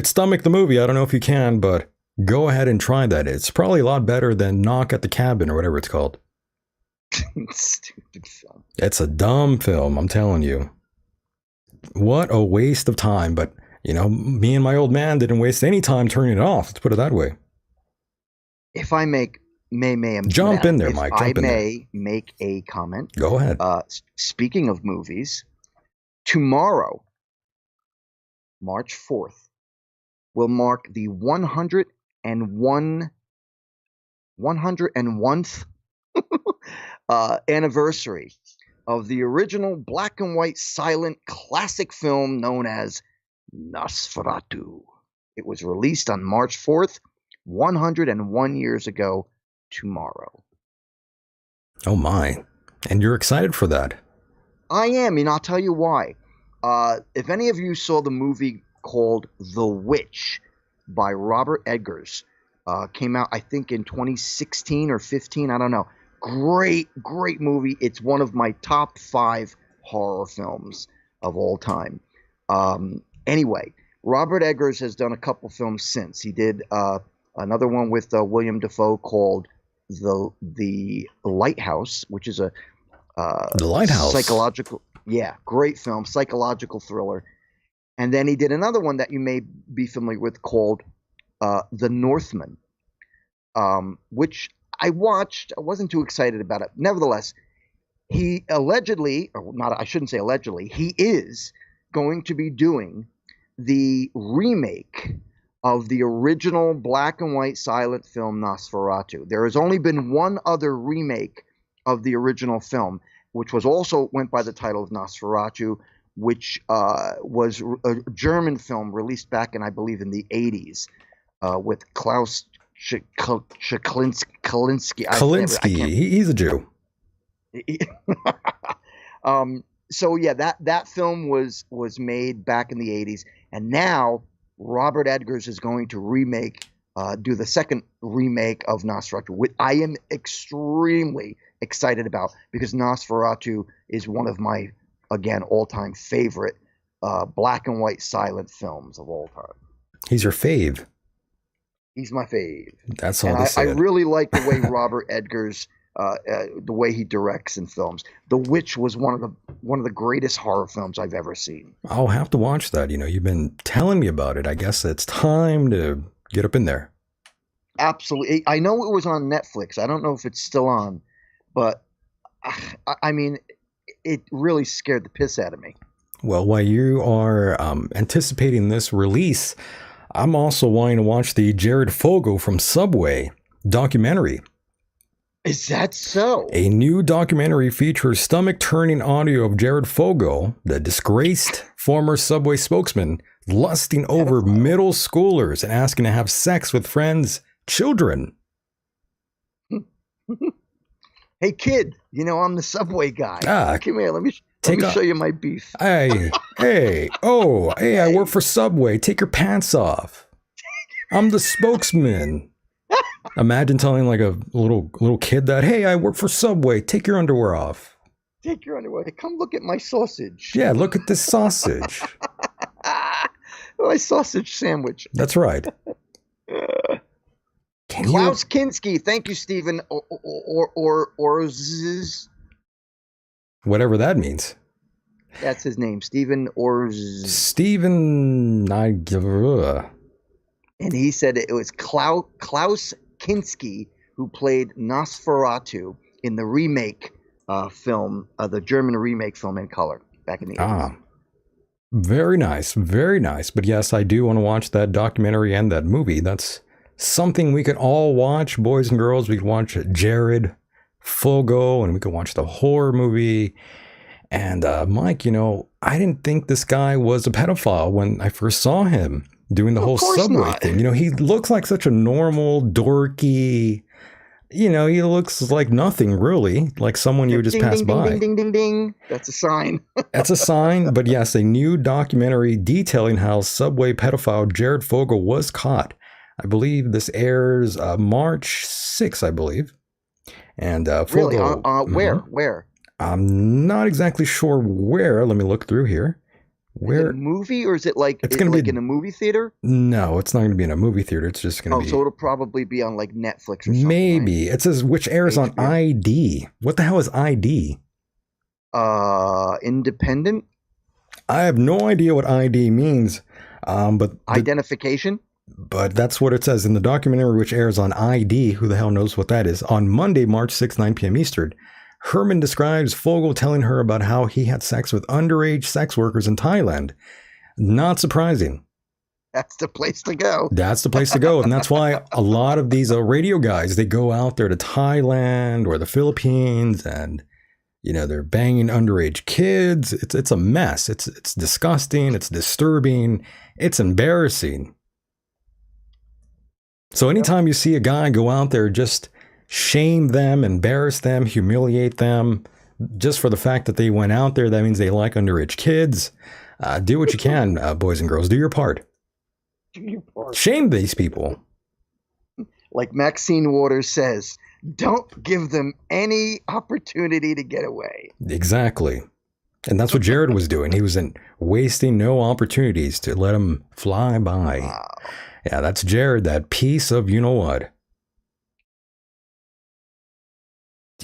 stomach the movie, I don't know if you can, but go ahead and try that. It's probably a lot better than Knock at the Cabin or whatever it's called. Stupid film. It's a dumb film, I'm telling you. What a waste of time. But, me and my old man didn't waste any time turning it off. Let's put it that way. If I may jump in there, Mike. I may make a comment. Go ahead. Speaking of movies, tomorrow, March 4th, will mark the 101th anniversary of the original black and white silent classic film known as Nosferatu. It was released on March 4th, 101 years ago tomorrow. Oh my. And you're excited for that? I am, and I'll tell you why. If any of you saw the movie called The Witch by Robert Eggers, came out I think in 2016 or 15, I don't know. Great movie. It's one of my top 5 horror films of all time. Anyway, Robert Eggers has done a couple films since. He did another one with William Dafoe called the Lighthouse, which is a The Lighthouse. Great film, psychological thriller. And then he did another one that you may be familiar with called The Northman, which I watched. I wasn't too excited about it. Nevertheless, he allegedly, or not, I shouldn't say allegedly, he is going to be doing the remake of the original black and white silent film Nosferatu. There has only been one other remake of the original film, which was also went by the title of Nosferatu, which was a German film released back in, I believe, in the 80s with Klaus Kalinski. He's a Jew. So yeah, that film was made back in the 80s, and now Robert Eggers is going to do the second remake of Nosferatu, which I am extremely excited about, because Nosferatu is one of my, again, all-time favorite black and white silent films of all time. He's your fave. He's my fave. That's all and they I really like the way Robert Eggers, the way he directs in films. The Witch was one of the greatest horror films I've ever seen. I'll have to watch that. You've been telling me about it. I guess it's time to get up in there. Absolutely. I know it was on Netflix. I don't know if it's still on, but I mean, it really scared the piss out of me. Well, while you are anticipating this release, I'm also wanting to watch the Jared Fogle from Subway documentary. Is that so? A new documentary features stomach-turning audio of Jared Fogle, the disgraced former Subway spokesman, lusting over middle schoolers and asking to have sex with friends' children. Hey, kid, I'm the Subway guy. Come here, let me show you my beef. Hey, I work for Subway. Take your pants off. I'm the spokesman. Imagine telling like a little kid that, hey, I work for Subway. Take your underwear off. Take your underwear. Come look at my sausage. Yeah, look at this sausage. My sausage sandwich. That's right. Klaus Kinski. Thank you, Stephen. Or whatever that means. That's his name, Stephen Orz. Stephen. And he said it was Klaus Kinski who played Nosferatu in the remake film, the German remake film in color back in the 80s. Very nice, very nice. But yes, I do want to watch that documentary and that movie. That's something we could all watch, boys and girls. We could watch Jared Fogle, and we could watch the horror movie. And Mike, I didn't think this guy was a pedophile when I first saw him doing the whole Subway thing. He looks like such a normal, dorky, he looks like nothing really, like someone you would just pass by. Ding, ding, ding, ding. That's a sign. That's a sign. But yes, a new documentary detailing how Subway pedophile Jared Fogle was caught. I believe this airs March 6th, I believe. And Fogle, really? Where? I'm not exactly sure where. Let me look through here. Where? Is it a movie, or is it like it's going to be in a movie theater? No, it's not going to be in a movie theater. It's just going to be. So it'll probably be on like Netflix or something. Maybe. Right? It says which airs HBO. On ID. What the hell is ID? Independent? I have no idea what ID means. But identification? But that's what it says in the documentary, which airs on ID. Who the hell knows what that is? On Monday, March 6, 9 p.m. Eastern. Herman describes Fogle telling her about how he had sex with underage sex workers in Thailand. Not surprising. That's the place to go. That's the place to go. And that's why a lot of these radio guys, they go out there to Thailand or the Philippines and, they're banging underage kids. It's a mess. It's disgusting. It's disturbing. It's embarrassing. So anytime you see a guy go out there, just shame them, embarrass them, humiliate them, just for the fact that they went out there, that means they like underage kids. Do what you can, boys and girls. Do your part. Do your part. Shame these people. Like Maxine Waters says, don't give them any opportunity to get away. Exactly. And that's what Jared was doing. He wasn't wasting no opportunities to let them fly by. Wow. Yeah, that's Jared, that piece of you know what.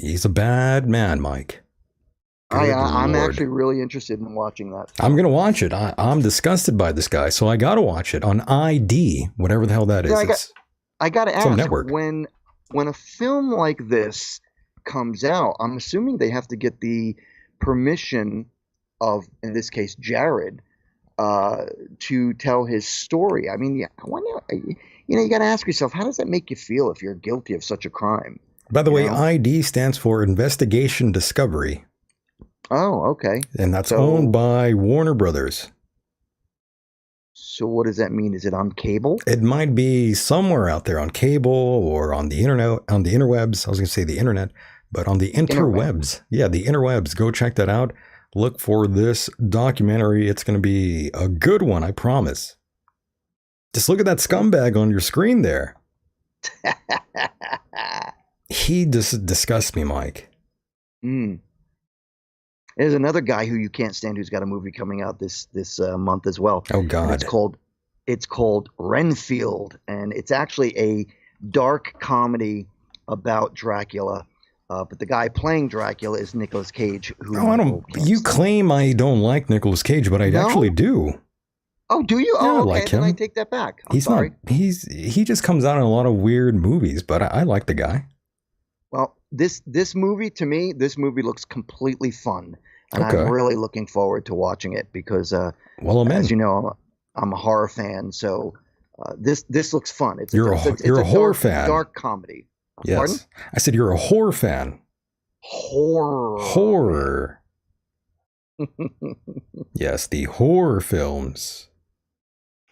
He's a bad man, Mike. I'm actually really interested in watching that. I'm going to watch it. I'm disgusted by this guy, so I got to watch it on ID, whatever the hell that is. I got to ask, network. when a film like this comes out, I'm assuming they have to get the permission of, in this case, Jared, to tell his story. I mean, you got to ask yourself, how does that make you feel if you're guilty of such a crime? By the way, ID stands for Investigation Discovery. Oh, okay. And that's owned by Warner Brothers. So what does that mean? Is it on cable? It might be somewhere out there on cable or on the internet, on the interwebs. I was going to say the internet, but on the interwebs. Yeah, the interwebs. Go check that out. Look for this documentary. It's going to be a good one, I promise. Just look at that scumbag on your screen there. He just disgusts me, Mike. There's another guy who you can't stand who's got a movie coming out this month as well. Oh God! And it's called Renfield, and it's actually a dark comedy about Dracula. But the guy playing Dracula is Nicolas Cage. You claim I don't like Nicolas Cage, but I actually do. Oh, do you? Yeah, oh, okay. I like him. Then I take that back. He's sorry. He just comes out in a lot of weird movies, but I like the guy. Well, this movie, to me, looks completely fun. And Okay. I'm really looking forward to watching it because, as you know, I'm a horror fan. So this looks fun. You're a horror fan. Dark comedy. Yes. Pardon? I said you're a horror fan. Horror. Yes, the horror films.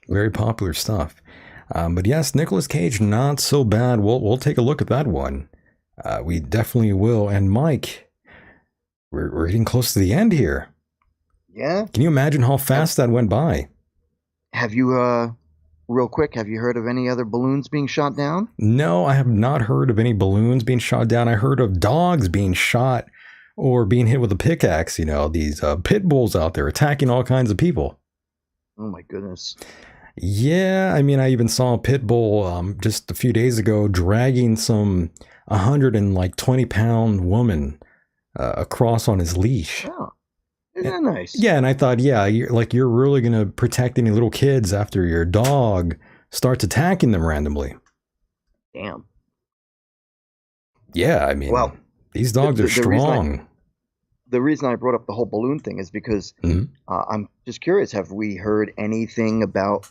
Very popular stuff. But yes, Nicolas Cage, not so bad. We'll take a look at that one. We definitely will. And Mike, we're getting close to the end here. Yeah. Can you imagine how fast that went by? Have you, real quick, have you heard of any other balloons being shot down? No, I have not heard of any balloons being shot down. I heard of dogs being shot or being hit with a pickaxe. You know, these pit bulls out there attacking all kinds of people. Oh my goodness. Yeah, I mean, I even saw a pit bull just a few days ago dragging some 120-pound woman across on his leash. Oh, isn't that nice? Yeah, and I thought, yeah, you're really gonna protect any little kids after your dog starts attacking them randomly. Damn. Yeah, I mean, well, these dogs are strong. The reason I brought up the whole balloon thing is because I'm just curious. Have we heard anything about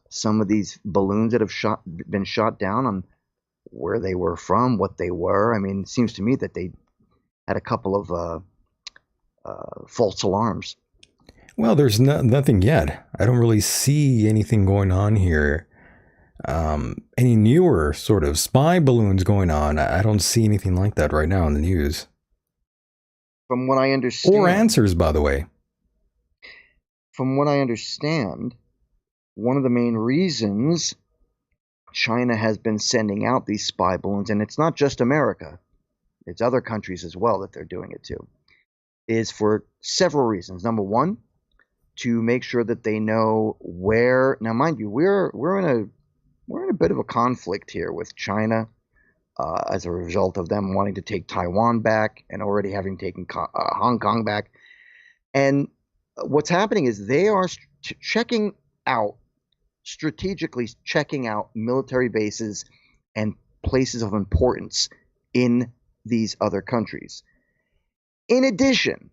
some of these balloons that have been shot down, on where they were from, what they were? I mean, it seems to me that they had a couple of false alarms. Well, there's nothing yet. I don't really see anything going on here. Any newer sort of spy balloons going on. I don't see anything like that right now in the news. From what I understand. Or answers, by the way. From what I understand, one of the main reasons China has been sending out these spy balloons, and it's not just America, it's other countries as well that they're doing it to, is for several reasons. Number one, to make sure that they know where. Now, mind you, we're in a bit of a conflict here with China as a result of them wanting to take Taiwan back and already having taken Hong Kong back. And what's happening is they are strategically checking out military bases and places of importance in these other countries. In addition,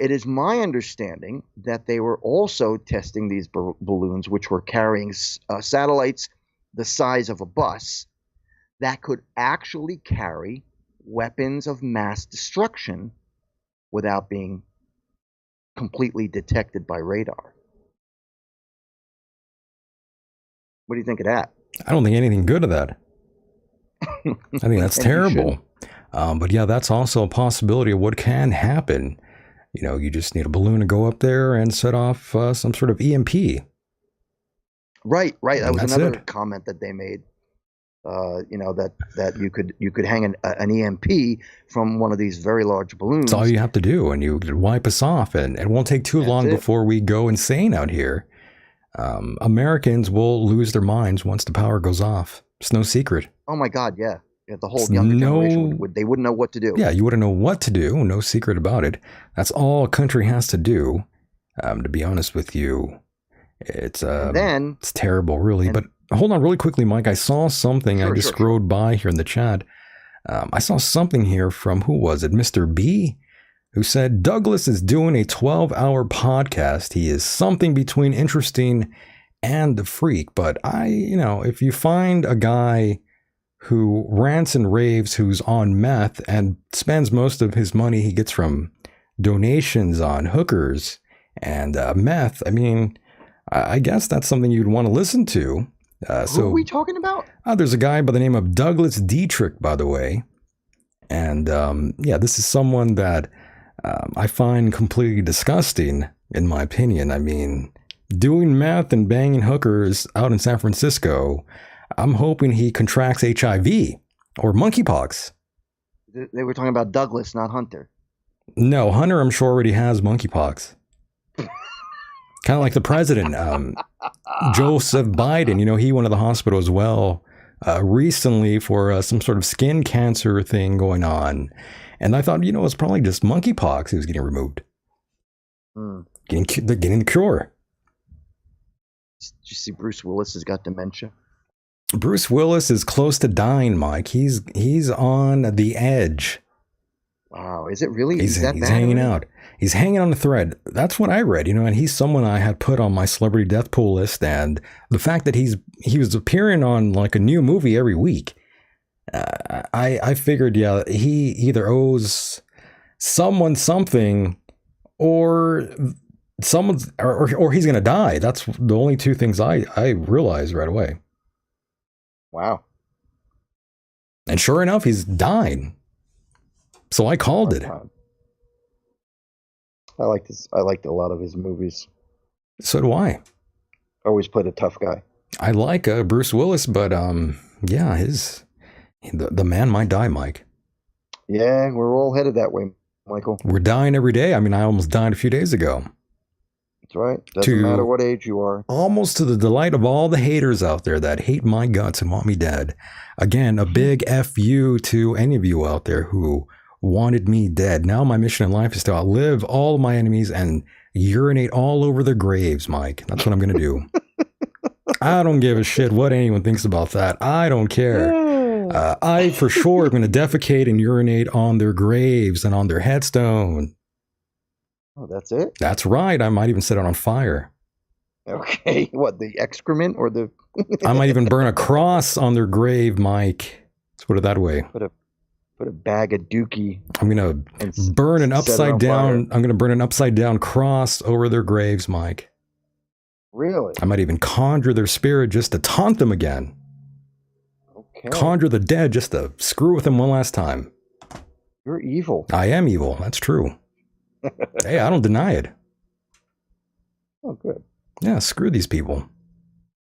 it is my understanding that they were also testing these balloons, which were carrying satellites the size of a bus that could actually carry weapons of mass destruction without being completely detected by radar. What do you think of that? I don't think anything good of that. I think that's terrible. But yeah, that's also a possibility of what can happen. You know, you just need a balloon to go up there and set off some sort of EMP. Right. That was another comment that they made. That you could hang an EMP from one of these very large balloons. That's all you have to do, and you wipe us off, and it won't take too long before we go insane out here. Americans will lose their minds once the power goes off. It's no secret. Oh my God, yeah. The whole younger generation they wouldn't know what to do. Yeah, you wouldn't know what to do. No secret about it. That's all a country has to do. To be honest with you, it's terrible, really. But hold on, really quickly, Mike. I saw something. I just scrolled by here in the chat. I saw something here from, who was it? Mr. B, who said Douglas is doing a 12-hour podcast. He is something between interesting and a freak. But if you find a guy who rants and raves, who's on meth and spends most of his money he gets from donations on hookers and meth, I mean, I guess that's something you'd want to listen to. Who are we talking about? There's a guy by the name of Douglas Dietrich, by the way. And this is someone that I find completely disgusting, in my opinion. I mean, doing meth and banging hookers out in San Francisco, I'm hoping he contracts HIV or monkeypox. They were talking about Douglas, not Hunter. No, Hunter, I'm sure, already has monkeypox. Kind of like the president, Joseph Biden. He went to the hospital as well recently for some sort of skin cancer thing going on. And I thought, it's probably just monkeypox he was getting removed. Getting the cure. Did you see Bruce Willis has got dementia? Bruce Willis is close to dying, Mike. He's on the edge. Wow, is it really? He's hanging out. He's hanging on the thread. That's what I read, and he's someone I had put on my celebrity death pool list. And the fact that he was appearing on like a new movie every week, I figured, he either owes someone something, or or he's gonna die. That's the only two things I realized right away. Wow. And sure enough, he's dying. So I called it. I like this. I liked a lot of his movies. So do I. Always played a tough guy. I like Bruce Willis, but the man might die, Mike. Yeah, we're all headed that way, Michael. We're dying every day. I mean, I almost died a few days ago. That's right. Doesn't matter what age you are. Almost to the delight of all the haters out there that hate my guts and want me dead. Again, a big F you to any of you out there who wanted me dead. Now my mission in life is to outlive all of my enemies and urinate all over their graves, Mike. That's what I'm going to do. I don't give a shit what anyone thinks about that. I don't care. I for sure am going to defecate and urinate on their graves and on their headstone. Oh, that's it? That's right. I might even set it on fire. Okay. What, the excrement or the... I might even burn a cross on their grave, Mike. Let's put it that way. Put a bag of dookie. I'm going to burn an upside down... I'm going to burn an upside down cross over their graves, Mike. Really? I might even conjure their spirit just to taunt them again. Okay. Conjure the dead just to screw with them one last time. You're evil. I am evil. That's true. Hey, I don't deny it. Oh, good. Yeah, screw these people.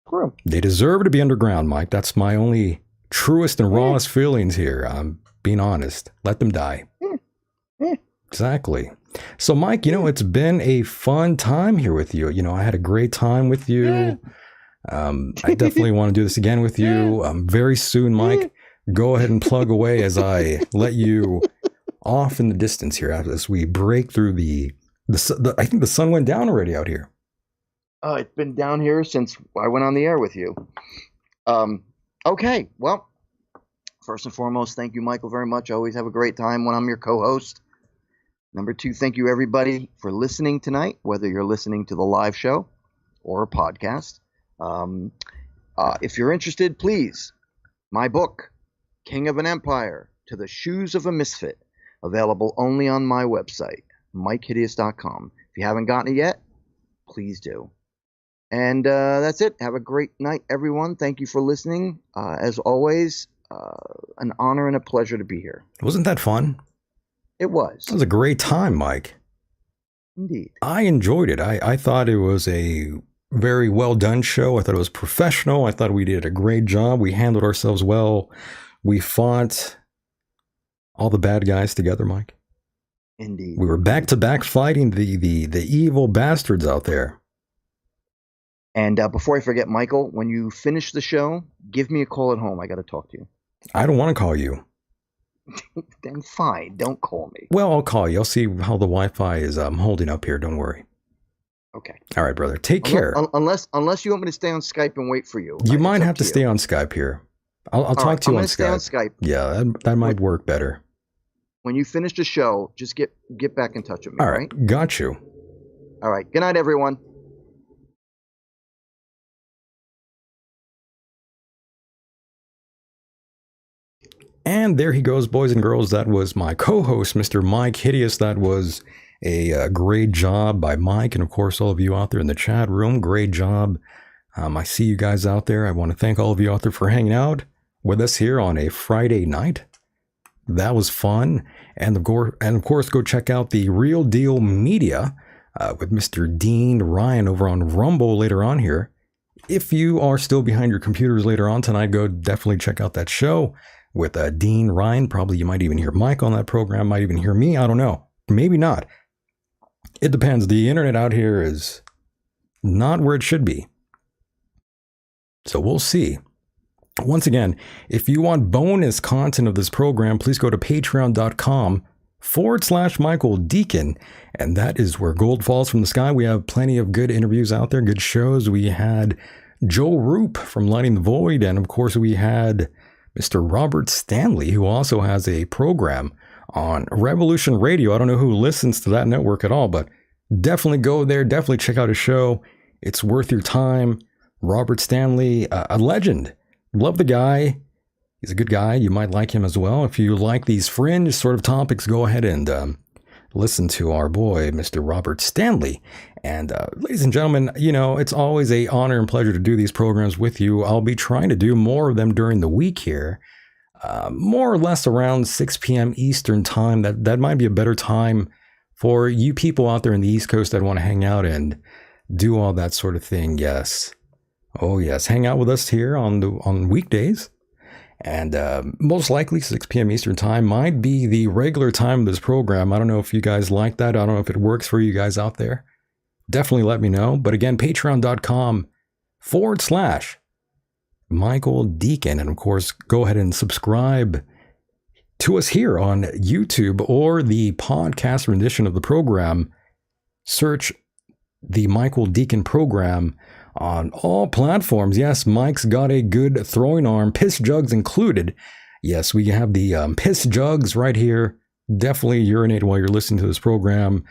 Screw them. They deserve to be underground, Mike. That's my only truest and rawest feelings here. I'm being honest. Let them die. Exactly. So, Mike, it's been a fun time here with you. I had a great time with you. I definitely want to do this again with you very soon, Mike. Go ahead and plug away as I let you off in the distance here as we break through the I think the sun went down already out here. It's been down here since I went on the air with you. Okay, well, first and foremost, thank you, Michael, very much. I always have a great time when I'm your co-host. Number two, thank you, everybody, for listening tonight, whether you're listening to the live show or a podcast. If you're interested, please, my book, King of an Empire, To the Shoes of a Misfit, available only on my website, MikeHideous.com. If you haven't gotten it yet, please do. And that's it. Have a great night, everyone. Thank you for listening. As always, an honor and a pleasure to be here. Wasn't that fun? It was. It was a great time, Mike. Indeed. I enjoyed it. I thought it was a very well done show. I thought it was professional. I thought we did a great job. We handled ourselves well. We fought all the bad guys together, Mike. Indeed. We were back to back fighting the evil bastards out there. And before I forget, Michael, when you finish the show, give me a call at home. I got to talk to you. I don't want to call you. Then fine, don't call me. Well, I'll call you. I'll see how the Wi-Fi is holding up here. Don't worry. Okay. All right, brother. Take care. Unless you want me to stay on Skype and wait for you. You might have to stay on Skype here. I'll talk to you on Skype. Stay on Skype. Yeah, that might work better. When you finish the show, just get back in touch with me. All right. Got you. All right. Good night, everyone. And there he goes, boys and girls. That was my co-host, Mr. Mike Hideous. That was a great job by Mike. And of course, all of you out there in the chat room, great job. I see you guys out there. I want to thank all of you out there for hanging out with us here on a Friday night. That was fun. And of course, go check out the Real Deal Media with Mr. Dean Ryan over on Rumble later on here. If you are still behind your computers later on tonight, go definitely check out that show with Dean Ryan. Probably you might even hear Mike on that program, might even hear me. I don't know. Maybe not. It depends. The internet out here is not where it should be. So we'll see. Once again, if you want bonus content of this program, please go to patreon.com/Michael Deacon. And that is where gold falls from the sky. We have plenty of good interviews out there, good shows. We had Joe Roop from Lighting the Void. And of course, we had Mr. Robert Stanley, who also has a program on Revolution Radio. I don't know who listens to that network at all, but definitely go there. Definitely check out his show. It's worth your time. Robert Stanley, a legend. Love the guy. He's a good guy. You might like him as well. If you like these fringe sort of topics, go ahead and listen to our boy, Mr. Robert Stanley. And ladies and gentlemen, you know, it's always an honor and pleasure to do these programs with you. I'll be trying to do more of them during the week here, more or less around 6 p.m. Eastern time. That might be a better time for you people out there in the East Coast that want to hang out and do all that sort of thing. Yes. Oh, yes. Hang out with us here on weekdays. And most likely 6 p.m. Eastern time might be the regular time of this program. I don't know if you guys like that. I don't know if it works for you guys out there. Definitely let me know. But again, patreon.com/Michael Deacon. And of course, go ahead and subscribe to us here on YouTube or the podcast rendition of the program. Search the Michael Deacon program on all platforms. Yes, Mike's got a good throwing arm, piss jugs included. Yes, we have the piss jugs right here. Definitely urinate while you're listening to this program.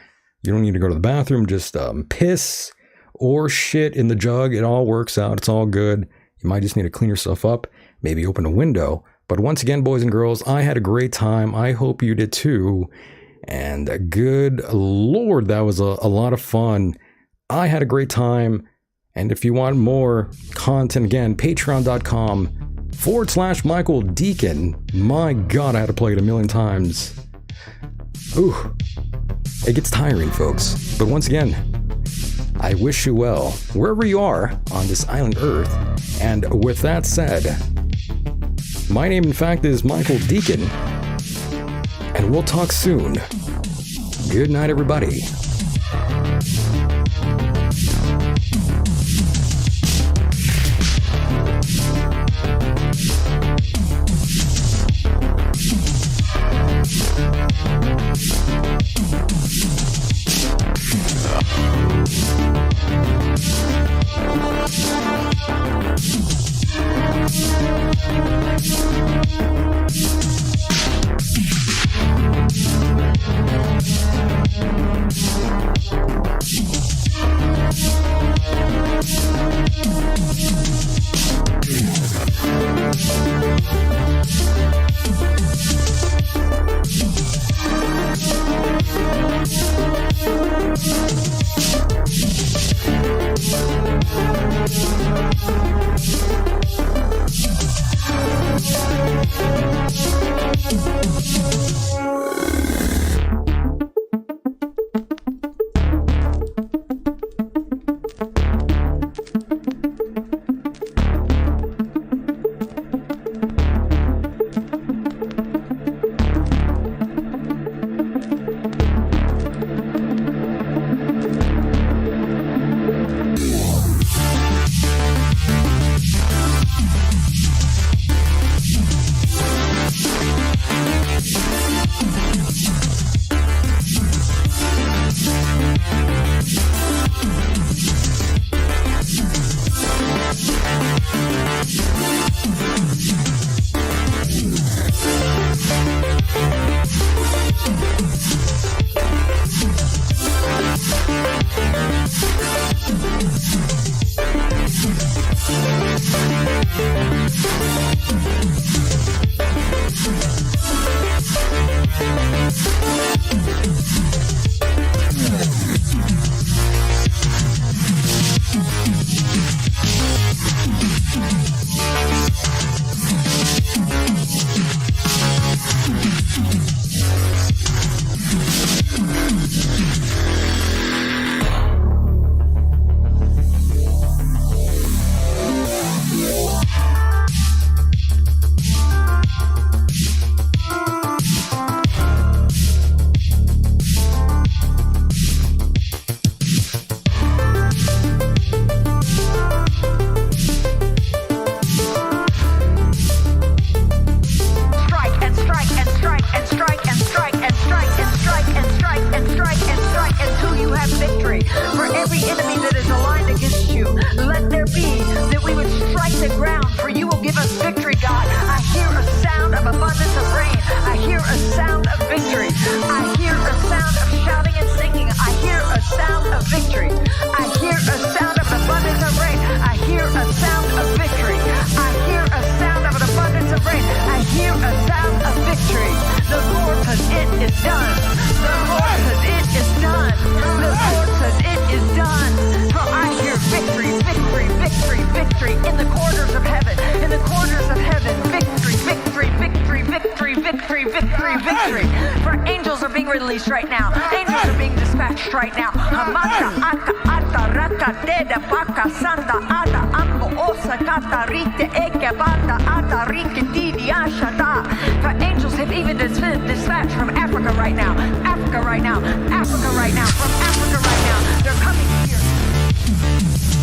You don't need to go to the bathroom. Just piss or shit in the jug. It all works out. It's all good. You might just need to clean yourself up. Maybe open a window. But once again, boys and girls, I had a great time. I hope you did too. And good Lord, that was a lot of fun. I had a great time. And if you want more content, again, patreon.com/Michael Deacon. My God, I had to play it a million times. Ooh, it gets tiring, folks. But once again, I wish you well, wherever you are on this island Earth. And with that said, my name, in fact, is Michael Deacon. And we'll talk soon. Good night, everybody. victory, victory. For angels are being released right now. Angels are being dispatched right now. Hamaka, aka, ata, raka, deda, baka, sanda, ada, ambo, osa, kata, rite, eke, banda, ada, rike, didi, ashada. For angels have even been dispatched from Africa right now. Africa right now. Africa right now. From Africa right now. They're coming here.